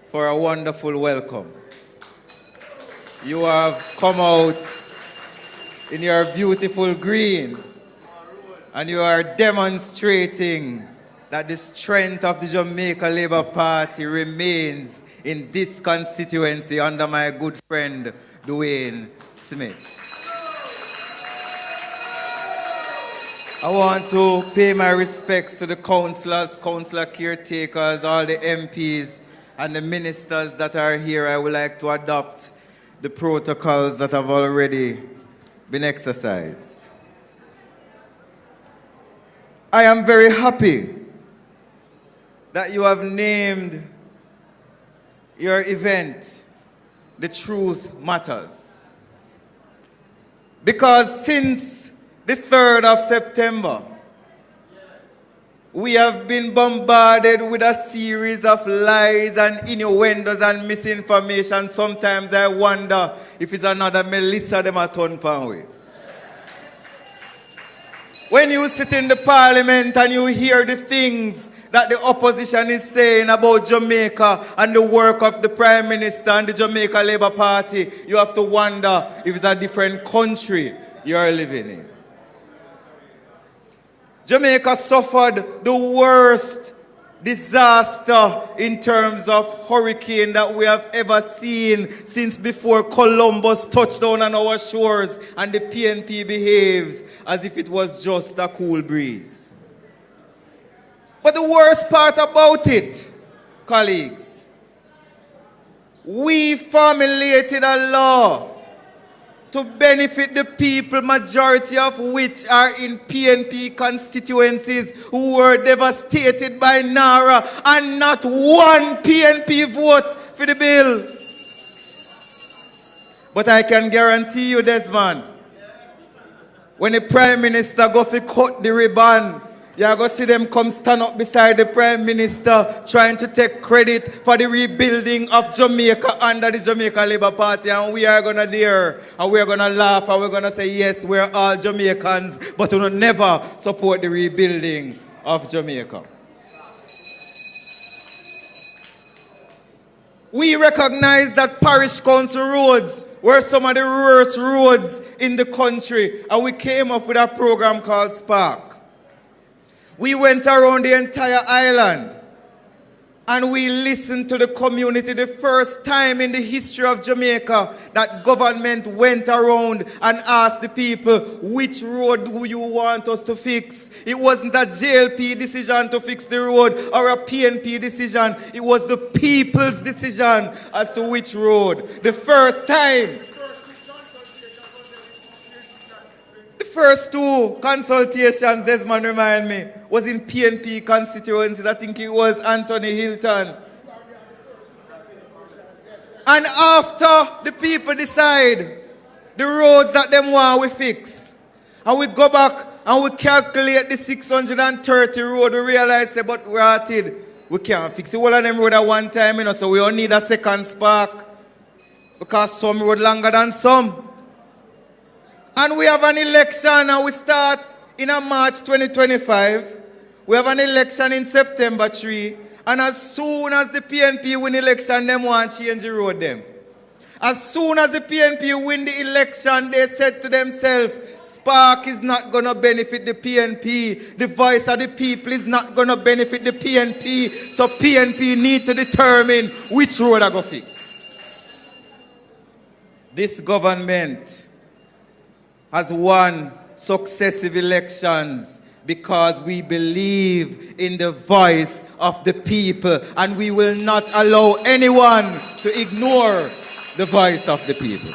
for a wonderful welcome. You have come out in your beautiful green and you are demonstrating that the strength of the Jamaica Labour Party remains in this constituency under my good friend Dwayne Smith. I want to pay my respects to the councillors, councillor caretakers, all the MPs and the ministers that are here. I would like to adopt the protocols that have already been exercised. I am very happy that you have named your event The Truth Matters. Because since the 3rd of September, we have been bombarded with a series of lies and innuendos and misinformation. Sometimes I wonder if it's another Melissa, them a turn pan way. When you sit in the parliament and you hear the things that the opposition is saying about Jamaica and the work of the Prime Minister and the Jamaica Labour Party, you have to wonder if it's a different country you are living in. Jamaica suffered the worst disaster in terms of hurricane that we have ever seen since before Columbus touched down on our shores, and the PNP behaves as if it was just a cool breeze. But the worst part about it, colleagues, we formulated a law to benefit the people, majority of which are in PNP constituencies who were devastated by NARA, and not one PNP vote for the bill. But I can guarantee you, Desmond, when the Prime Minister go to cut the ribbon, you're going to see them come stand up beside the Prime Minister trying to take credit for the rebuilding of Jamaica under the Jamaica Labour Party, and we are going to dare, and we are going to laugh, and we're going to say, yes, we're all Jamaicans, but we will never support the rebuilding of Jamaica. We recognize that parish council roads were some of the worst roads in the country, and we came up with a program called Spark. We went around the entire island and we listened to the community. The first time in the history of Jamaica that government went around and asked the people, which road do you want us to fix? It wasn't a JLP decision to fix the road or a PNP decision. It was the people's decision as to which road. The first time. First two consultations, Desmond remind me, was in PNP constituencies. I think it was Anthony Hilton. And after the people decide the roads that them want we fix, and we go back and we calculate the 630 road, we realize, but we can't fix it. All of them road at one time, so we don't need a second Spark, because some road longer than some. And we have an election, and we start in March 2025. We have an election in September 3. And as soon as the PNP win election, them want to change the road them. As soon as the PNP win the election, they said to themselves, Spark is not going to benefit the PNP. The voice of the people is not going to benefit the PNP. So PNP need to determine which road I go fix. This government has won successive elections because we believe in the voice of the people, and we will not allow anyone to ignore the voice of the people.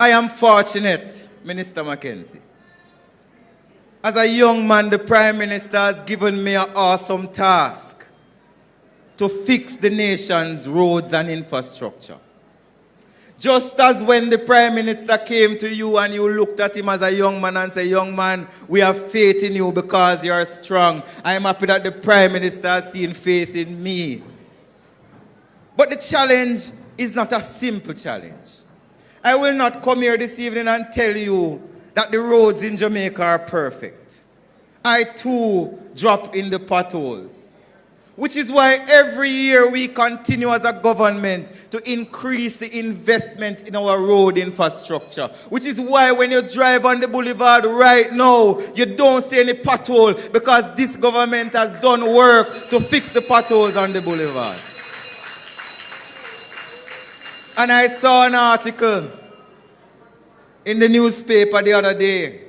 I am fortunate, Minister Mackenzie. As a young man, the Prime Minister has given me an awesome task to fix the nation's roads and infrastructure. Just as when the Prime Minister came to you and you looked at him as a young man and said, young man, we have faith in you because you are strong. I am happy that the Prime Minister has seen faith in me. But the challenge is not a simple challenge. I will not come here this evening and tell you that the roads in Jamaica are perfect. I too drop in the potholes. Which is why every year we continue as a government to increase the investment in our road infrastructure. Which is why when you drive on the boulevard right now, you don't see any pothole, because this government has done work to fix the potholes on the boulevard. And I saw an article in the newspaper the other day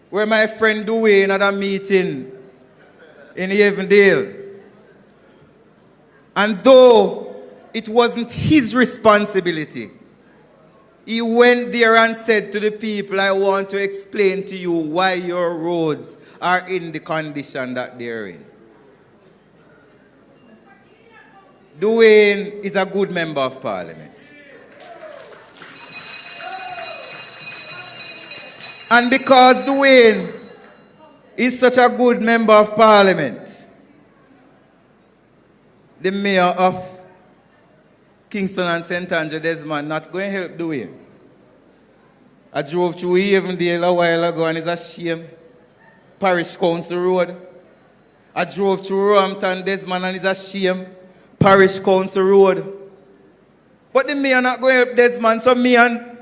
where my friend Dwayne had a meeting in Avondale. And though it wasn't his responsibility, he went there and said to the people, I want to explain to you why your roads are in the condition that they're in. Dwayne is a good member of Parliament. And because Dwayne is such a good member of Parliament, the mayor of Kingston and St. Andrew, Desmond, not going to help, do we? I drove through Avondale a while ago and it's a shame. Parish Council Road. I drove through Roehampton, Desmond, and it's a shame. Parish Council Road. But the mayor not going to help Desmond, so me and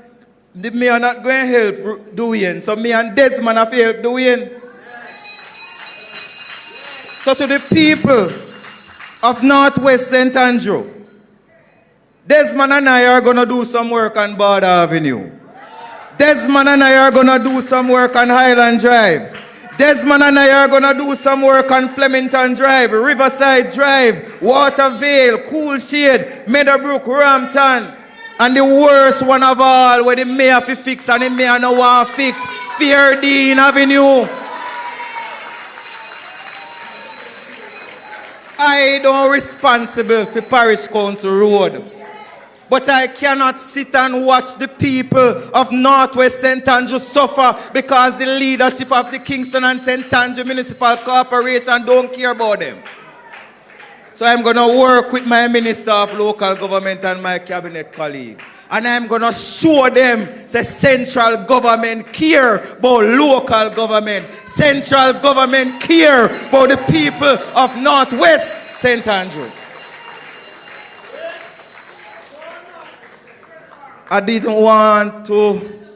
the mayor not going to help Dwayne. So me and Desmond have to help Dwayne. So to the people of Northwest St. Andrew, Desmond and I are going to do some work on Border Avenue. Desmond and I are going to do some work on Highland Drive. Desmond and I are going to do some work on Flemington Drive, Riverside Drive, Watervale, Cool Shade, Meadowbrook, Roehampton. And the worst one of all, where the mayor have to fix and the mayor no want to fix, Fairdean Avenue. I don't responsible for Parish Council Road. But I cannot sit and watch the people of Northwest St. Andrew suffer because the leadership of the Kingston and St. Andrew Municipal Corporation don't care about them. So I'm going to work with my Minister of Local Government and my cabinet colleague. And I'm going to show them that central government care about local government. Central government care for the people of Northwest St. Andrew. I didn't want to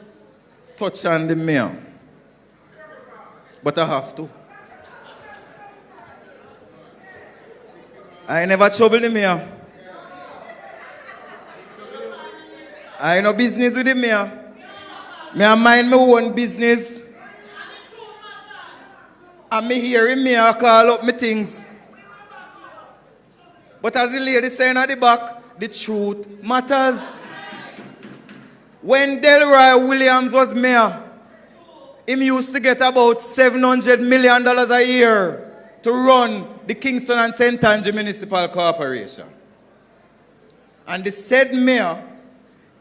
touch on the mayor, but I have to. I never trouble the mayor. I no business with the mayor. I mind my own business. And me hearing mayor call up me things. But as the lady saying at the back, the truth matters. When Delroy Williams was mayor, he used to get about $700 million a year to run the Kingston and St. Andrew Municipal Corporation. And the said mayor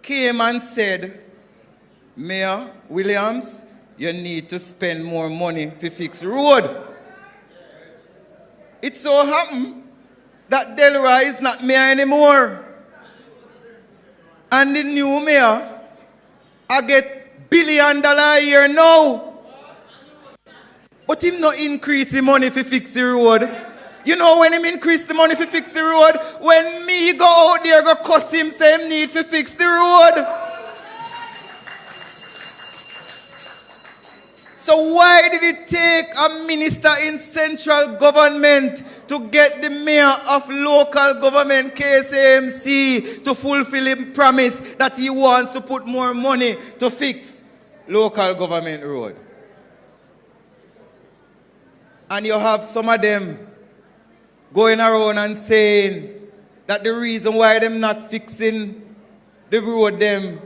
came and said, Mayor Williams, you need to spend more money to fix road. It so happened that Delroy is not mayor anymore. And the new mayor, I get $1 billion a year now. But him not increase the money for fix the road. You know when him increase the money for fix the road? When me go out there go cuss him say him need to fix the road. So why did it take a minister in central government to get the mayor of local government, KCMC, to fulfill his promise that he wants to put more money to fix local government road? And you have some of them going around and saying that the reason why them not fixing the road them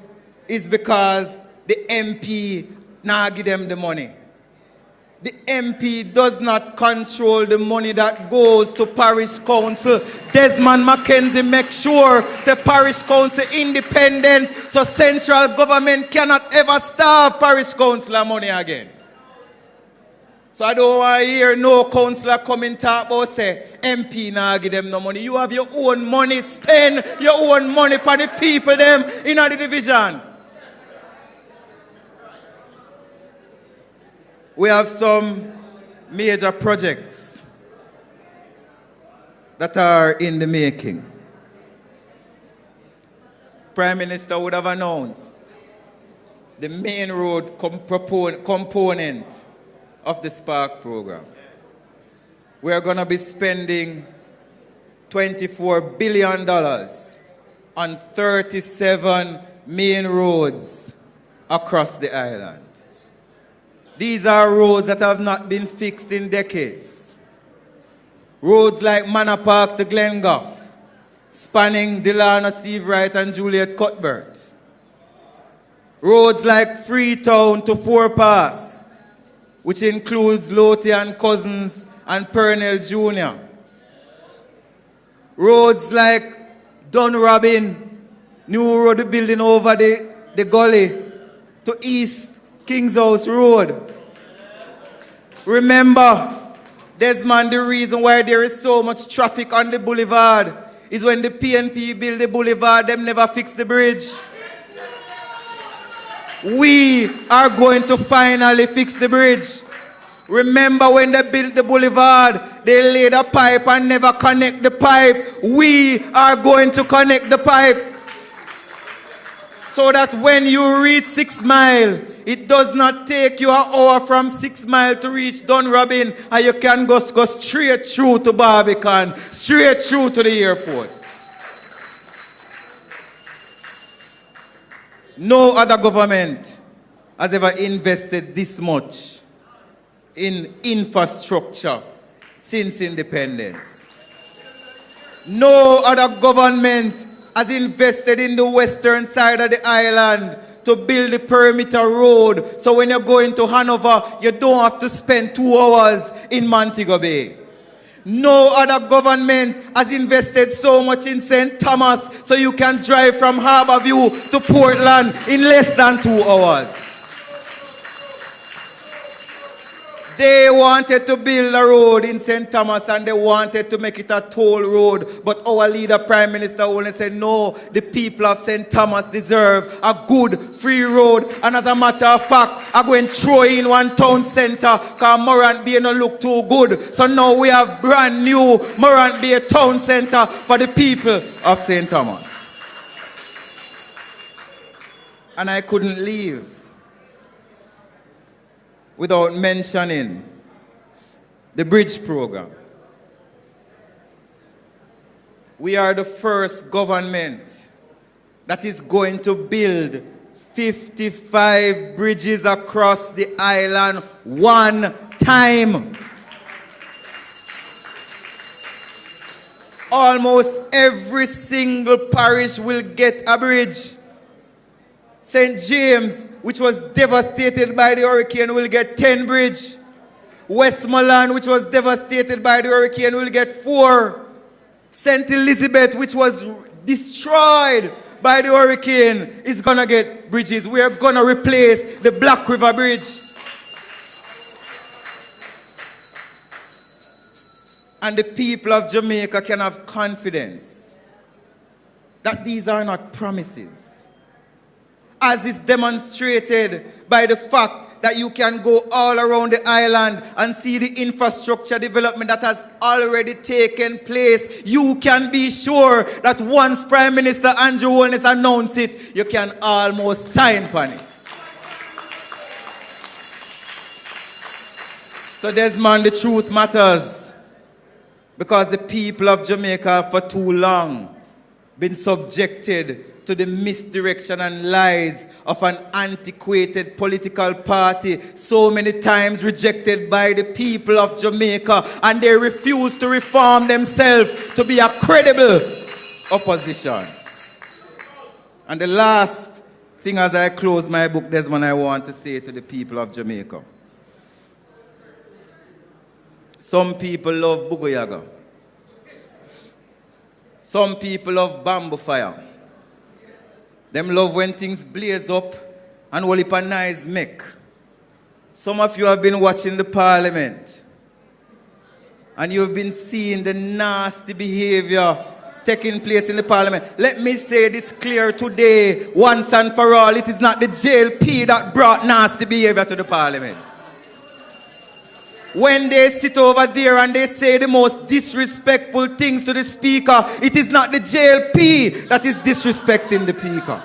is because the MP now give them the money. The MP does not control the money that goes to parish council. Desmond McKenzie makes sure the parish council independent so central government cannot ever starve parish council money again. So I don't want to hear no councillor come and talk about say MP now give them no money. You have your own money, spend your own money for the people them in the division. We have some major projects that are in the making. Prime Minister would have announced the main road component of the Spark program. We are going to be spending $24 billion on 37 main roads across the island. These are roads that have not been fixed in decades. Roads like Manor Park to Glengough, spanning Delano Seavright and Juliet Cuthbert. Roads like Freetown to Four Pass, which includes Lothian and Cousins and Purnell Jr. Roads like Dunrobin, new road building over the gully to East King's House Road. Remember, Desmond, the reason why there is so much traffic on the boulevard is when the PNP build the boulevard, them never fix the bridge. We are going to finally fix the bridge. Remember when they built the boulevard, they laid a pipe and never connect the pipe. We are going to connect the pipe. So that when you reach 6 Mile, it does not take you an hour from 6 Mile to reach Dunrobin, and you can go straight through to Barbican, straight through to the airport. No other government has ever invested this much in infrastructure since independence. No other government has invested in the western side of the island to build the perimeter road, so when you go into Hanover, you don't have to spend 2 hours in Montego Bay. No other government has invested so much in St. Thomas, so you can drive from Harborview to Portland in less than 2 hours. They wanted to build a road in St. Thomas and they wanted to make it a toll road. But our leader, Prime Minister, only said, no, the people of St. Thomas deserve a good, free road. And as a matter of fact, I'm going to throw in one town centre because Morant Bay don't look too good. So now we have brand new Morant Bay town centre for the people of St. Thomas. And I couldn't leave without mentioning the bridge program. We are the first government that is going to build 55 bridges across the island one time. Almost every single parish will get a bridge. St. James, which was devastated by the hurricane, will get 10 bridge. Westmoreland, which was devastated by the hurricane, will get 4. St. Elizabeth, which was destroyed by the hurricane, is going to get bridges. We are going to replace the Black River Bridge. And the people of Jamaica can have confidence that these are not promises, as is demonstrated by the fact that you can go all around the island and see the infrastructure development that has already taken place. You can be sure that once Prime Minister Andrew Holness announces it, you can almost sign upon it. So Desmond, the truth matters, because the people of Jamaica for too long been subjected to the misdirection and lies of an antiquated political party, so many times rejected by the people of Jamaica, and they refuse to reform themselves to be a credible opposition. And the last thing as I close my book, Desmond, I want to say to the people of Jamaica. Some people love Bugoyaga. Some people love bamboo fire. Them love when things blaze up and all heap of nice make. Some of you have been watching the parliament and you've been seeing the nasty behavior taking place in the parliament. Let me say this clear today, once and for all. It is not the JLP that brought nasty behavior to the parliament. When they sit over there and they say the most disrespectful things to the speaker, it is not the JLP that is disrespecting the speaker.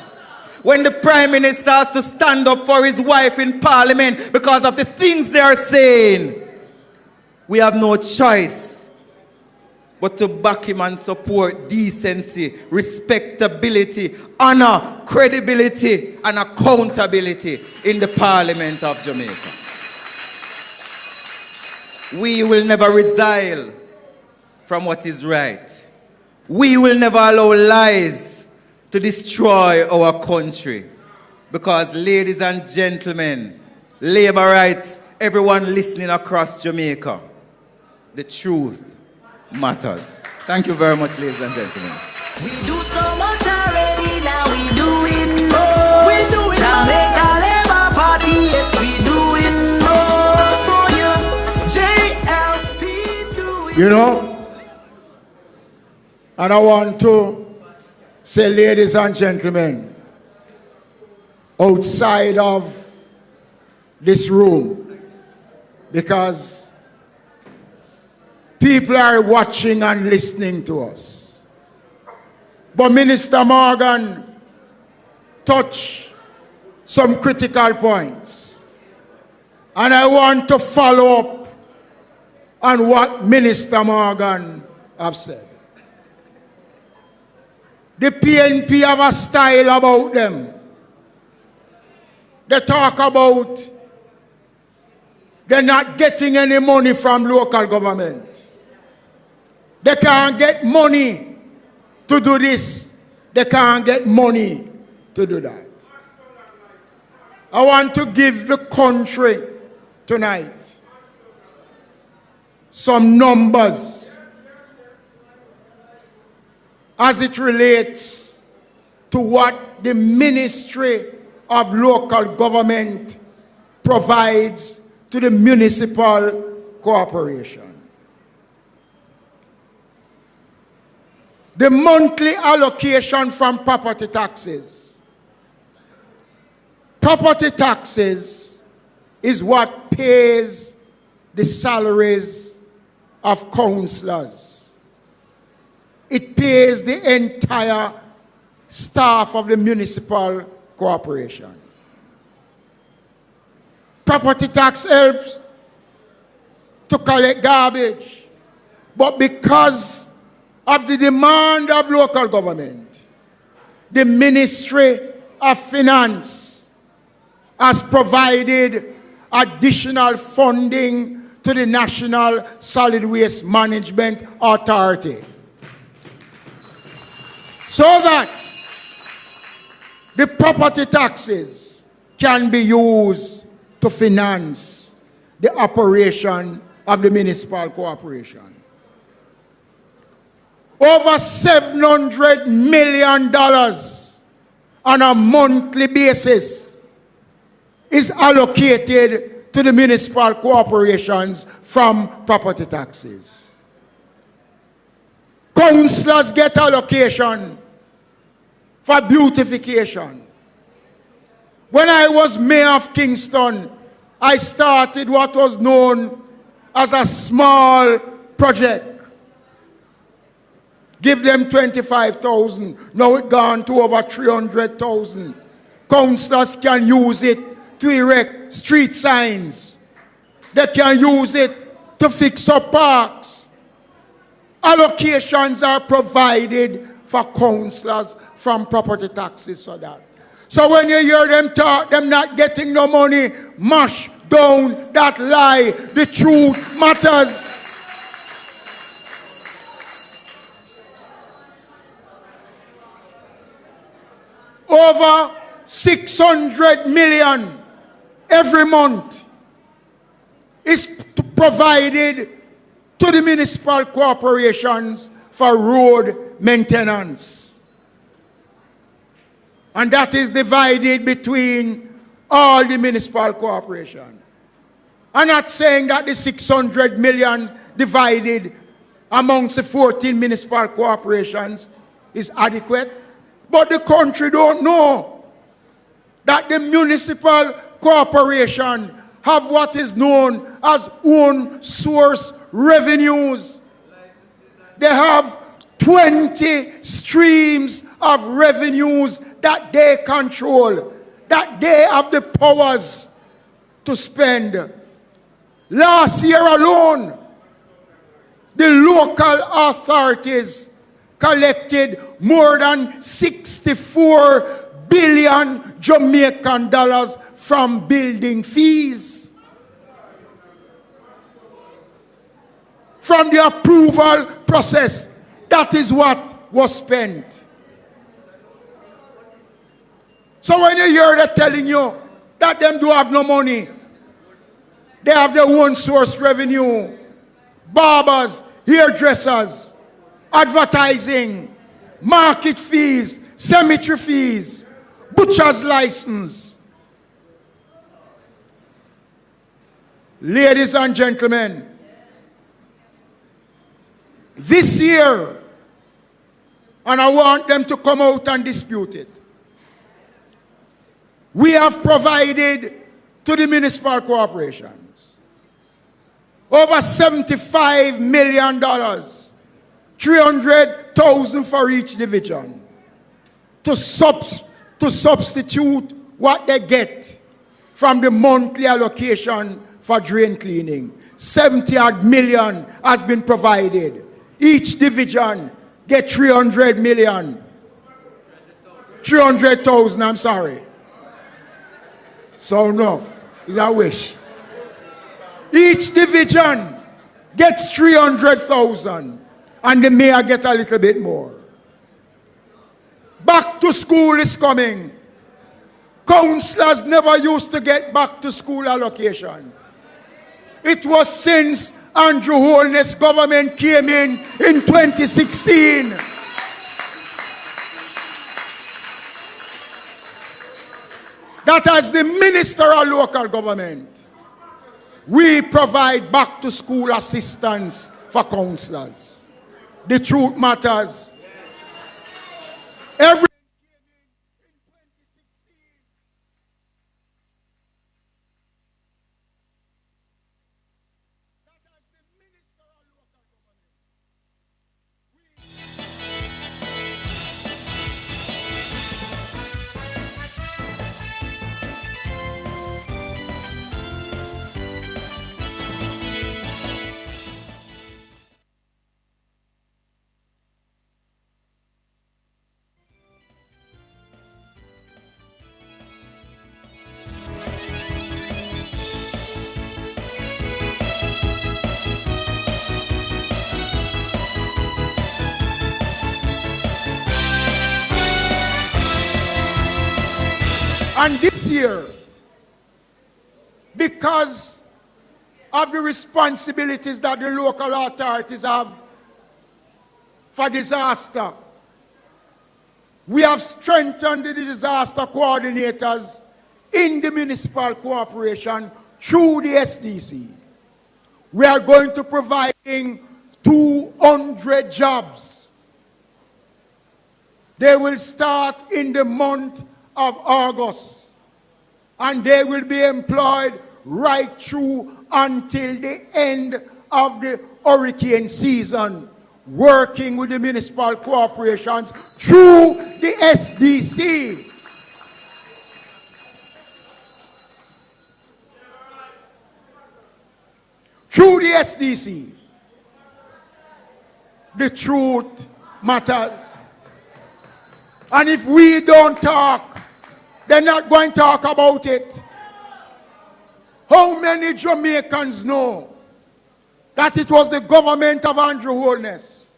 When the Prime Minister has to stand up for his wife in Parliament because of the things they are saying, we have no choice but to back him and support decency, respectability, honor, credibility, and accountability in the Parliament of Jamaica. We will never resile from what is right. We will never allow lies to destroy our country. Because, ladies and gentlemen, labor rights, everyone listening across Jamaica, the truth matters. Thank you very much, ladies and gentlemen. We do so much already, now we doing more. We doing Jamaica Labour Party, yes, we doing more. You know, And I want to say, ladies and gentlemen, outside of this room, because people are watching and listening to us. But Minister Morgan touched some critical points. And I want to follow up on what Minister Morgan have said. The PNP have a style about them. They talk about they're not getting any money from local government. They can't get money to do this. They can't get money to do that. I want to give the country tonight some numbers as it relates to what the Ministry of Local Government provides to the municipal corporation. The monthly allocation from property taxes. Property taxes is what pays the salaries of councillors. It pays the entire staff of the municipal corporation. Property tax helps to collect garbage, but because of the demand of local government, the Ministry of Finance has provided additional funding to the National Solid Waste Management Authority so that the property taxes can be used to finance the operation of the municipal corporation. Over $700 million on a monthly basis is allocated to the municipal corporations from property taxes. Councillors get allocation for beautification. When I was mayor of Kingston, I started what was known as a small project. Give them 25,000. Now it's gone to over 300,000. Councillors can use it to erect street signs. They can use it to fix up parks. Allocations are provided for councillors from property taxes for that. So when you hear them talk, them not getting no money, mash down that lie. The truth matters. Over 600 million every month is provided to the municipal corporations for road maintenance. And that is divided between all the municipal corporations. I'm not saying that the 600 million divided amongst the 14 municipal corporations is adequate. But the country don't know that the municipal corporation have what is known as own source revenues. They have 20 streams of revenues that they control, that they have the powers to spend. Last year alone, the local authorities collected more than 64 billion Jamaican dollars from building fees. From the approval process, that is what was spent. So when you hear that telling you that them do have no money, they have their own source revenue, barbers, hairdressers, advertising, market fees, cemetery fees, butcher's license. Ladies and gentlemen, this year, And I want them to come out and dispute it. We have provided to the municipal corporations over $75 million, 300,000 for each division, to substitute what they get from the monthly allocation for drain cleaning. 70 million has been provided. Each division get 300 million. 300,000, I'm sorry. So enough. Is that wish? Each division gets 300,000 and the mayor get a little bit more. Back to school is coming. Councillors never used to get back to school allocation. It was since Andrew Holness' government came in 2016. That as the Minister of Local Government, we provide back to school assistance for councillors. The truth matters. Every And this year, because of the responsibilities that the local authorities have for disaster, we have strengthened the disaster coordinators in the municipal corporation through the SDC. We are going to providing 200 jobs. They will start in the month of August, and they will be employed right through until the end of the hurricane season, working with the municipal corporations through the SDC. Through the SDC. The truth matters. And if we don't talk, they're not going to talk about it. How many Jamaicans know that it was the government of Andrew Holness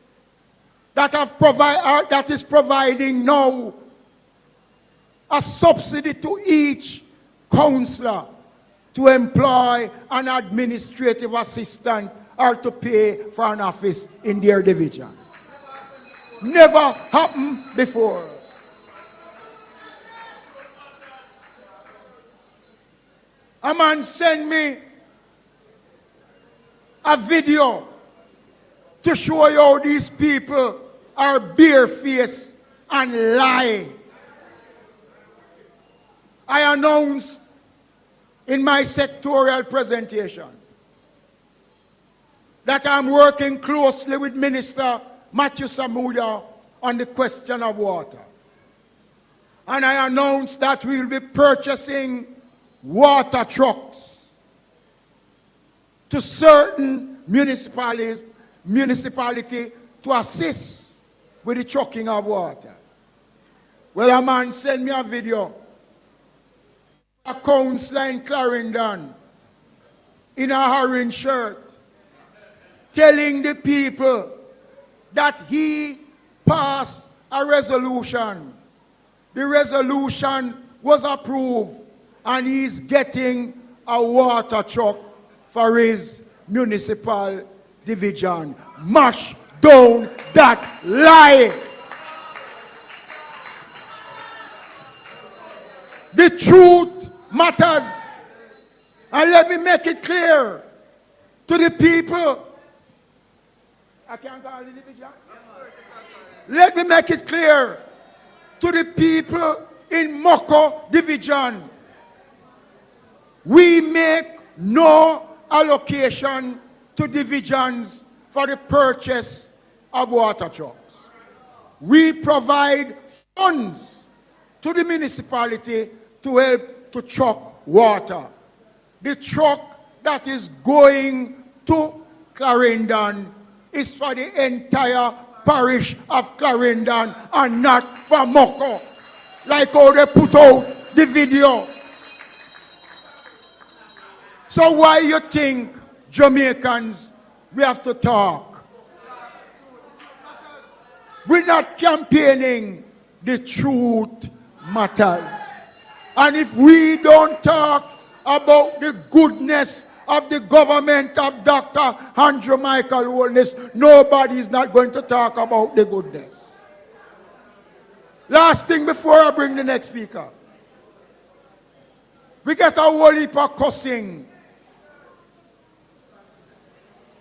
that is providing now a subsidy to each councillor to employ an administrative assistant or to pay for an office in their division? Never happened before. A man sent me a video to show you how these people are barefaced and lie. I announced in my sectorial presentation that I'm working closely with Minister Matthew Samuda on the question of water. And I announced that we will be purchasing water trucks to certain municipality to assist with the trucking of water. Well, a man sent me a video. A councillor in Clarendon in a orange shirt telling the people that he passed a resolution. The resolution was approved and he's getting a water truck for his municipal division. Mash down that lie. The truth matters. And let me make it clear to the people I can't call the division. Let me make it clear to the people in Moko division. We make no allocation to divisions for the purchase of water trucks. We provide funds to the municipality to help to truck water. The truck that is going to Clarendon is for the entire parish of Clarendon and not for Moko, like how they put out the video. So why you think, Jamaicans, we have to talk? We're not campaigning. The truth matters. And if we don't talk about the goodness of the government of Dr. Andrew Michael Holness, nobody is not going to talk about the goodness. Last thing before I bring the next speaker. We get a whole heap of cussing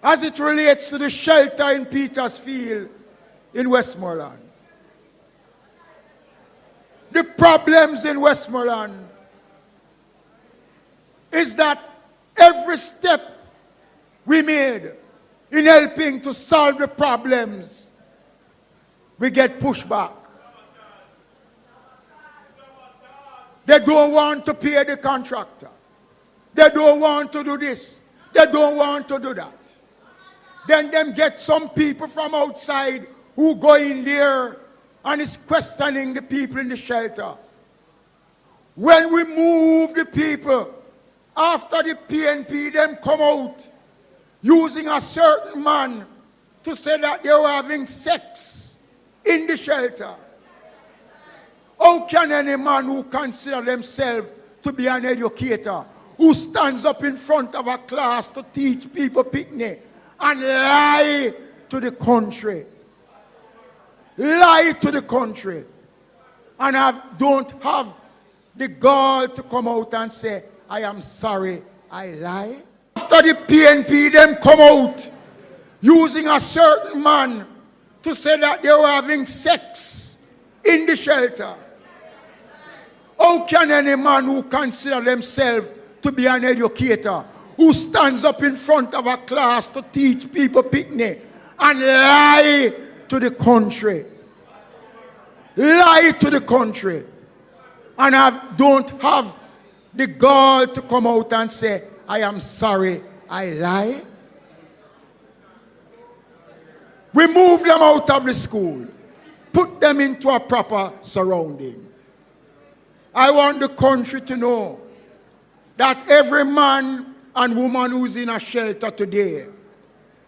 as it relates to the shelter in Petersfield in Westmoreland. The problems in Westmoreland is that every step we made in helping to solve the problems, we get pushback. They don't want to pay the contractor. They don't want to do this. They don't want to do that. Then them get some people from outside who go in there and is questioning the people in the shelter. When we move the people, after the PNP, them come out using a certain man to say that they were having sex in the shelter. How can any man who considers themselves to be an educator, who stands up in front of a class to teach people picnic, and lie to the country? Lie to the country. And don't have the gall to come out and say, I am sorry, I lie. After the PNP, them come out using a certain man to say that they were having sex in the shelter. How can any man who considers themselves to be an educator, who stands up in front of a class to teach people picnic, and lie to the country? Lie to the country. And don't have the gall to come out and say, I am sorry, I lie. We move them out of the school, put them into a proper surrounding. I want the country to know that every man and woman who's in a shelter today,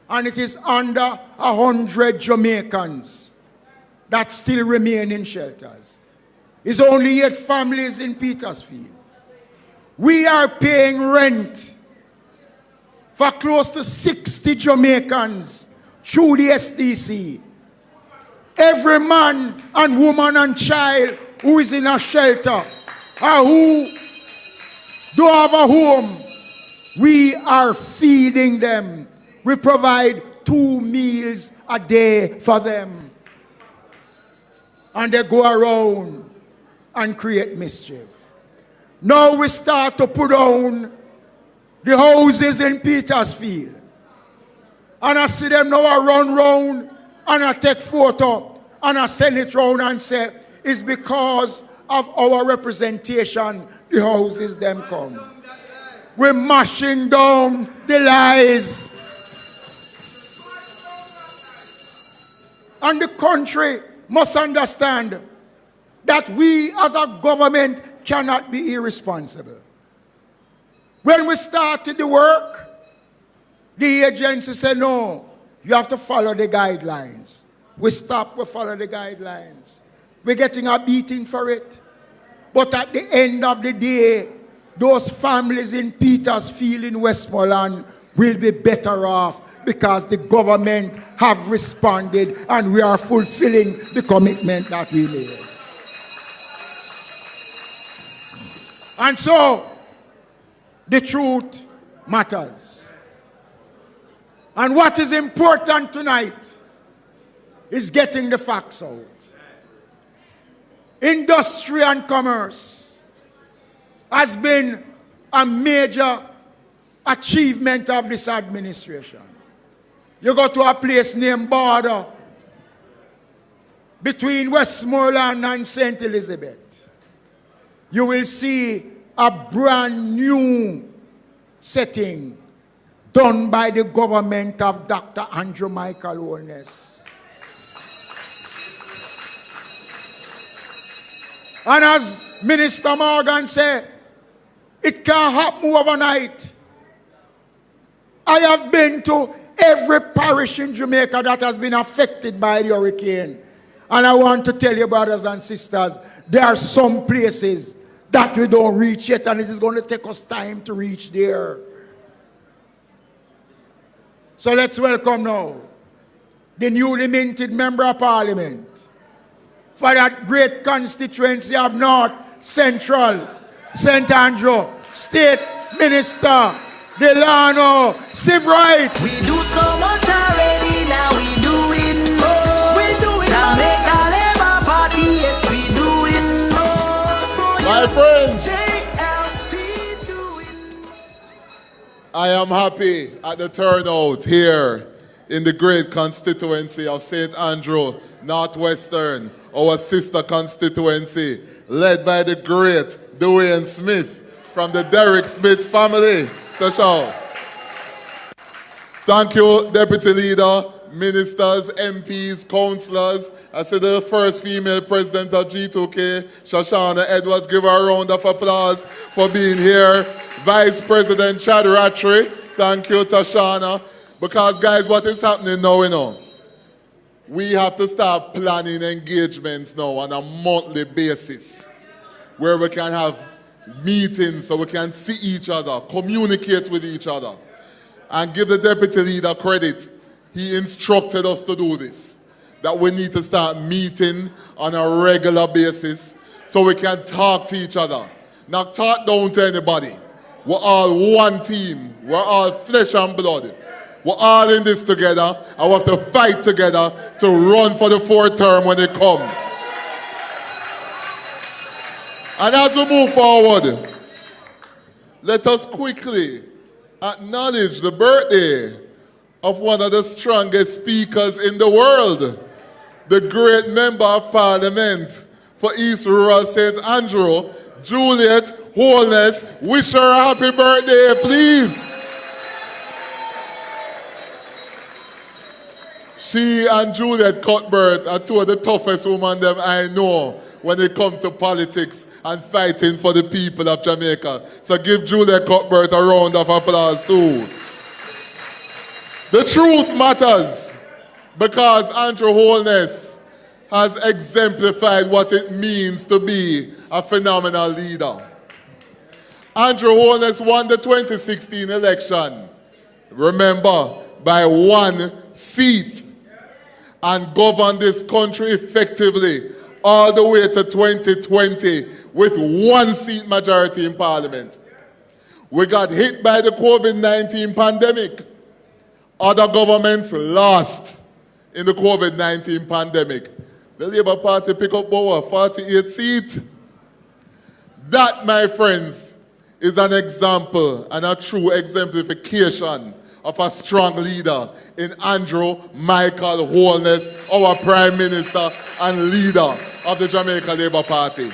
and it is under 100 Jamaicans that still remain in shelters, is only 8 families in Petersfield. We are paying rent for close to 60 Jamaicans through the SDC. Every man and woman and child who is in a shelter or who don't have a home, we are feeding them. We provide 2 meals a day for them. And they go around and create mischief. Now we start to put down the houses in Petersfield. And I see them now I run round and I take photo and I send it round and say, it's because of our representation, the houses them come. We're mashing down the lies. And the country must understand that we as a government cannot be irresponsible. When we started the work, the agency said, no, you have to follow the guidelines. We stop, we follow the guidelines. We're getting a beating for it. But at the end of the day, those families in Petersfield in Westmoreland will be better off because the government have responded and we are fulfilling the commitment that we made. And so, the truth matters. And what is important tonight is getting the facts out. Industry and commerce has been a major achievement of this administration. You go to a place named Border between Westmoreland and St. Elizabeth. You will see a brand new setting done by the government of Dr. Andrew Michael Holness. And as Minister Morgan said, it can't happen overnight. I have been to every parish in Jamaica that has been affected by the hurricane. And I want to tell you, brothers and sisters, there are some places that we don't reach yet, and it is going to take us time to reach there. So let's welcome now the newly minted Member of Parliament for that great constituency of North Central St. Andrew, State Minister Delano Sebright. We do so much already, now we doing more. We doing Jamaica Labour Party, yes, we doing more. My friends, I am happy at the turnout here in the great constituency of St. Andrew, Northwestern, our sister constituency, led by the great Dwayne Smith from the Derek Smith family. So, thank you, Deputy Leader, Ministers, MPs, Councillors. I see the first female president of G2K, Shoshana Edwards. Give her a round of applause for being here. Vice President Chad Rattray. Thank you, Tashana. Because, guys, what is happening now, you know? We have to start planning engagements now on a monthly basis where we can have meetings so we can see each other, communicate with each other, and give the Deputy Leader credit. He instructed us to do this, that we need to start meeting on a regular basis so we can talk to each other. Not talk down to anybody. We're all one team. We're all flesh and blood. We're all in this together, and we have to fight together to run for the fourth term when it comes. And as we move forward, let us quickly acknowledge the birthday of one of the strongest speakers in the world, the great Member of Parliament for East Rural St. Andrew, Juliet Holness. Wish her a happy birthday, please. She and Juliet Cuthbert are two of the toughest women that I know when it comes to politics and fighting for the people of Jamaica. So give Juliet Cuthbert a round of applause too. The truth matters because Andrew Holness has exemplified what it means to be a phenomenal leader. Andrew Holness won the 2016 election, remember, by 1 seat, and governed this country effectively all the way to 2020 with 1 seat majority in Parliament. We got hit by the COVID-19 pandemic. Other governments lost in the COVID-19 pandemic. The Labour Party picked up over 48 seats. That, my friends, is an example and a true exemplification of a strong leader in Andrew Michael Holness, our Prime Minister and leader of the Jamaica Labour Party.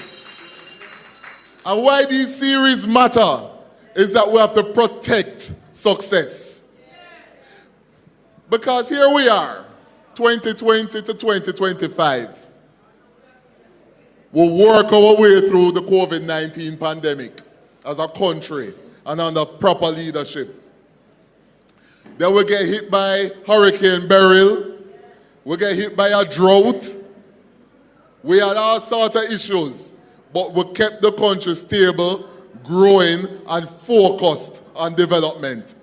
And why these series matter is that we have to protect success. Because here we are, 2020 to 2025. We'll work our way through the COVID-19 pandemic as a country and under proper leadership. Then we get hit by Hurricane Beryl. We get hit by a drought. We had all sorts of issues, but we kept the country stable, growing, and focused on development.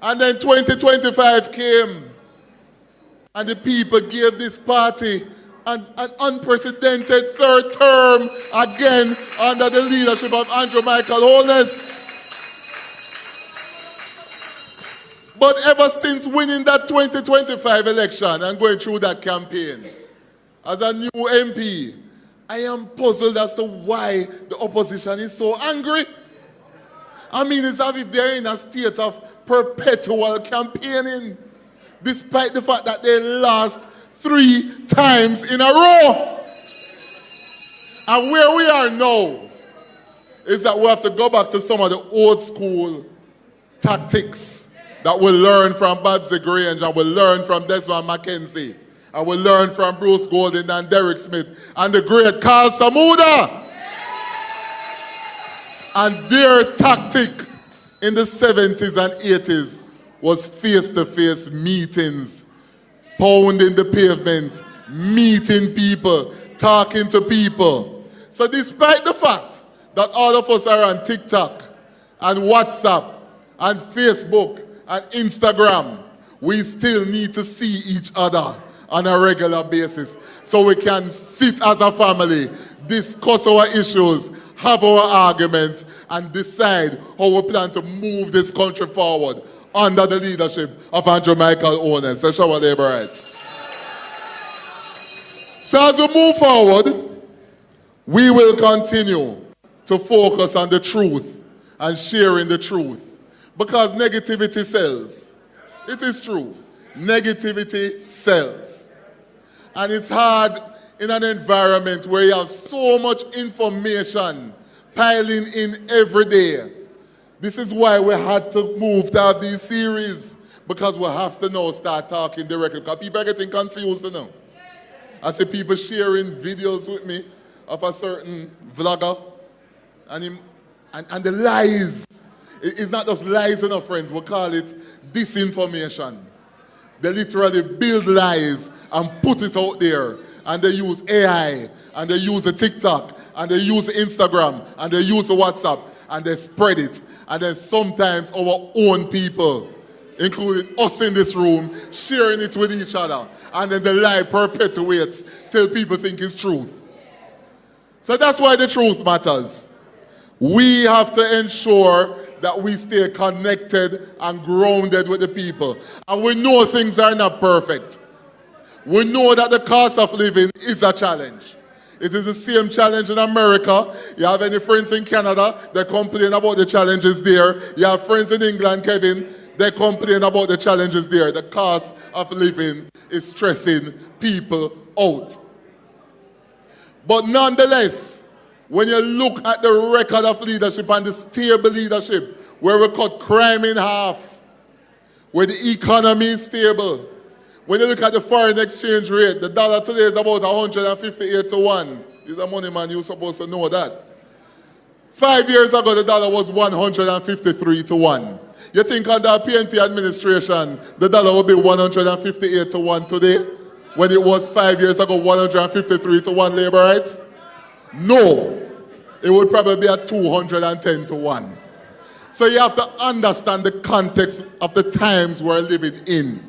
And then 2025 came, and the people gave this party an unprecedented third term again under the leadership of Andrew Michael Holness. But ever since winning that 2025 election and going through that campaign, as a new MP, I am puzzled as to why the opposition is so angry. I mean, it's as if they're in a state of perpetual campaigning, despite the fact that they lost 3 times in a row. And where we are now is that we have to go back to some of the old school tactics that we learned from Babsy Grange and we learned from Desmond McKenzie and we learned from Bruce Golding and Derek Smith and the great Carl Samuda. And their tactic in the 70s and 80s was face-to-face meetings, pounding the pavement, meeting people, talking to people. So despite the fact that all of us are on TikTok and WhatsApp and Facebook and Instagram, we still need to see each other on a regular basis so we can sit as a family, discuss our issues, have our arguments, and decide how we plan to move this country forward under the leadership of Andrew Michael Owens, the Shower Labour Rights. So as we move forward, we will continue to focus on the truth and sharing the truth, because negativity sells. It is true. Negativity sells. And it's hard in an environment where you have so much information piling in every day. This is why we had to move to have these series, because we have to now start talking directly, because people are getting confused now. I see people sharing videos with me of a certain vlogger and the lies. It's not just lies enough, friends. We call it disinformation. They literally build lies and put it out there. And they use AI, and they use a TikTok, and they use Instagram, and they use WhatsApp, and they spread it. And then sometimes our own people, including us in this room, sharing it with each other. And then the lie perpetuates till people think it's truth. So that's why the truth matters. We have to ensure that we stay connected and grounded with the people. And we know things are not perfect. We know that the cost of living is a challenge. It is the same challenge in America. You have any friends in Canada, they complain about the challenges there. You have friends in England, Kevin, they complain about the challenges there. The cost of living is stressing people out. But nonetheless, when you look at the record of leadership and the stable leadership, where we cut crime in half, where the economy is stable, when you look at the foreign exchange rate, the dollar today is about 158 to 1. You're a money man, you're supposed to know that. 5 years ago, the dollar was 153 to 1. You think under PNP administration, the dollar will be 158 to 1 today, when it was 5 years ago, 153 to 1 labor rights? No. It would probably be at 210 to 1. So you have to understand the context of the times we're living in.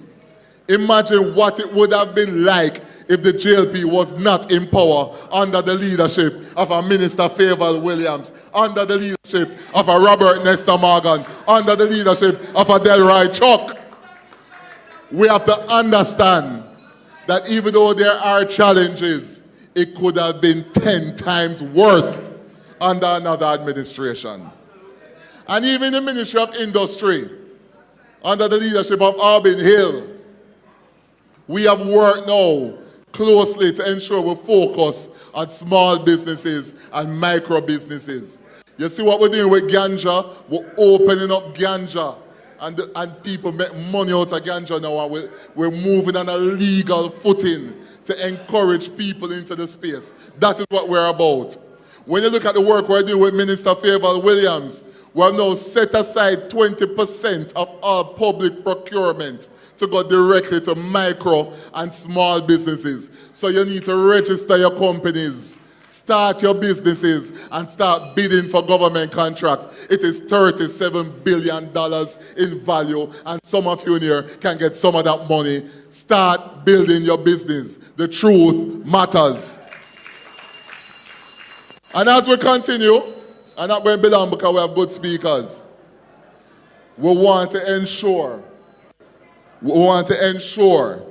Imagine what it would have been like if the JLP was not in power under the leadership of a Minister Favour Williams, under the leadership of a Robert Nesta Morgan, under the leadership of a Delroy Chuck. We have to understand that even though there are challenges, it could have been 10 times worse under another administration. And even the Ministry of Industry, under the leadership of Albin Hill, we have worked now closely to ensure we focus on small businesses and micro businesses. You see what we're doing with ganja? We're opening up ganja, and people make money out of ganja now, and we're moving on a legal footing to encourage people into the space. That is what we're about. When you look at the work we're doing with Minister Favour Williams, we have now set aside 20% of all public procurement to go directly to micro and small businesses. So you need to register your companies, start your businesses, and start bidding for government contracts. It is $37 billion in value, and some of you in here can get some of that money. Start building your business. The truth matters. And as we continue, and that won't be long because we have good speakers, we want to ensure We want to ensure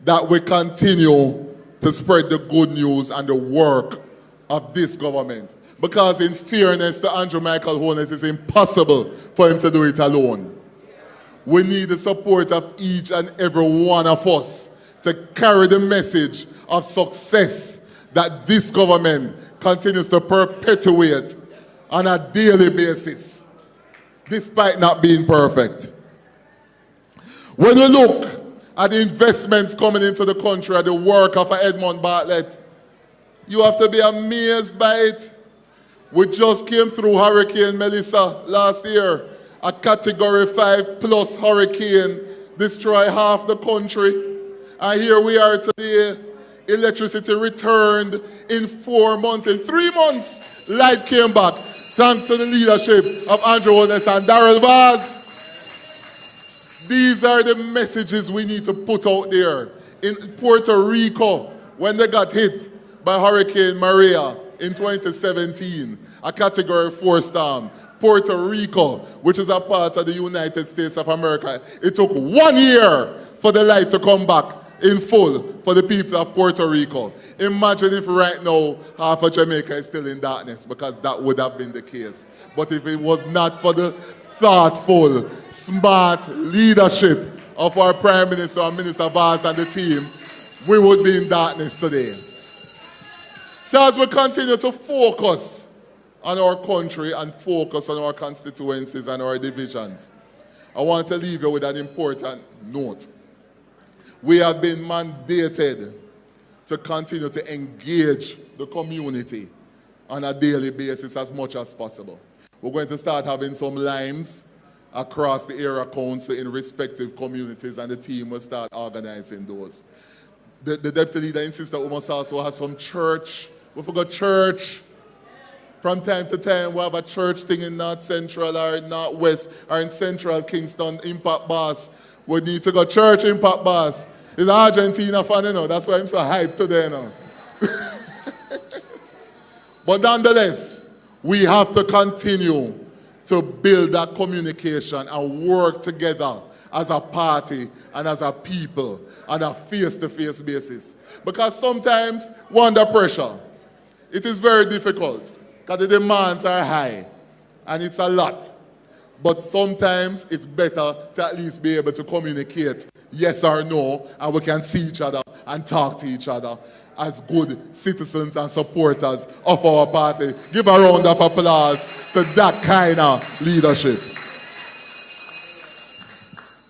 that we continue to spread the good news and the work of this government. Because in fairness to Andrew Michael Holness, it's impossible for him to do it alone. We need the support of each and every one of us to carry the message of success that this government continues to perpetuate on a daily basis, despite not being perfect. When we look at the investments coming into the country, at the work of Edmund Bartlett, you have to be amazed by it. We just came through Hurricane Melissa last year. A Category 5 plus hurricane destroyed half the country. And here we are today. Electricity returned in 4 months. In 3 months, light came back. Thanks to the leadership of Andrew Holness and Darrell Vaz. These are the messages we need to put out there. In Puerto Rico, when they got hit by Hurricane Maria in 2017, a Category 4 storm, Puerto Rico, which is a part of the United States of America, it took 1 year for the light to come back in full for the people of Puerto Rico. Imagine if right now half of Jamaica is still in darkness, because that would have been the case. But if it was not for the thoughtful, smart leadership of our Prime Minister and Minister Vaz and the team, we would be in darkness today. So as we continue to focus on our country and focus on our constituencies and our divisions, I want to leave you with an important note. We have been mandated to continue to engage the community on a daily basis as much as possible. We're going to start having some limes across the area council in respective communities, and the team will start organizing those. The deputy leader insists that we must also have some church. We forgot church. From time to time, we have a church thing in North Central or in North West or in Central Kingston, Impact Boss. We need to go church Impact Boss. He's an Argentina fan, you know. That's why I'm so hyped today, you know. But nonetheless, we have to continue to build that communication and work together as a party and as a people on a face-to-face basis. Because sometimes we're under pressure. It is very difficult because the demands are high and it's a lot. But sometimes it's better to at least be able to communicate yes or no, and we can see each other and talk to each other as good citizens and supporters of our party. Give a round of applause to that kind of leadership.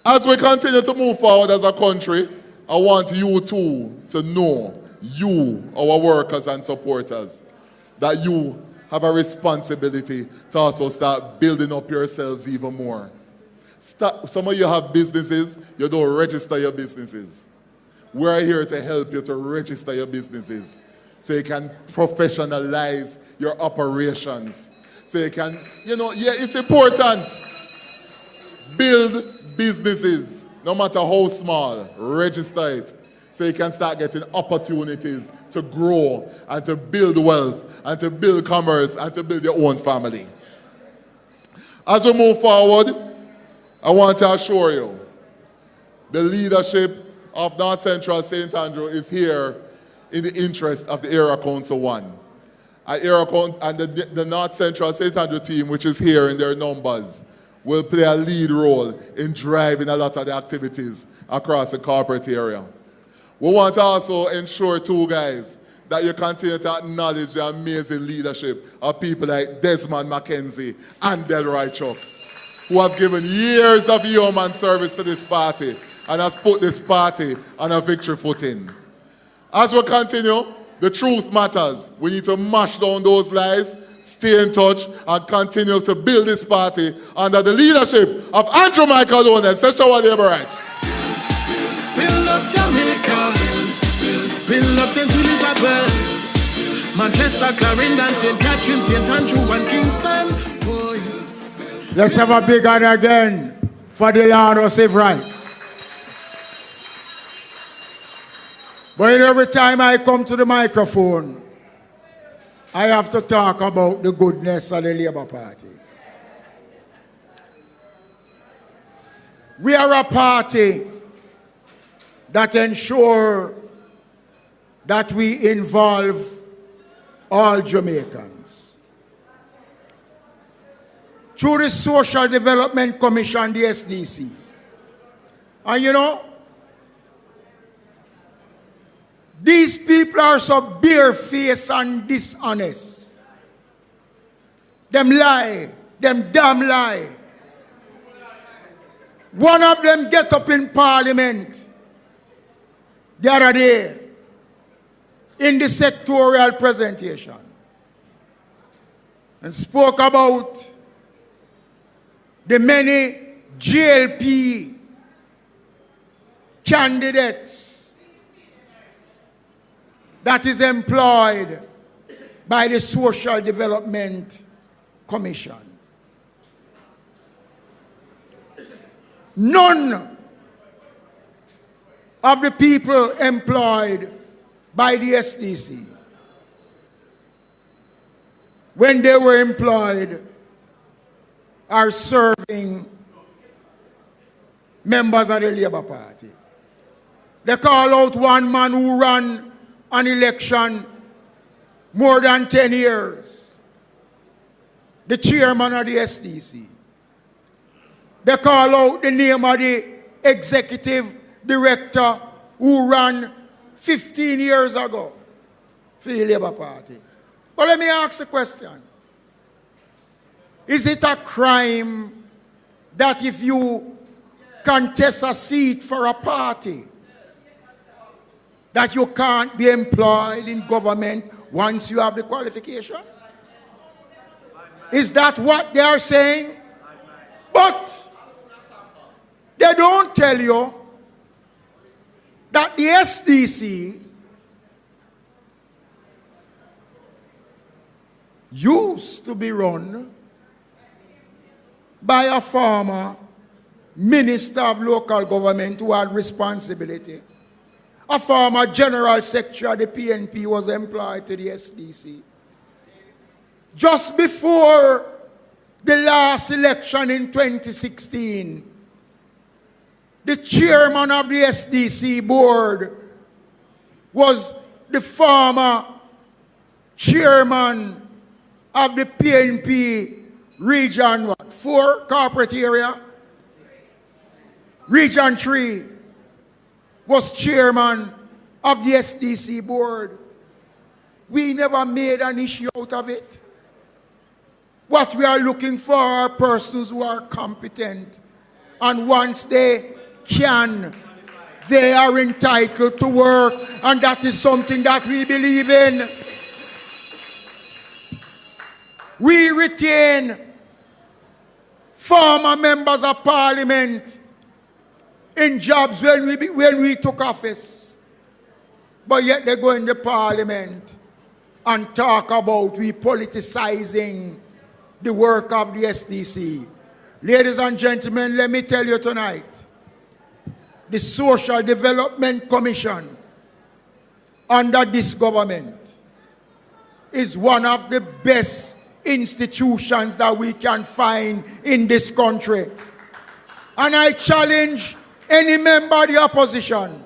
As we continue to move forward as a country, I want you too to know, you, our workers and supporters, that you have a responsibility to also start building up yourselves even more. Some of you have businesses, you don't register your businesses. We're here to help you to register your businesses so you can professionalize your operations. So you can, it's important. Build businesses, no matter how small, register it so you can start getting opportunities to grow and to build wealth and to build commerce and to build your own family. As we move forward, I want to assure you, the leadership of North Central St. Andrew is here in the interest of the Area Council 1. And the North Central St. Andrew team, which is here in their numbers, will play a lead role in driving a lot of the activities across the corporate area. We want to also ensure too, guys, that you continue to acknowledge the amazing leadership of people like Desmond McKenzie and Delroy Chuck, who have given years of human service to this party and has put this party on a victory footing. As we continue, the truth matters. We need to mash down those lies, stay in touch, and continue to build this party under the leadership of Andrew Michael Holness, Session One Labor Rights. Build up Jamaica, build up St. Louis as well. Manchester, Clarendon, St. Catherine, St. Andrew, and Kingston. Boy. Let's have a big hand again for the Lord of Save Right. But every time I come to the microphone, I have to talk about the goodness of the Labour Party. We are a party that ensure that we involve all Jamaicans. Through the Social Development Commission, the SDC. And you know, these people are so barefaced and dishonest. Them lie, them damn lie. One of them get up in Parliament the other day in the sectorial presentation and spoke about the many GLP candidates that is employed by the Social Development Commission. None of the people employed by the SDC, when they were employed, are serving members of the Labour Party. They call out one man who ran an election more than 10 years, the chairman of the SDC. They call out the name of the executive director who ran 15 years ago for the Labour Party. But let me ask the question. Is it a crime that if you contest a seat for a party, that you can't be employed in government once you have the qualification? Is that what they are saying? But they don't tell you that the SDC used to be run by a former minister of local government who had responsibility. A former general secretary of the PNP was employed to the SDC. Just before the last election in 2016, the chairman of the SDC board was the former chairman of the PNP Region 4 corporate area. Region 3 was chairman of the SDC board. We never made an issue out of it. What we are looking for are persons who are competent, and once they can, they are entitled to work, and that is something that we believe in. We retain former members of parliament in jobs when we took office, but yet they go in the parliament and talk about we politicizing the work of the SDC. Ladies and gentlemen, let me tell you tonight, the Social Development Commission under this government is one of the best institutions that we can find in this country. And I challenge any member of the opposition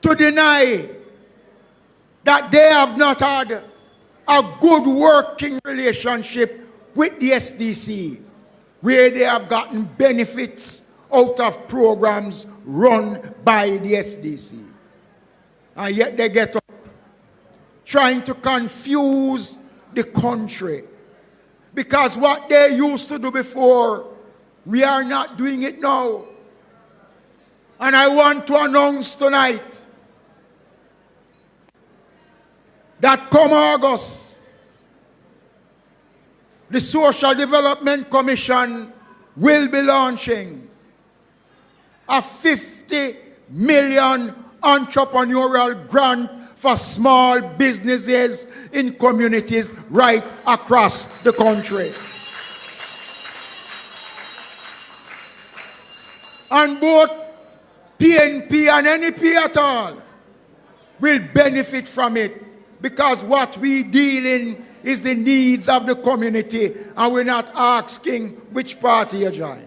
to deny that they have not had a good working relationship with the SDC, where they have gotten benefits out of programs run by the SDC. And yet they get up trying to confuse the country. Because what they used to do before, we are not doing it now. And I want to announce tonight that come August, the Social Development Commission will be launching a 50 million entrepreneurial grant for small businesses in communities right across the country. And both PNP and NEP at all will benefit from it, because what we deal in is the needs of the community, and we're not asking which party you join.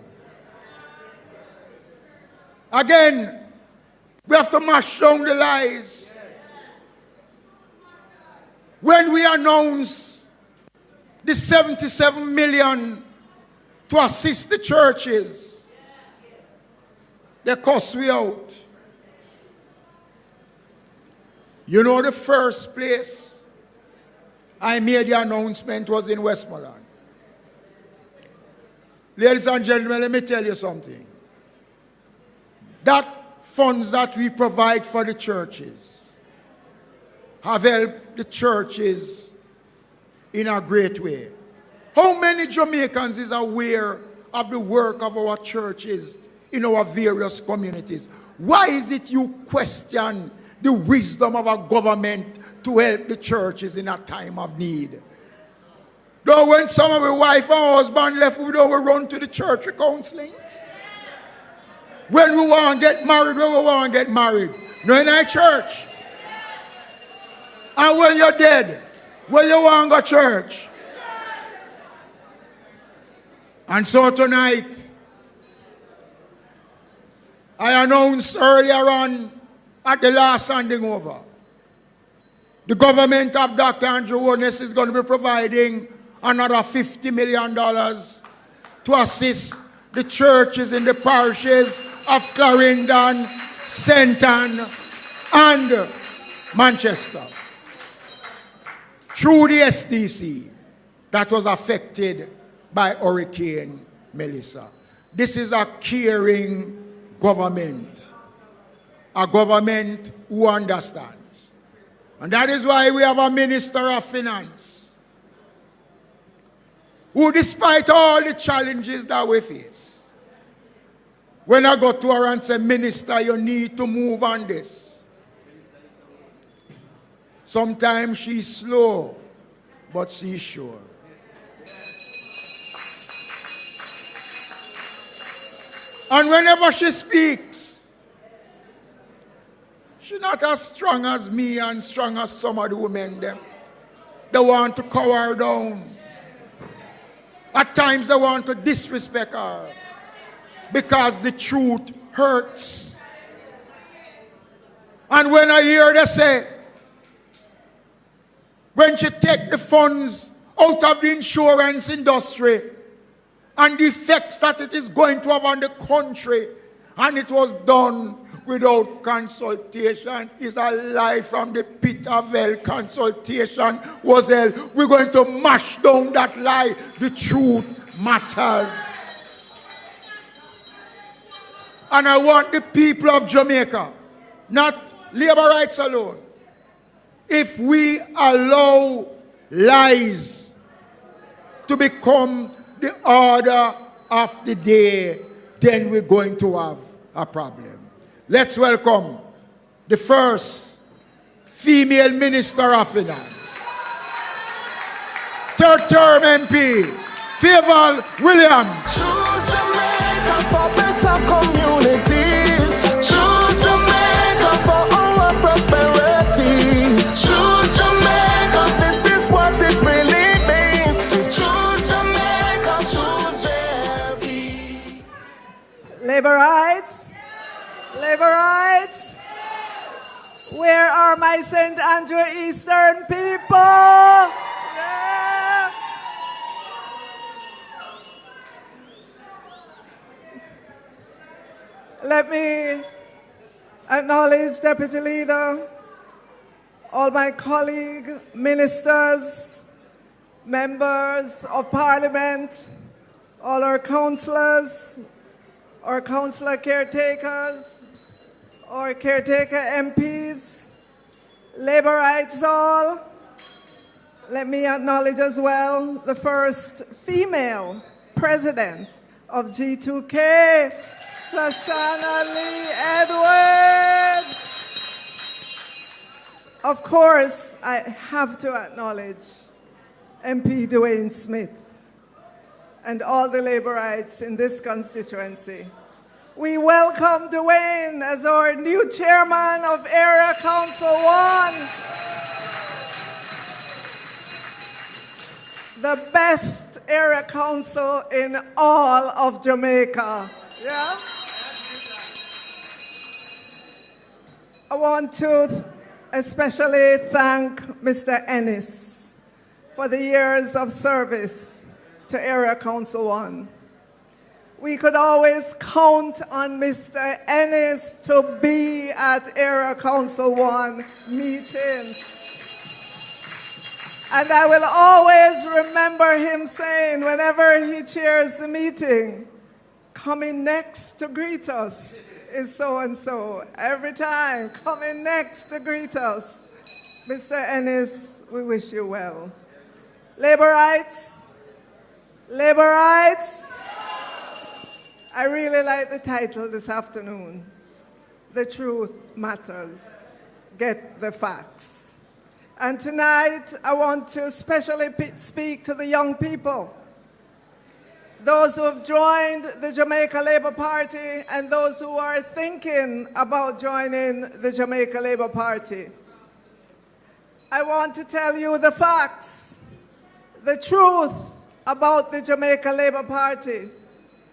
Again, we have to mash down the lies. When we announce the 77 million to assist the churches, they cuss we out. You know, the first place I made the announcement was in Westmoreland. Ladies and gentlemen, let me tell you something. That funds that we provide for the churches have helped the churches in a great way. How many Jamaicans is aware of the work of our churches in our various communities? Why is it you question the wisdom of our government to help the churches in a time of need? Though when some of the wife and husband left, we don't run to the church counseling. When we want to get married, when we want to get married. No, in our church. And when you're dead, when you want to go to church. And so tonight, I announced earlier on at the last handing over, the government of Dr. Andrew Holness is going to be providing another $50 million to assist the churches in the parishes of Clarendon, Senton, and Manchester through the SDC that was affected by Hurricane Melissa. This is a caring government, a government who understands. And that is why we have a Minister of Finance who, despite all the challenges that we face, when I go to her and say, Minister, you need to move on this. Sometimes she's slow, but she's sure. And whenever she speaks, she's not as strong as me and strong as some of the women them. They want to cower her down. At times they want to disrespect her because the truth hurts. And when I hear they say, when she take the funds out of the insurance industry and the effects that it is going to have on the country, and it was done without consultation, is a lie from the pit of hell. Consultation was hell. We're going to mash down that lie. The truth matters. And I want the people of Jamaica, not labor rights alone, if we allow lies to become the order of the day, then we're going to have a problem. Let's welcome the first female Minister of Finance, third term MP, Favour Williams. Choose Jamaica for better communities. Choose Jamaica for our prosperity. Choose Jamaica, this is what it really means. To choose Jamaica, choose JLP. Labor rights. Labor rights. Where are my St. Andrew Eastern people? Yeah. Let me acknowledge Deputy Leader, all my colleagues, ministers, members of Parliament, all our councillors, our councillor caretakers, our caretaker MPs, labor rights all. Let me acknowledge as well the first female president of G2K, Sashana Lee Edwards. Of course, I have to acknowledge MP Dwayne Smith and all the labor rights in this constituency. We welcome Dwayne as our new chairman of Area Council 1. The best area council in all of Jamaica. Yeah? I want to especially thank Mr. Ennis for the years of service to Area Council 1. We could always count on Mr. Ennis to be at Area Council 1 meetings. And I will always remember him saying, whenever he chairs the meeting, coming next to greet us is so-and-so. Every time, coming next to greet us. Mr. Ennis, we wish you well. Labor rights? Labor rights? I really like the title this afternoon. The truth matters. Get the facts. And tonight, I want to especially speak to the young people, those who have joined the Jamaica Labour Party and those who are thinking about joining the Jamaica Labour Party. I want to tell you the facts, the truth about the Jamaica Labour Party,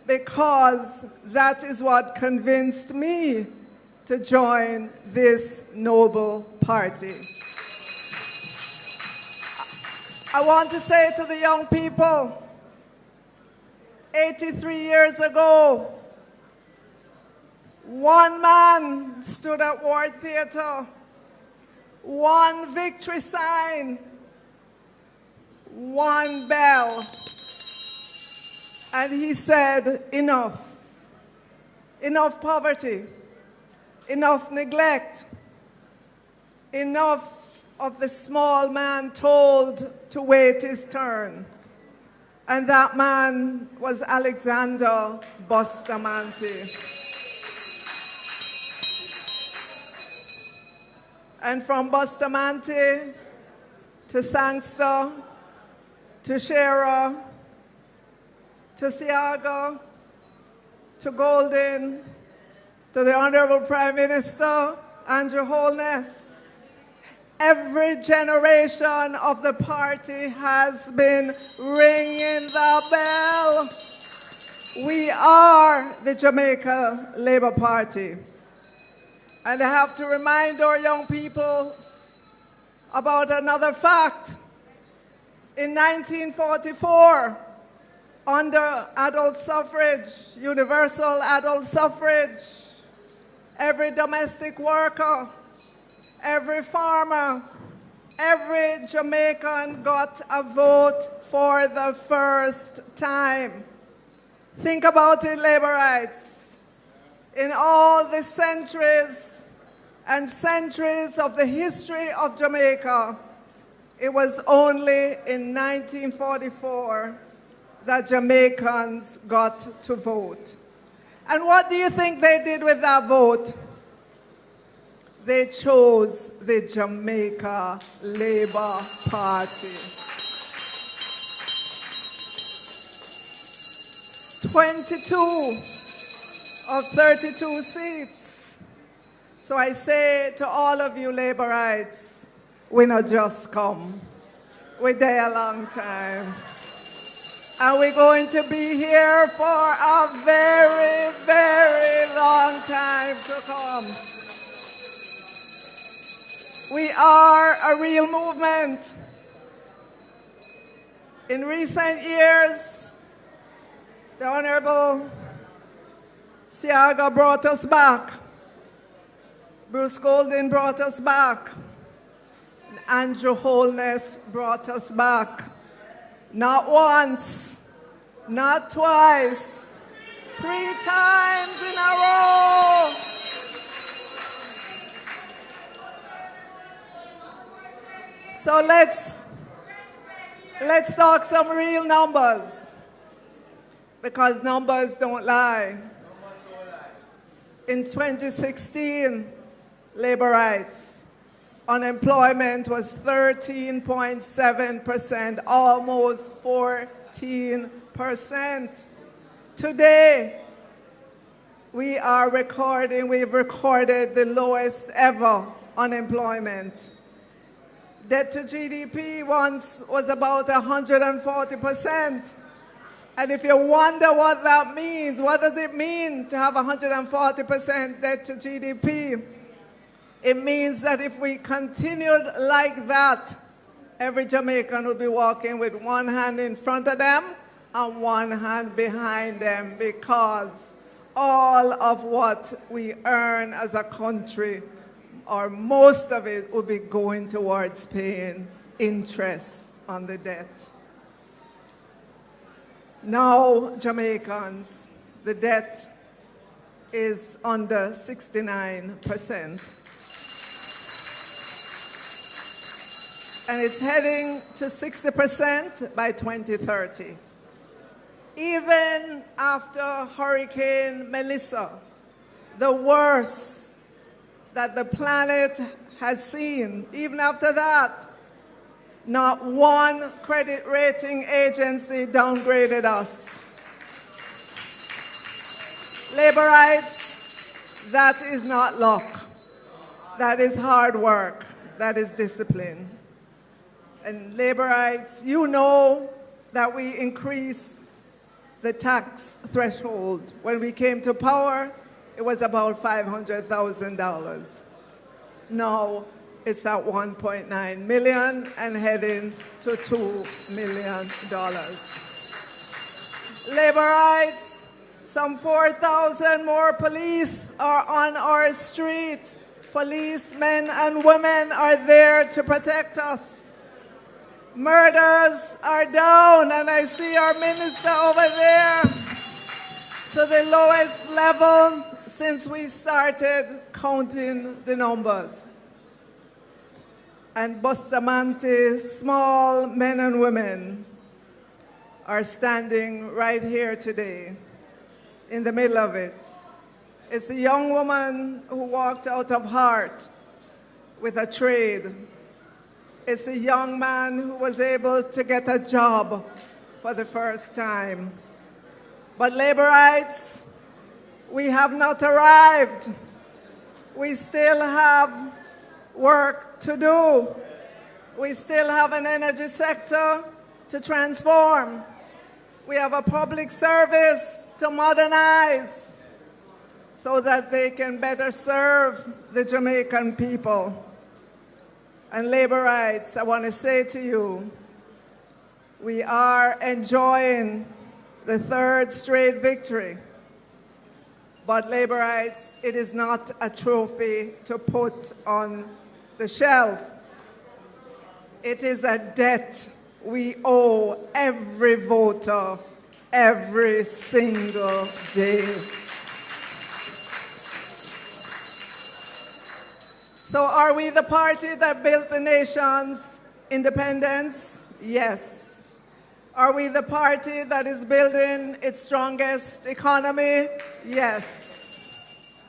because that is what convinced me to join this noble party. I want to say to the young people, 83 years ago, one man stood at Ward Theatre, one victory sign, one bell, and he said, enough. Enough poverty, enough neglect, enough of the small man told to wait his turn. And that man was Alexander Bustamante. And from Bustamante to Sangster, to Shearer, to Siaga, to Golden, to the Honorable Prime Minister, Andrew Holness, every generation of the party has been ringing the bell. We are the Jamaica Labour Party. And I have to remind our young people about another fact. In 1944, under adult suffrage, universal adult suffrage, every domestic worker, every farmer, every Jamaican got a vote for the first time. Think about it, labor rights. In all the centuries and centuries of the history of Jamaica, it was only in 1944 that Jamaicans got to vote. And what do you think they did with that vote? They chose the Jamaica Labour Party. 22 of 32 seats. So I say to all of you Labourites, we not just come. We're there a long time. And we're going to be here for a very, very long time to come. We are a real movement. In recent years, the Honorable Siaga brought us back. Bruce Golden brought us back. Andrew Holness brought us back. Not once, not twice, 3 times in a row. So let's talk some real numbers, because numbers don't lie. In 2016, labor rights, unemployment was 13.7%, almost 14%. Today, we've recorded the lowest ever unemployment. Debt to GDP once was about 140%. And if you wonder what that means, what does it mean to have 140% debt to GDP? It means that if we continued like that, every Jamaican would be walking with one hand in front of them and one hand behind them, because all of what we earn as a country, or most of it, will be going towards paying interest on the debt. Now, Jamaicans, the debt is under 69%. And it's heading to 60% by 2030. Even after Hurricane Melissa, the worst that the planet has seen, even after that, not one credit rating agency downgraded us. Labor rights, that is not luck. That is hard work. That is discipline. And labor rights, you know that we increased the tax threshold. When we came to power, it was about $500,000. Now it's at 1.9 million and heading to $2 million. Labor rights, some 4,000 more police are on our street. Policemen and women are there to protect us. Murders are down, and I see our minister over there, to the lowest level since we started counting the numbers. And Bustamante, small men and women, are standing right here today in the middle of it. It's a young woman who walked out of heart with a trade. It's a young man who was able to get a job for the first time. But labor rights, we have not arrived. We still have work to do. We still have an energy sector to transform. We have a public service to modernize so that they can better serve the Jamaican people. And labor rights, I want to say to you, we are enjoying the third straight victory. But labor rights, it is not a trophy to put on the shelf. It is a debt we owe every voter every single day. So are we the party that built the nation's independence? Yes. Are we the party that is building its strongest economy? Yes.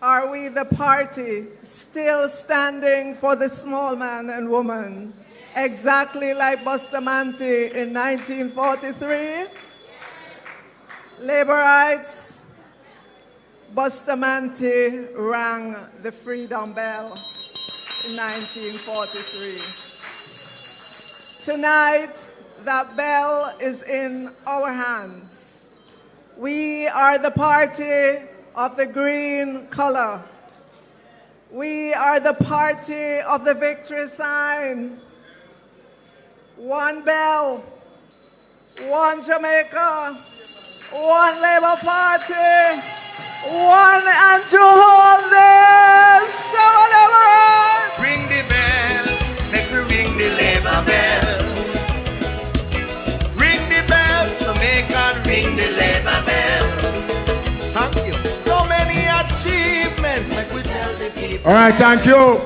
Are we the party still standing for the small man and woman, exactly like Bustamante in 1943? Labor rights, Bustamante rang the freedom bell in 1943. Tonight, that bell is in our hands. We are the party of the green color. We are the party of the victory sign. One bell, one Jamaica, one Labour Party, one and to hold this. Ring the bell, make me ring the Labour bell. Ring the bell, Jamaica, ring the Labour bell. Thank you. So many achievements, make we tell the people. All right, thank you.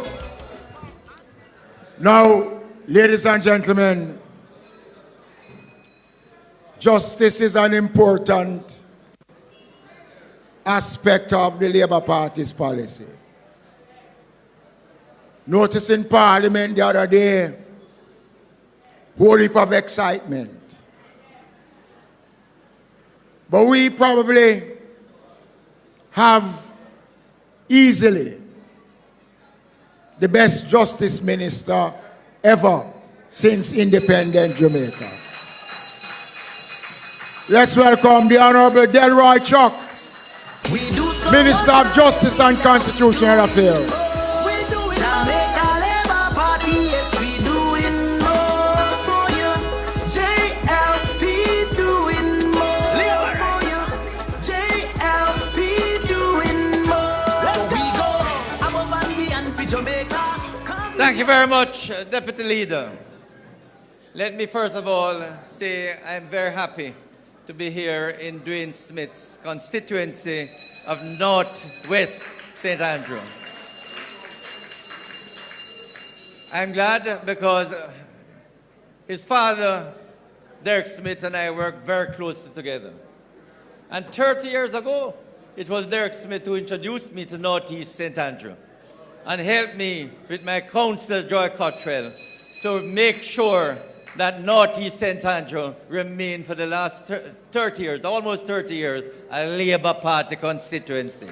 Now, ladies and gentlemen, justice is an important aspect of the Labour Party's policy. Notice in Parliament the other day, whole heap of excitement. But we probably have easily the best justice minister ever since independent Jamaica. Let's welcome the Honorable Delroy Chuck, Minister of Justice and Constitutional Affairs. Thank you very much, Deputy Leader. Let me first of all say I'm very happy to be here in Dwayne Smith's constituency of Northwest St. Andrew. I'm glad because his father, Derek Smith, and I worked very closely together. And 30 years ago, it was Derek Smith who introduced me to Northeast St. Andrew and helped me with my councillor, Joy Cottrell, to make sure that Northeast St. Andrew remained for the last 30 years, almost 30 years, a Labour Party constituency.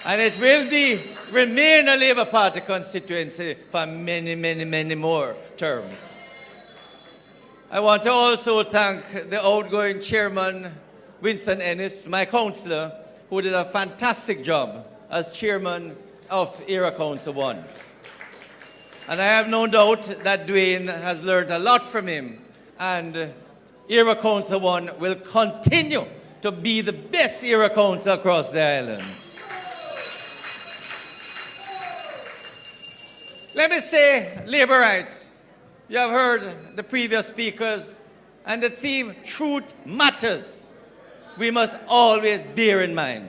And it will remain a Labour Party constituency for many, many, many more terms. I want to also thank the outgoing chairman, Winston Ennis, my councillor, who did a fantastic job as chairman of Era Council 1. And I have no doubt that Dwayne has learned a lot from him, and Era Council 1 will continue to be the best Era Council across the island. Let me say labor rights. You have heard the previous speakers, and the theme, truth matters, we must always bear in mind.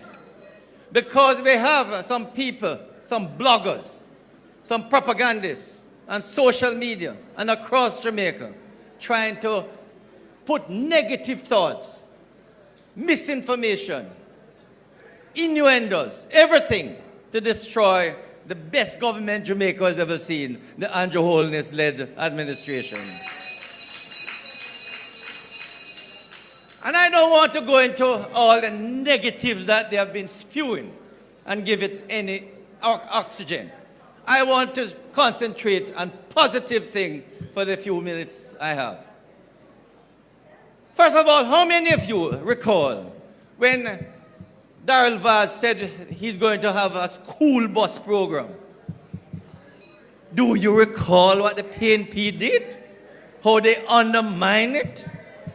Because we have some people, some bloggers, some propagandists, and social media, and across Jamaica, trying to put negative thoughts, misinformation, innuendos, everything to destroy the best government Jamaica has ever seen, the Andrew Holness-led administration. And I don't want to go into all the negatives that they have been spewing and give it any oxygen. I want to concentrate on positive things for the few minutes I have. First of all, how many of you recall when Darrell Vaz said he's going to have a school bus program? Do you recall what the PNP did? How they undermined it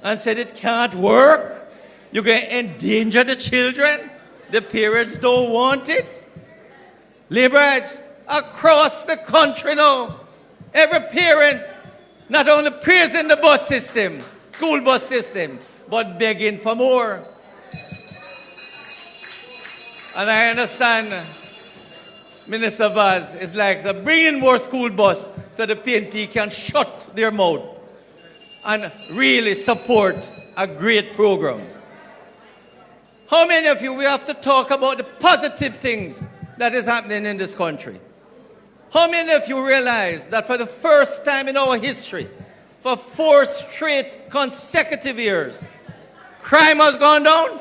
and said it can't work? You're going to endanger the children? The parents don't want it? Labor rights across the country now. Every parent not only praising the bus system, school bus system, but begging for more. And I understand Minister Vaz is like the bringing more school bus so the PNP can shut their mouth and really support a great program. How many of you, we have to talk about the positive things that is happening in this country? How many of you realize that for the first time in our history, for 4 straight consecutive years, crime has gone down?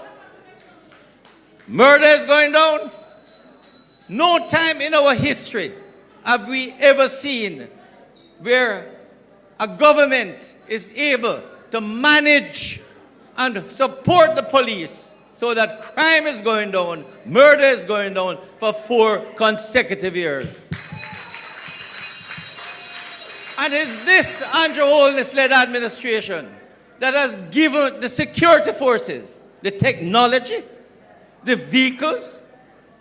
Murder is going down? No time in our history have we ever seen where a government is able to manage and support the police so that crime is going down, murder is going down for 4 consecutive years. And it's this Andrew Holness-led administration that has given the security forces the technology, the vehicles,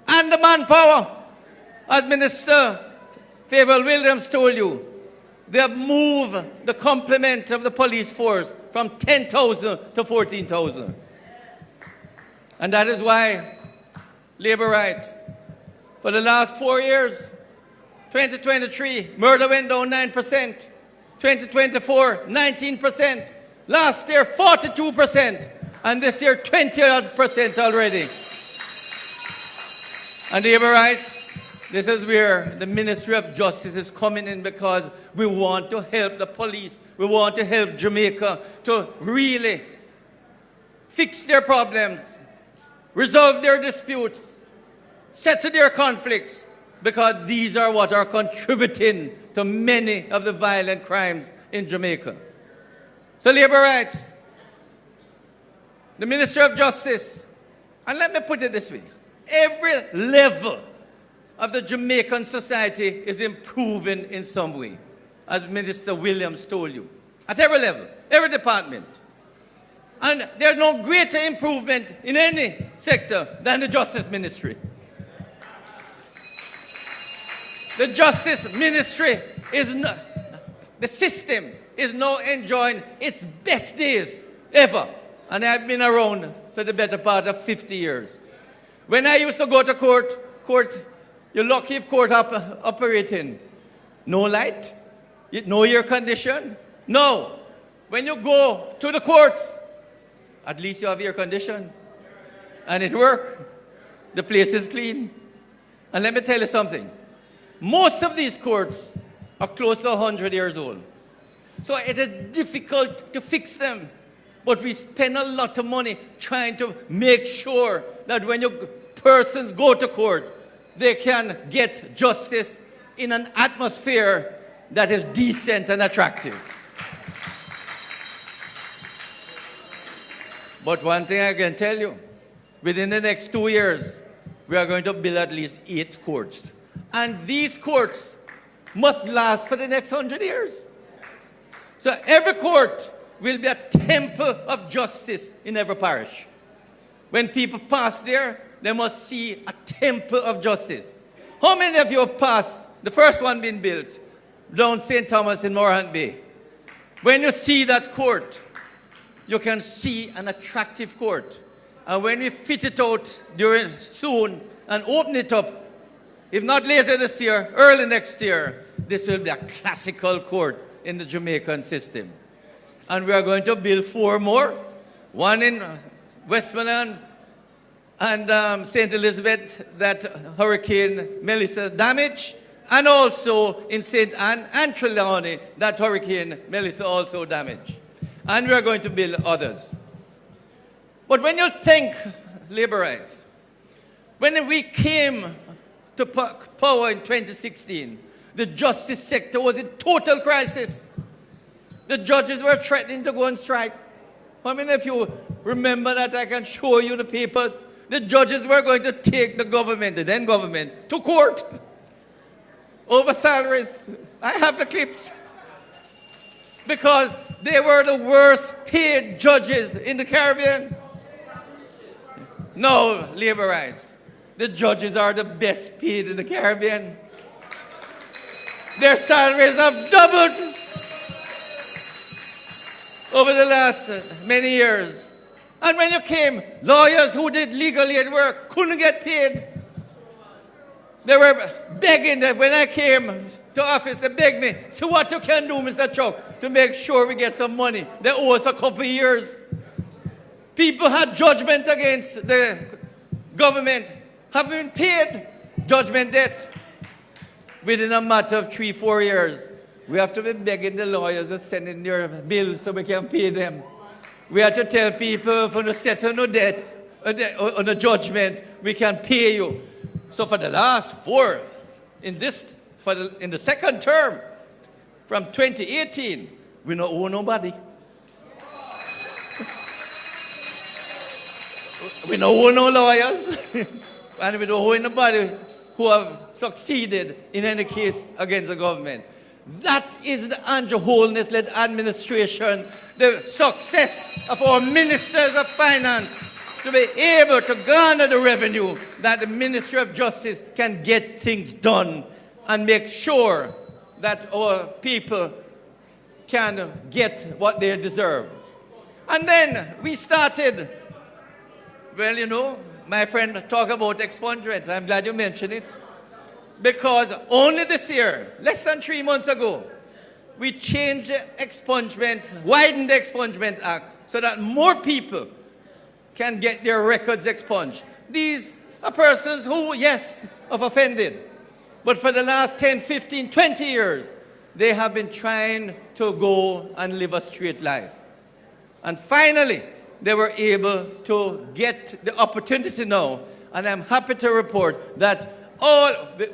and the manpower. As Minister Favour Williams told you, they have moved the complement of the police force from 10,000 to 14,000. And that is why labor rights, for the last 4 years, 2023, murder went down 9%. 2024, 19%. Last year, 42%. And this year, 20% already. And labor rights, this is where the Ministry of Justice is coming in, because we want to help the police. We want to help Jamaica to really fix their problems, resolve their disputes, settle their conflicts, because these are what are contributing to many of the violent crimes in Jamaica. So labor rights, the Ministry of Justice, and let me put it this way, every level of the Jamaican society is improving in some way, as Minister Williams told you. At every level, every department. And there's no greater improvement in any sector than the Justice Ministry. The Justice Ministry is not, the system is now enjoying its best days ever. And I've been around for the better part of 50 years. When I used to go to court, you're lucky if court operating. No light, no air condition. No. When you go to the courts, at least you have air condition. And it works. The place is clean. And let me tell you something. Most of these courts are close to 100 years old. So it is difficult to fix them. But we spend a lot of money trying to make sure that when your persons go to court, they can get justice in an atmosphere that is decent and attractive. But one thing I can tell you, within the next 2 years, we are going to build at least 8 courts. And these courts must last for the next 100 years. So every court will be a temple of justice in every parish. When people pass there, they must see a temple of justice. How many of you have passed the first one being built down St. Thomas in Morant Bay? When you see that court, you can see an attractive court. And when we fit it out soon and open it up, if not later this year, early next year, this will be a classical court in the Jamaican system. And we are going to build 4 more, one in Westmoreland and St. Elizabeth that Hurricane Melissa damaged, and also in St. Anne and Trelawney that Hurricane Melissa also damaged. And we are going to build others. But when you think, labor rights, when we came to power in 2016, the justice sector was in total crisis. The judges were threatening to go on strike. How many of you remember that? I can show you the papers. The judges were going to take the government, the then government, to court over salaries. I have the clips. Because they were the worst paid judges in the Caribbean. No, labor rights. The judges are the best paid in the Caribbean. Their salaries have doubled over the last many years. And when you came, lawyers who did legal aid work couldn't get paid. They were begging that when I came to office, they begged me, so what you can do, Mr. Chuck, to make sure we get some money. They owe us a couple of years. People had judgment against the government, have been paid judgment debt. Within a matter of 3-4 years, we have to be begging the lawyers to send in their bills so we can pay them. We have to tell people if you settle no debt on a judgment, we can pay you. So for the last 4, in the second term, from 2018, we don't owe nobody. We don't owe no lawyers, and we don't owe anybody who have succeeded in any case against the government. That is the Andrew Holness-led administration, the success of our ministers of finance to be able to garner the revenue that the Ministry of Justice can get things done and make sure that our people can get what they deserve. And then we started, well, you know, my friend talked about expungement. I'm glad you mentioned it. Because only this year, less than 3 months ago, we changed the expungement, widened the Expungement Act so that more people can get their records expunged. These are persons who, yes, have offended. But for the last 10, 15, 20 years, they have been trying to go and live a straight life. And finally, they were able to get the opportunity now. And I'm happy to report that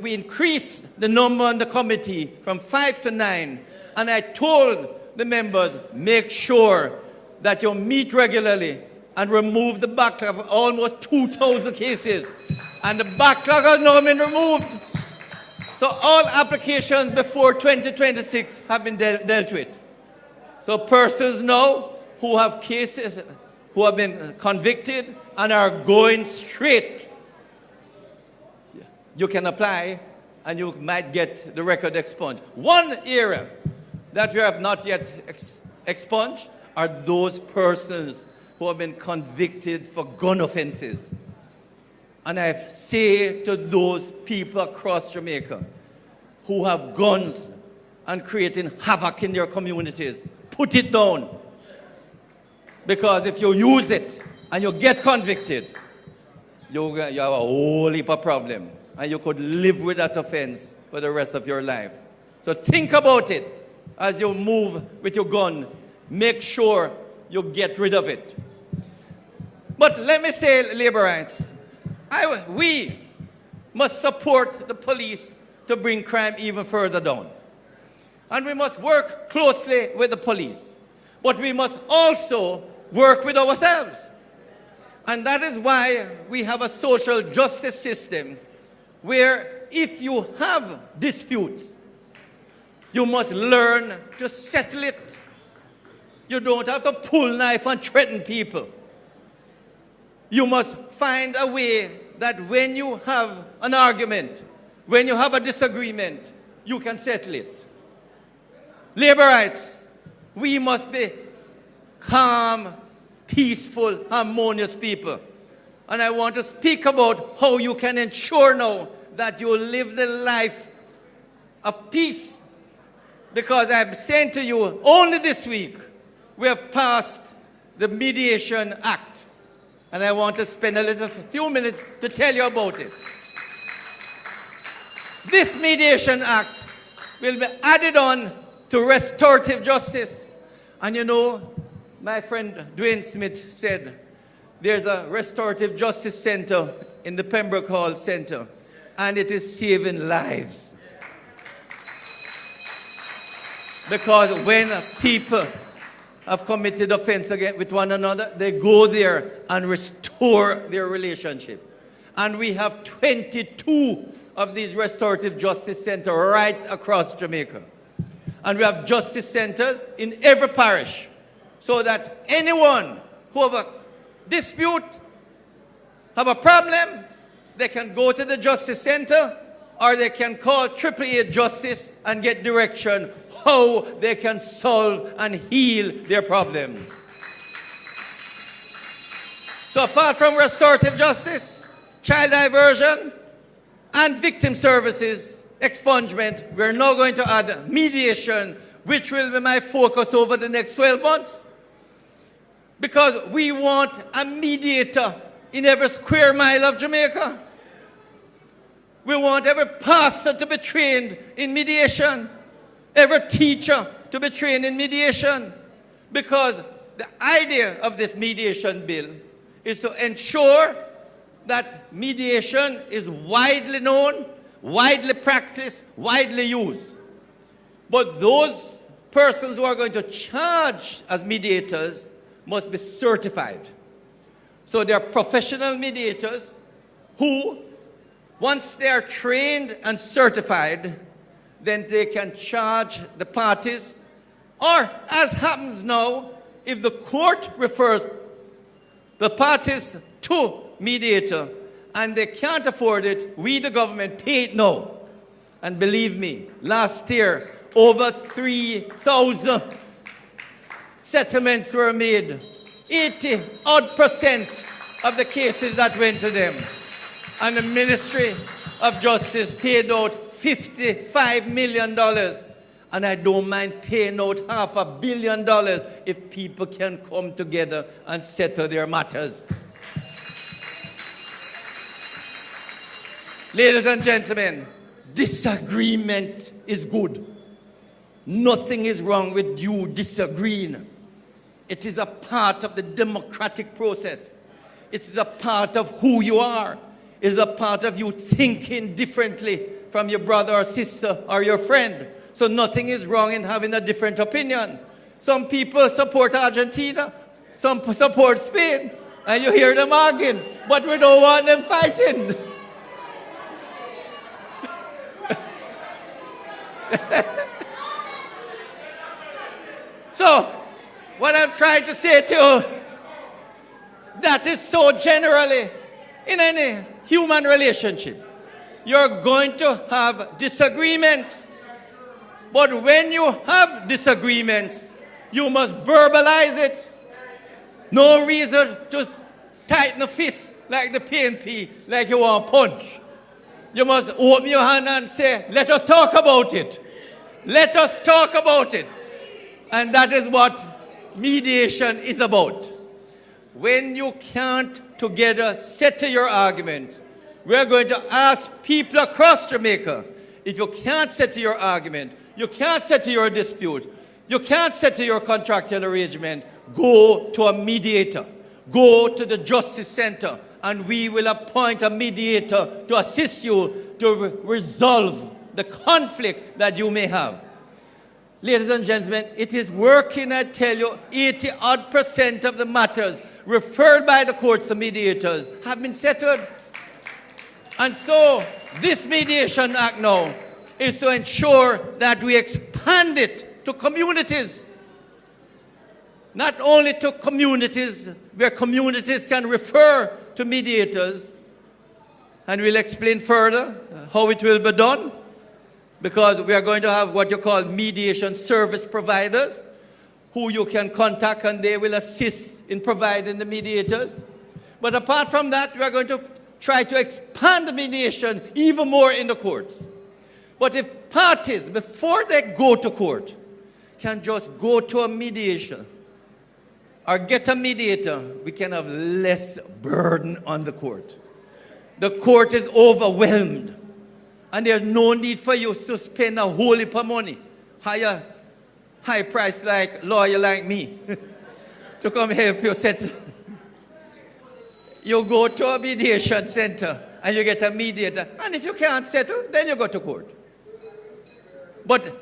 we increased the number on the committee from 5 to 9. And I told the members, make sure that you meet regularly and remove the backlog of almost 2,000 cases. And the backlog has now been removed. So all applications before 2026 have been dealt with. So persons now who have cases, who have been convicted and are going straight, you can apply and you might get the record expunged. One area that we have not yet expunged are those persons who have been convicted for gun offenses. And I say to those people across Jamaica who have guns and creating havoc in their communities, put it down. Because if you use it and you get convicted, you have a whole heap of problem. And you could live with that offense for the rest of your life. So think about it as you move with your gun. Make sure you get rid of it. But let me say, labor rights, we must support the police to bring crime even further down. And we must work closely with the police. But we must also work with ourselves. And that is why we have a social justice system where if you have disputes, you must learn to settle it. You don't have to pull knife and threaten people. You must find a way that when you have an argument, when you have a disagreement, you can settle it. Labor rights, we must be calm, peaceful, harmonious people. And I want to speak about how you can ensure now that you live the life of peace. Because I'm saying to you, only this week, we have passed the Mediation Act. And I want to spend a few minutes to tell you about it. This Mediation Act will be added on to restorative justice. And you know, my friend Dwayne Smith said, there's a restorative justice center in the Pembroke Hall Center, and it is saving lives. Because when people have committed offense against with one another, they go there and restore their relationship. And we have 22 of these restorative justice centers right across Jamaica. And we have justice centers in every parish, so that anyone who have a dispute, have a problem, they can go to the justice center, or they can call AAA Justice and get direction how they can solve and heal their problems. So apart from restorative justice, child diversion, and victim services expungement, we're now going to add mediation, which will be my focus over the next 12 months. Because we want a mediator in every square mile of Jamaica. We want every pastor to be trained in mediation, every teacher to be trained in mediation. Because the idea of this mediation bill is to ensure that mediation is widely known, widely practiced, widely used. But those persons who are going to charge as mediators must be certified. So they are professional mediators who, once they are trained and certified, then they can charge the parties. Or, as happens now, if the court refers the parties to mediator and they can't afford it, we, the government, pay it now. And believe me, last year, over 3,000 settlements were made. 80% of the cases that went to them. And the Ministry of Justice paid out $55 million. And I don't mind paying out $500 million if people can come together and settle their matters. Ladies and gentlemen, disagreement is good. Nothing is wrong with you disagreeing. It is a part of the democratic process. It is a part of who you are. It is a part of you thinking differently from your brother or sister or your friend. So nothing is wrong in having a different opinion. Some people support Argentina, some support Spain, and you hear them arguing, but we don't want them fighting. So, what I'm trying to say to you, that is so generally in any human relationship. you're going to have disagreements. But when you have disagreements, you must verbalize it. No reason to tighten a fist like the PNP, like you want to punch. You must open your hand and say, let us talk about it. Let us talk about it. And that is what mediation is about. When you can't together settle your argument, we are going to ask people across Jamaica, if you can't settle your argument, you can't settle your dispute, you can't settle your contractual arrangement, go to a mediator. Go to the Justice Center and we will appoint a mediator to assist you to resolve the conflict that you may have. Ladies and gentlemen, it is working, I tell you, 80% of the matters referred by the courts to mediators have been settled. And so this Mediation Act now is to ensure that we expand it to communities. Not only to communities where communities can refer to mediators, and we'll explain further how it will be done, because we are going to have what you call mediation service providers who you can contact and they will assist in providing the mediators. But apart from that, we are going to try to expand the mediation even more in the courts. But if parties, before they go to court, can just go to a mediation or get a mediator, we can have less burden on the court. The court is overwhelmed, and there's no need for you to spend a whole heap of money, hire high price like lawyer like me to come help you settle. You go to a mediation center and you get a mediator, and if you can't settle, then you go to court. But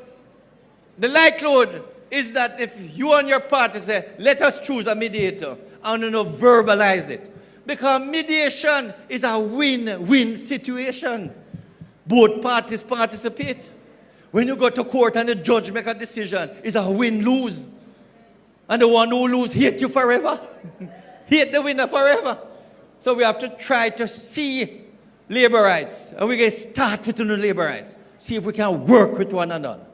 the likelihood is that if you and your party say, let us choose a mediator, and you know, verbalize it. Because mediation is a win-win situation. Both parties participate. When you go to court and the judge make a decision, it's a win-lose. And the one who loses hate you forever. Hate the winner forever. So we have to try to see labor rights. And we can start with the labor rights. See if we can work with one another.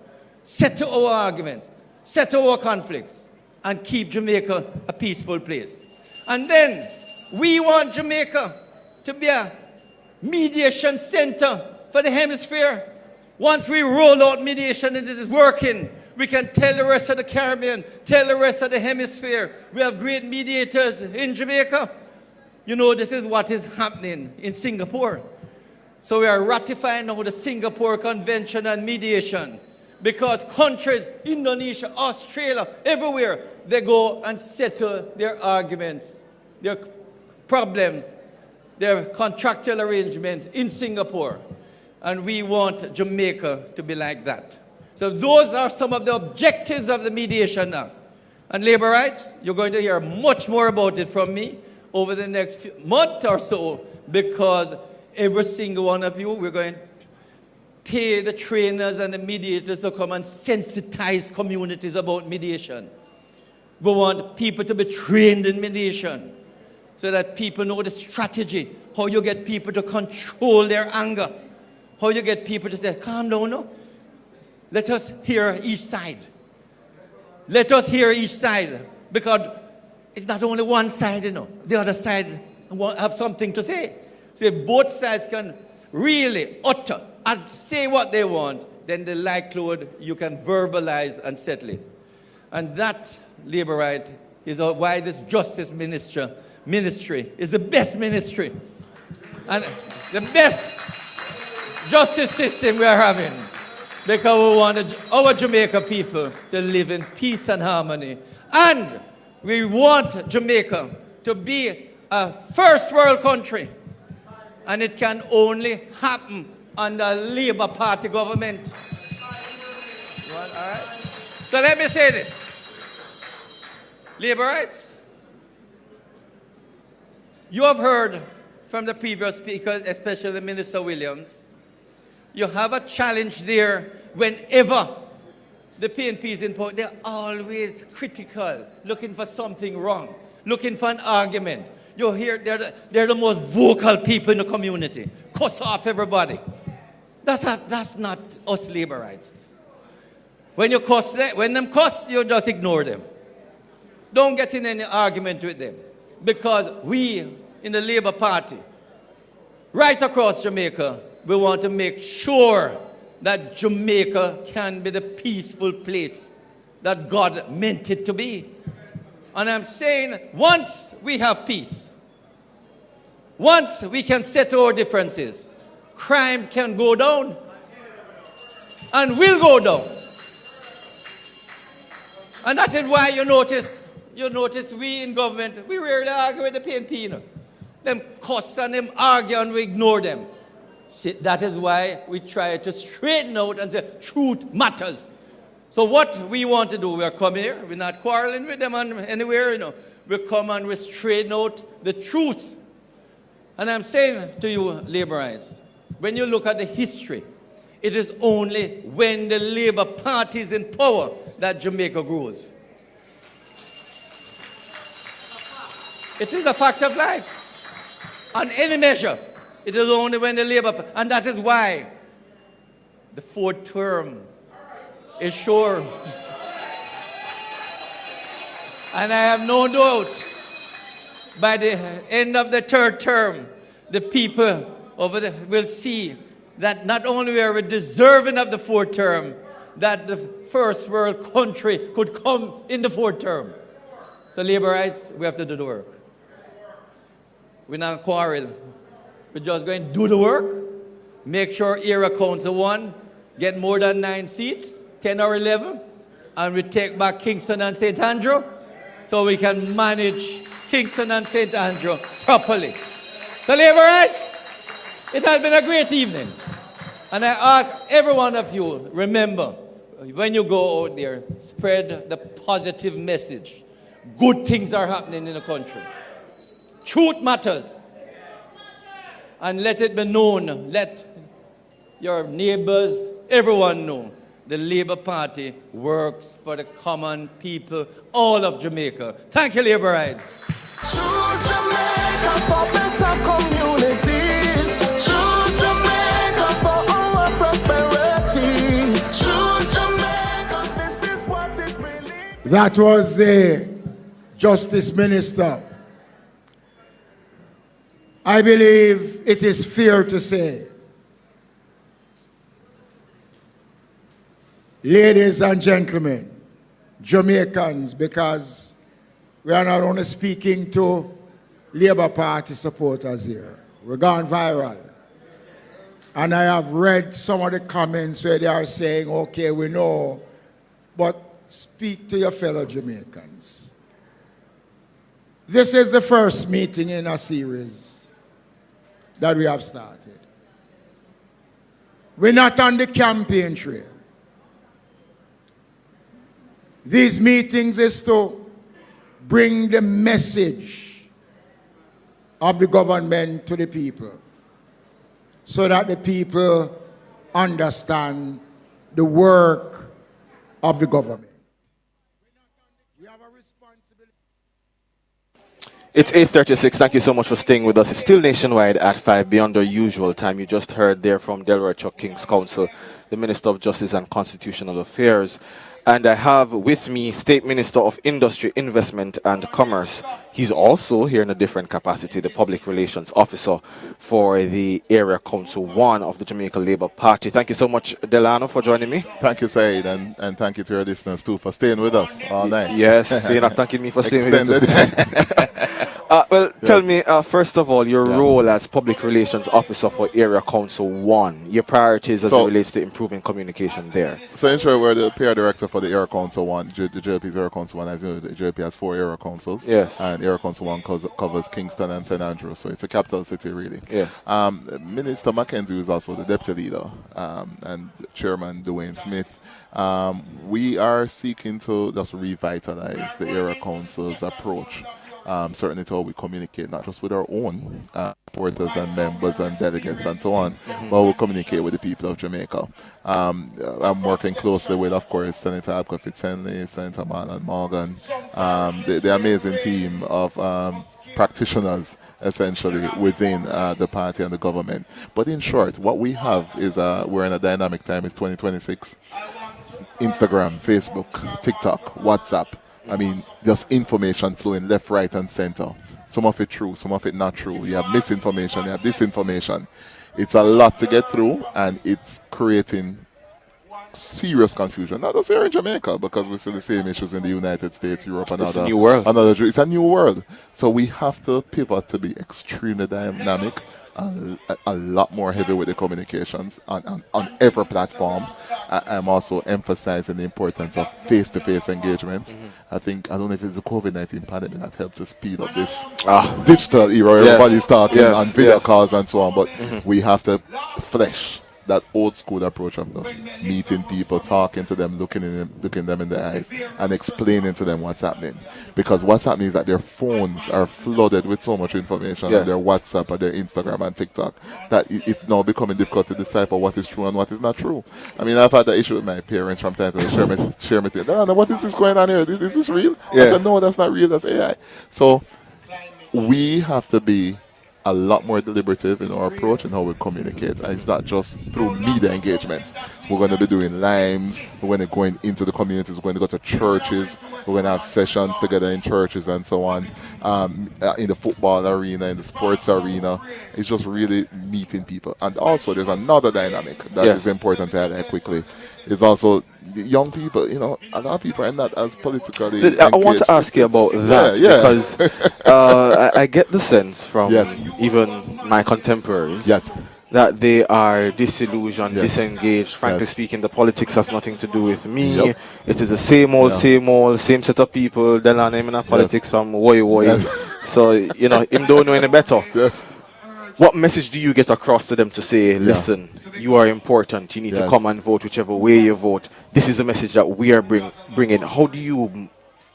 Settle our arguments. Settle our conflicts. And keep Jamaica a peaceful place. And then we want Jamaica to be a mediation center for the hemisphere. Once we roll out mediation and it is working, we can tell the rest of the Caribbean, tell the rest of the hemisphere, we have great mediators in Jamaica. You know, this is what is happening in Singapore. So we are ratifying now the Singapore Convention on Mediation, because countries, Indonesia, Australia, everywhere, they go and settle their arguments, their problems, their contractual arrangements in Singapore. And we want Jamaica to be like that. So those are some of the objectives of the Mediation Act. And labor rights, you're going to hear much more about it from me over the next month or so, because every single one of you, we're going to pay the trainers and the mediators to come and sensitize communities about mediation. We want people to be trained in mediation so that people know the strategy, how you get people to control their anger, how you get people to say, calm down, no? Let us hear each side. Let us hear each side, because it's not only one side, you know. The other side have something to say. So if both sides can really utter and say what they want, then the likelihood you can verbalize and settle it. And that labor right is why this justice ministry is the best ministry and the best justice system we are having, because we want our Jamaica people to live in peace and harmony. And we want Jamaica to be a first world country. And it can only happen under a Labour Party government. Well, all right. So let me say this. Labour rights. You have heard from the previous speakers, especially Minister Williams, you have a challenge there whenever the PNP is in power. They're always critical, looking for something wrong, looking for an argument. You hear they're the most vocal people in the community. Cuss off everybody. That's not us laborites. When you cuss, when them cuss, you just ignore them. Don't get in any argument with them. Because we, in the Labour Party, right across Jamaica, we want to make sure that Jamaica can be the peaceful place that God meant it to be. And I'm saying, once we have peace, once we can settle our differences, crime can go down and will go down. And that is why you notice we in government, we rarely argue with the PNP. You know. Them cuss and them argue and we ignore them. See, that is why we try to straighten out and say truth matters. So what we want to do, we are coming here, we're not quarreling with them anywhere, you know. We come and we straighten out the truth. And I'm saying to you, Labourites, when you look at the history, it is only when the Labour Party is in power that Jamaica grows. It is a fact of life. On any measure, it is only when the Labour, and that is why the fourth term is sure. And I have no doubt by the end of the third term, the people over there will see that not only are we deserving of the fourth term, that the first world country could come in the fourth term. So Labourites, we have to do the work. We're not quarrel. We're just going to do the work, make sure Area Council 1 get more than 9 seats, 10 or 11, and we take back Kingston and St. Andrew so we can manage Kingston and St. Andrew properly. So Labourites, it has been a great evening. And I ask every one of you, remember, when you go out there, spread the positive message. Good things are happening in the country. Truth matters. And let it be known, let your neighbors, everyone know, the Labour Party works for the common people, all of Jamaica. Thank you, Labourites. Choose Jamaica for better communities. Choose Jamaica for our prosperity. Choose Jamaica, this is what it really is. That was the Justice Minister. I believe it is fair to say, ladies and gentlemen, Jamaicans, because we are not only speaking to Labour Party supporters here, we're gone viral. And I have read some of the comments where they are saying, okay, we know, but speak to your fellow Jamaicans. This is the first meeting in a series that we have started. We're not on the campaign trail. These meetings is to bring the message of the government to the people so that the people understand the work of the government. It's 8:36. Thank you so much for staying with us. It's still nationwide at 5 beyond our usual time. You just heard there from Delroy Chuck King's Counsel, the Minister of Justice and Constitutional Affairs. And I have with me State Minister of Industry, Investment and Commerce. He's also here in a different capacity, the Public Relations Officer for the Area Council 1 of the Jamaica Labour Party. Thank you so much, Delano, for joining me. Thank you, Said, and thank you to your listeners too for staying with us all night. Yes, so you're not thanking me for staying with you. Tell me, first of all, your role as Public Relations Officer for Area Council 1, your priorities as it relates to improving communication there. So, in short, we're the PR Director for the Area Council 1, the JP's Area Council 1. As you know, the JP has 4 Area Councils. Yes. And Area Council 1 covers Kingston and St. Andrew, so it's a capital city, really. Yeah. Minister Mackenzie is also the Deputy Leader, and Chairman Dwayne Smith. We are seeking to just revitalize the Area Council's approach. Certainly to how we communicate, not just with our own supporters and members and delegates and so on, but we communicate with the people of Jamaica. I'm working closely with, of course, Senator Abka Fitzenley, Senator Marlon Morgan, the amazing team of practitioners essentially within the party and the government. But in short, what we have is we're in a dynamic time. It's 2026. Instagram, Facebook, TikTok, WhatsApp. I mean, just information flowing left, right, and center. Some of it true, some of it not true. You have misinformation, you have disinformation. It's a lot to get through, and it's creating serious confusion. Not just here in Jamaica, because we see the same issues in the United States, Europe, and It's a new world. It's a new world. So we have to pivot to be extremely dynamic, a lot more heavy with the communications on every platform. I'm also emphasizing the importance of face-to-face engagements. I don't know if it's the COVID-19 pandemic that helped to speed up this digital era. Everybody's talking on video calls and so on, but we have to flesh that old school approach of us meeting people, talking to them, looking them in the eyes, and explaining to them what's happening. Because what's happening is that their phones are flooded with so much information on their WhatsApp or their Instagram and TikTok that it's now becoming difficult to decipher what is true and what is not true. I mean, I've had that issue with my parents from time to time. Share me no, what is this going on here? Is this real? I said, no, that's not real. That's AI. So we have to be a lot more deliberative in our approach and how we communicate. And it's not just through media engagements. We're going to be doing limes. We're going to go into the communities. We're going to go to churches. We're going to have sessions together in churches and so on. In the football arena, in the sports arena. It's just really meeting people. And also, there's another dynamic that is important to highlight quickly. It's also young people. You know, a lot of people are not as politically engaged. I want to ask you about that because I get the sense from even my contemporaries that they are disillusioned, disengaged. Frankly speaking, the politics has nothing to do with me. It is the same old, same set of people. They're not in politics from woy. So, you know, him don't know any better. What message do you get across to them to say, listen, you are important. You need to come and vote whichever way you vote. This is the message that we are bringing. How do you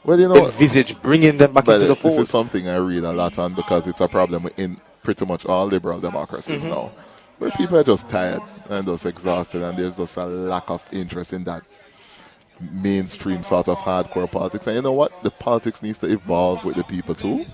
envisage bringing them back into the fold? This is something I read a lot on because it's a problem in pretty much all liberal democracies now, where people are just tired and just exhausted, and there's just a lack of interest in that mainstream sort of hardcore politics. And you know what? The politics needs to evolve with the people too.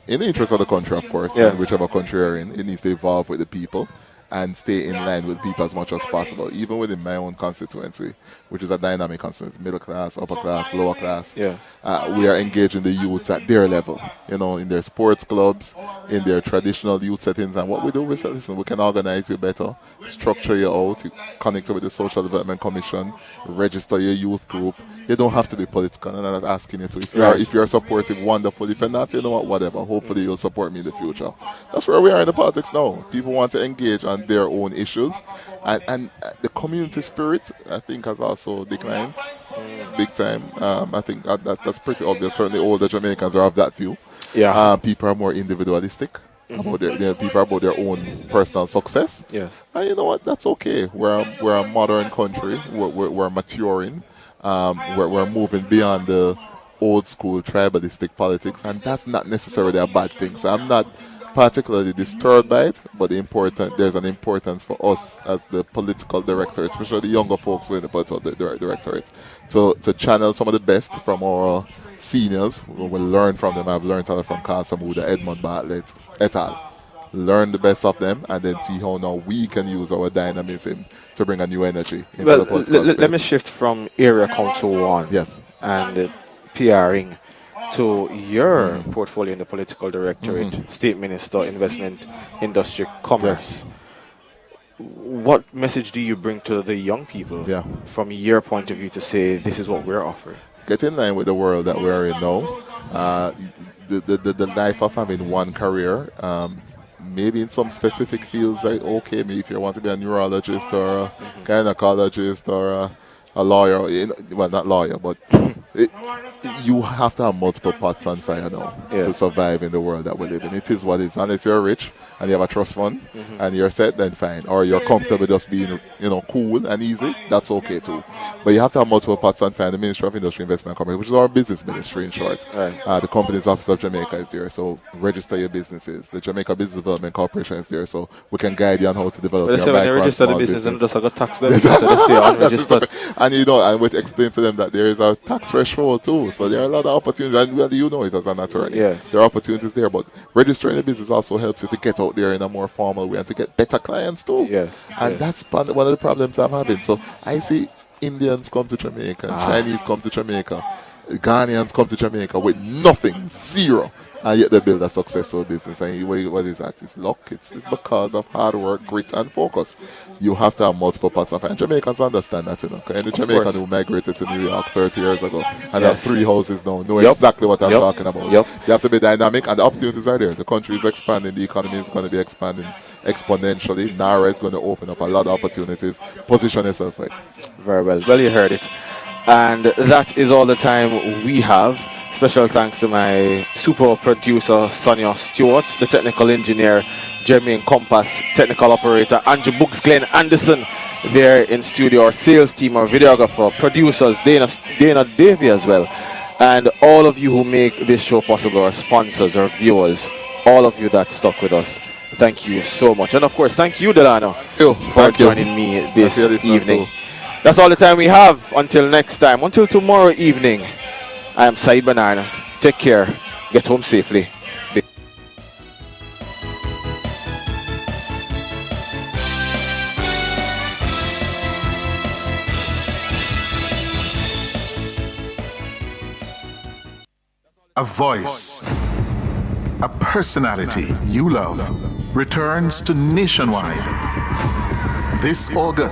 In the interest of the country, of course, and whichever country you're in, it needs to evolve with the people and stay in line with people as much as possible. Even within my own constituency, which is a dynamic constituency, middle class, upper class, lower class, we are engaging the youths at their level, you know, in their sports clubs, in their traditional youth settings. And what we do is, listen, we can organize you better, structure you out, you connect with the Social Development Commission, register your youth group. You don't have to be political, and I'm not asking you to. If you're supportive, wonderful. If you're not, you know what, whatever. Hopefully you'll support me in the future. That's where we are in the politics now. People want to engage on their own issues, and the community spirit, I think, has also declined big time. I think that's pretty obvious. Certainly older Jamaicans are of that view. People are more individualistic about people are about their own personal success. And you know what, that's okay. We're a modern country. We're maturing. We're moving beyond the old school tribalistic politics, and that's not necessarily a bad thing. So I'm not particularly disturbed by it, but there's an importance for us as the political directorate, especially the younger folks within the political directorate, to channel some of the best from our seniors. We'll learn from them. I've learned a lot from Carl Samuda, Edmund Bartlett, et al. Learn the best of them, and then see how now we can use our dynamism to bring a new energy into the political space. Let me shift from Area Council 1 and PRing to your portfolio in the political directorate, State Minister, Investment, Industry, Commerce. What message do you bring to the young people from your point of view to say this is what we're offering? Get in line with the world that we're in now. The life of having one career, maybe in some specific fields, like okay, maybe if you want to be a neurologist or a gynecologist or a lawyer, well, not lawyer, but you have to have multiple pots on fire now to survive in the world that we live in. It is what it is. Unless you're rich and you have a trust fund and you're set, then fine. Or you're comfortable just being, cool and easy, that's okay too. But you have to have multiple pots on fire. The Ministry of Industry, Investment and Commerce, which is our business ministry in short. The Companies Office of Jamaica is there, so register your businesses. The Jamaica Business Development Corporation is there, so we can guide you on how to develop your micro and small business. When you register the business, and just tax them, And and we explain to them that there is a tax threshold too. So there are a lot of opportunities, and well, you know it as an attorney. Yes. There are opportunities there, but registering a business also helps you to get out there in a more formal way and to get better clients too. Yes. And that's one of the problems I'm having. So I see Indians come to Jamaica, Chinese come to Jamaica, Ghanaians come to Jamaica with nothing, zero. And yet they build a successful business. And what is that? It's luck. It's because of hard work, grit, and focus. You have to have multiple parts of it. And Jamaicans understand that, And the Jamaican who migrated to New York 30 years ago and have 3 houses now know exactly what I'm talking about. You have to be dynamic, and the opportunities are there. The country is expanding. The economy is going to be expanding exponentially. NARA is going to open up a lot of opportunities. Position yourself for it. Very well. Well, you heard it. And that is all the time we have. Special thanks to my super producer, Sonia Stewart, the technical engineer, Jeremy Compass, technical operator, Andrew Books, Glenn Anderson, there in studio, our sales team, our videographer, producers, Dana Davey as well, and all of you who make this show possible, our sponsors, our viewers, all of you that stuck with us. Thank you so much. And of course, thank you, Delano, for joining me this evening. That's all the time we have. Until next time, until tomorrow evening, I am Saeed Banana. Take care. Get home safely. A voice, a personality you love returns to Nationwide this August.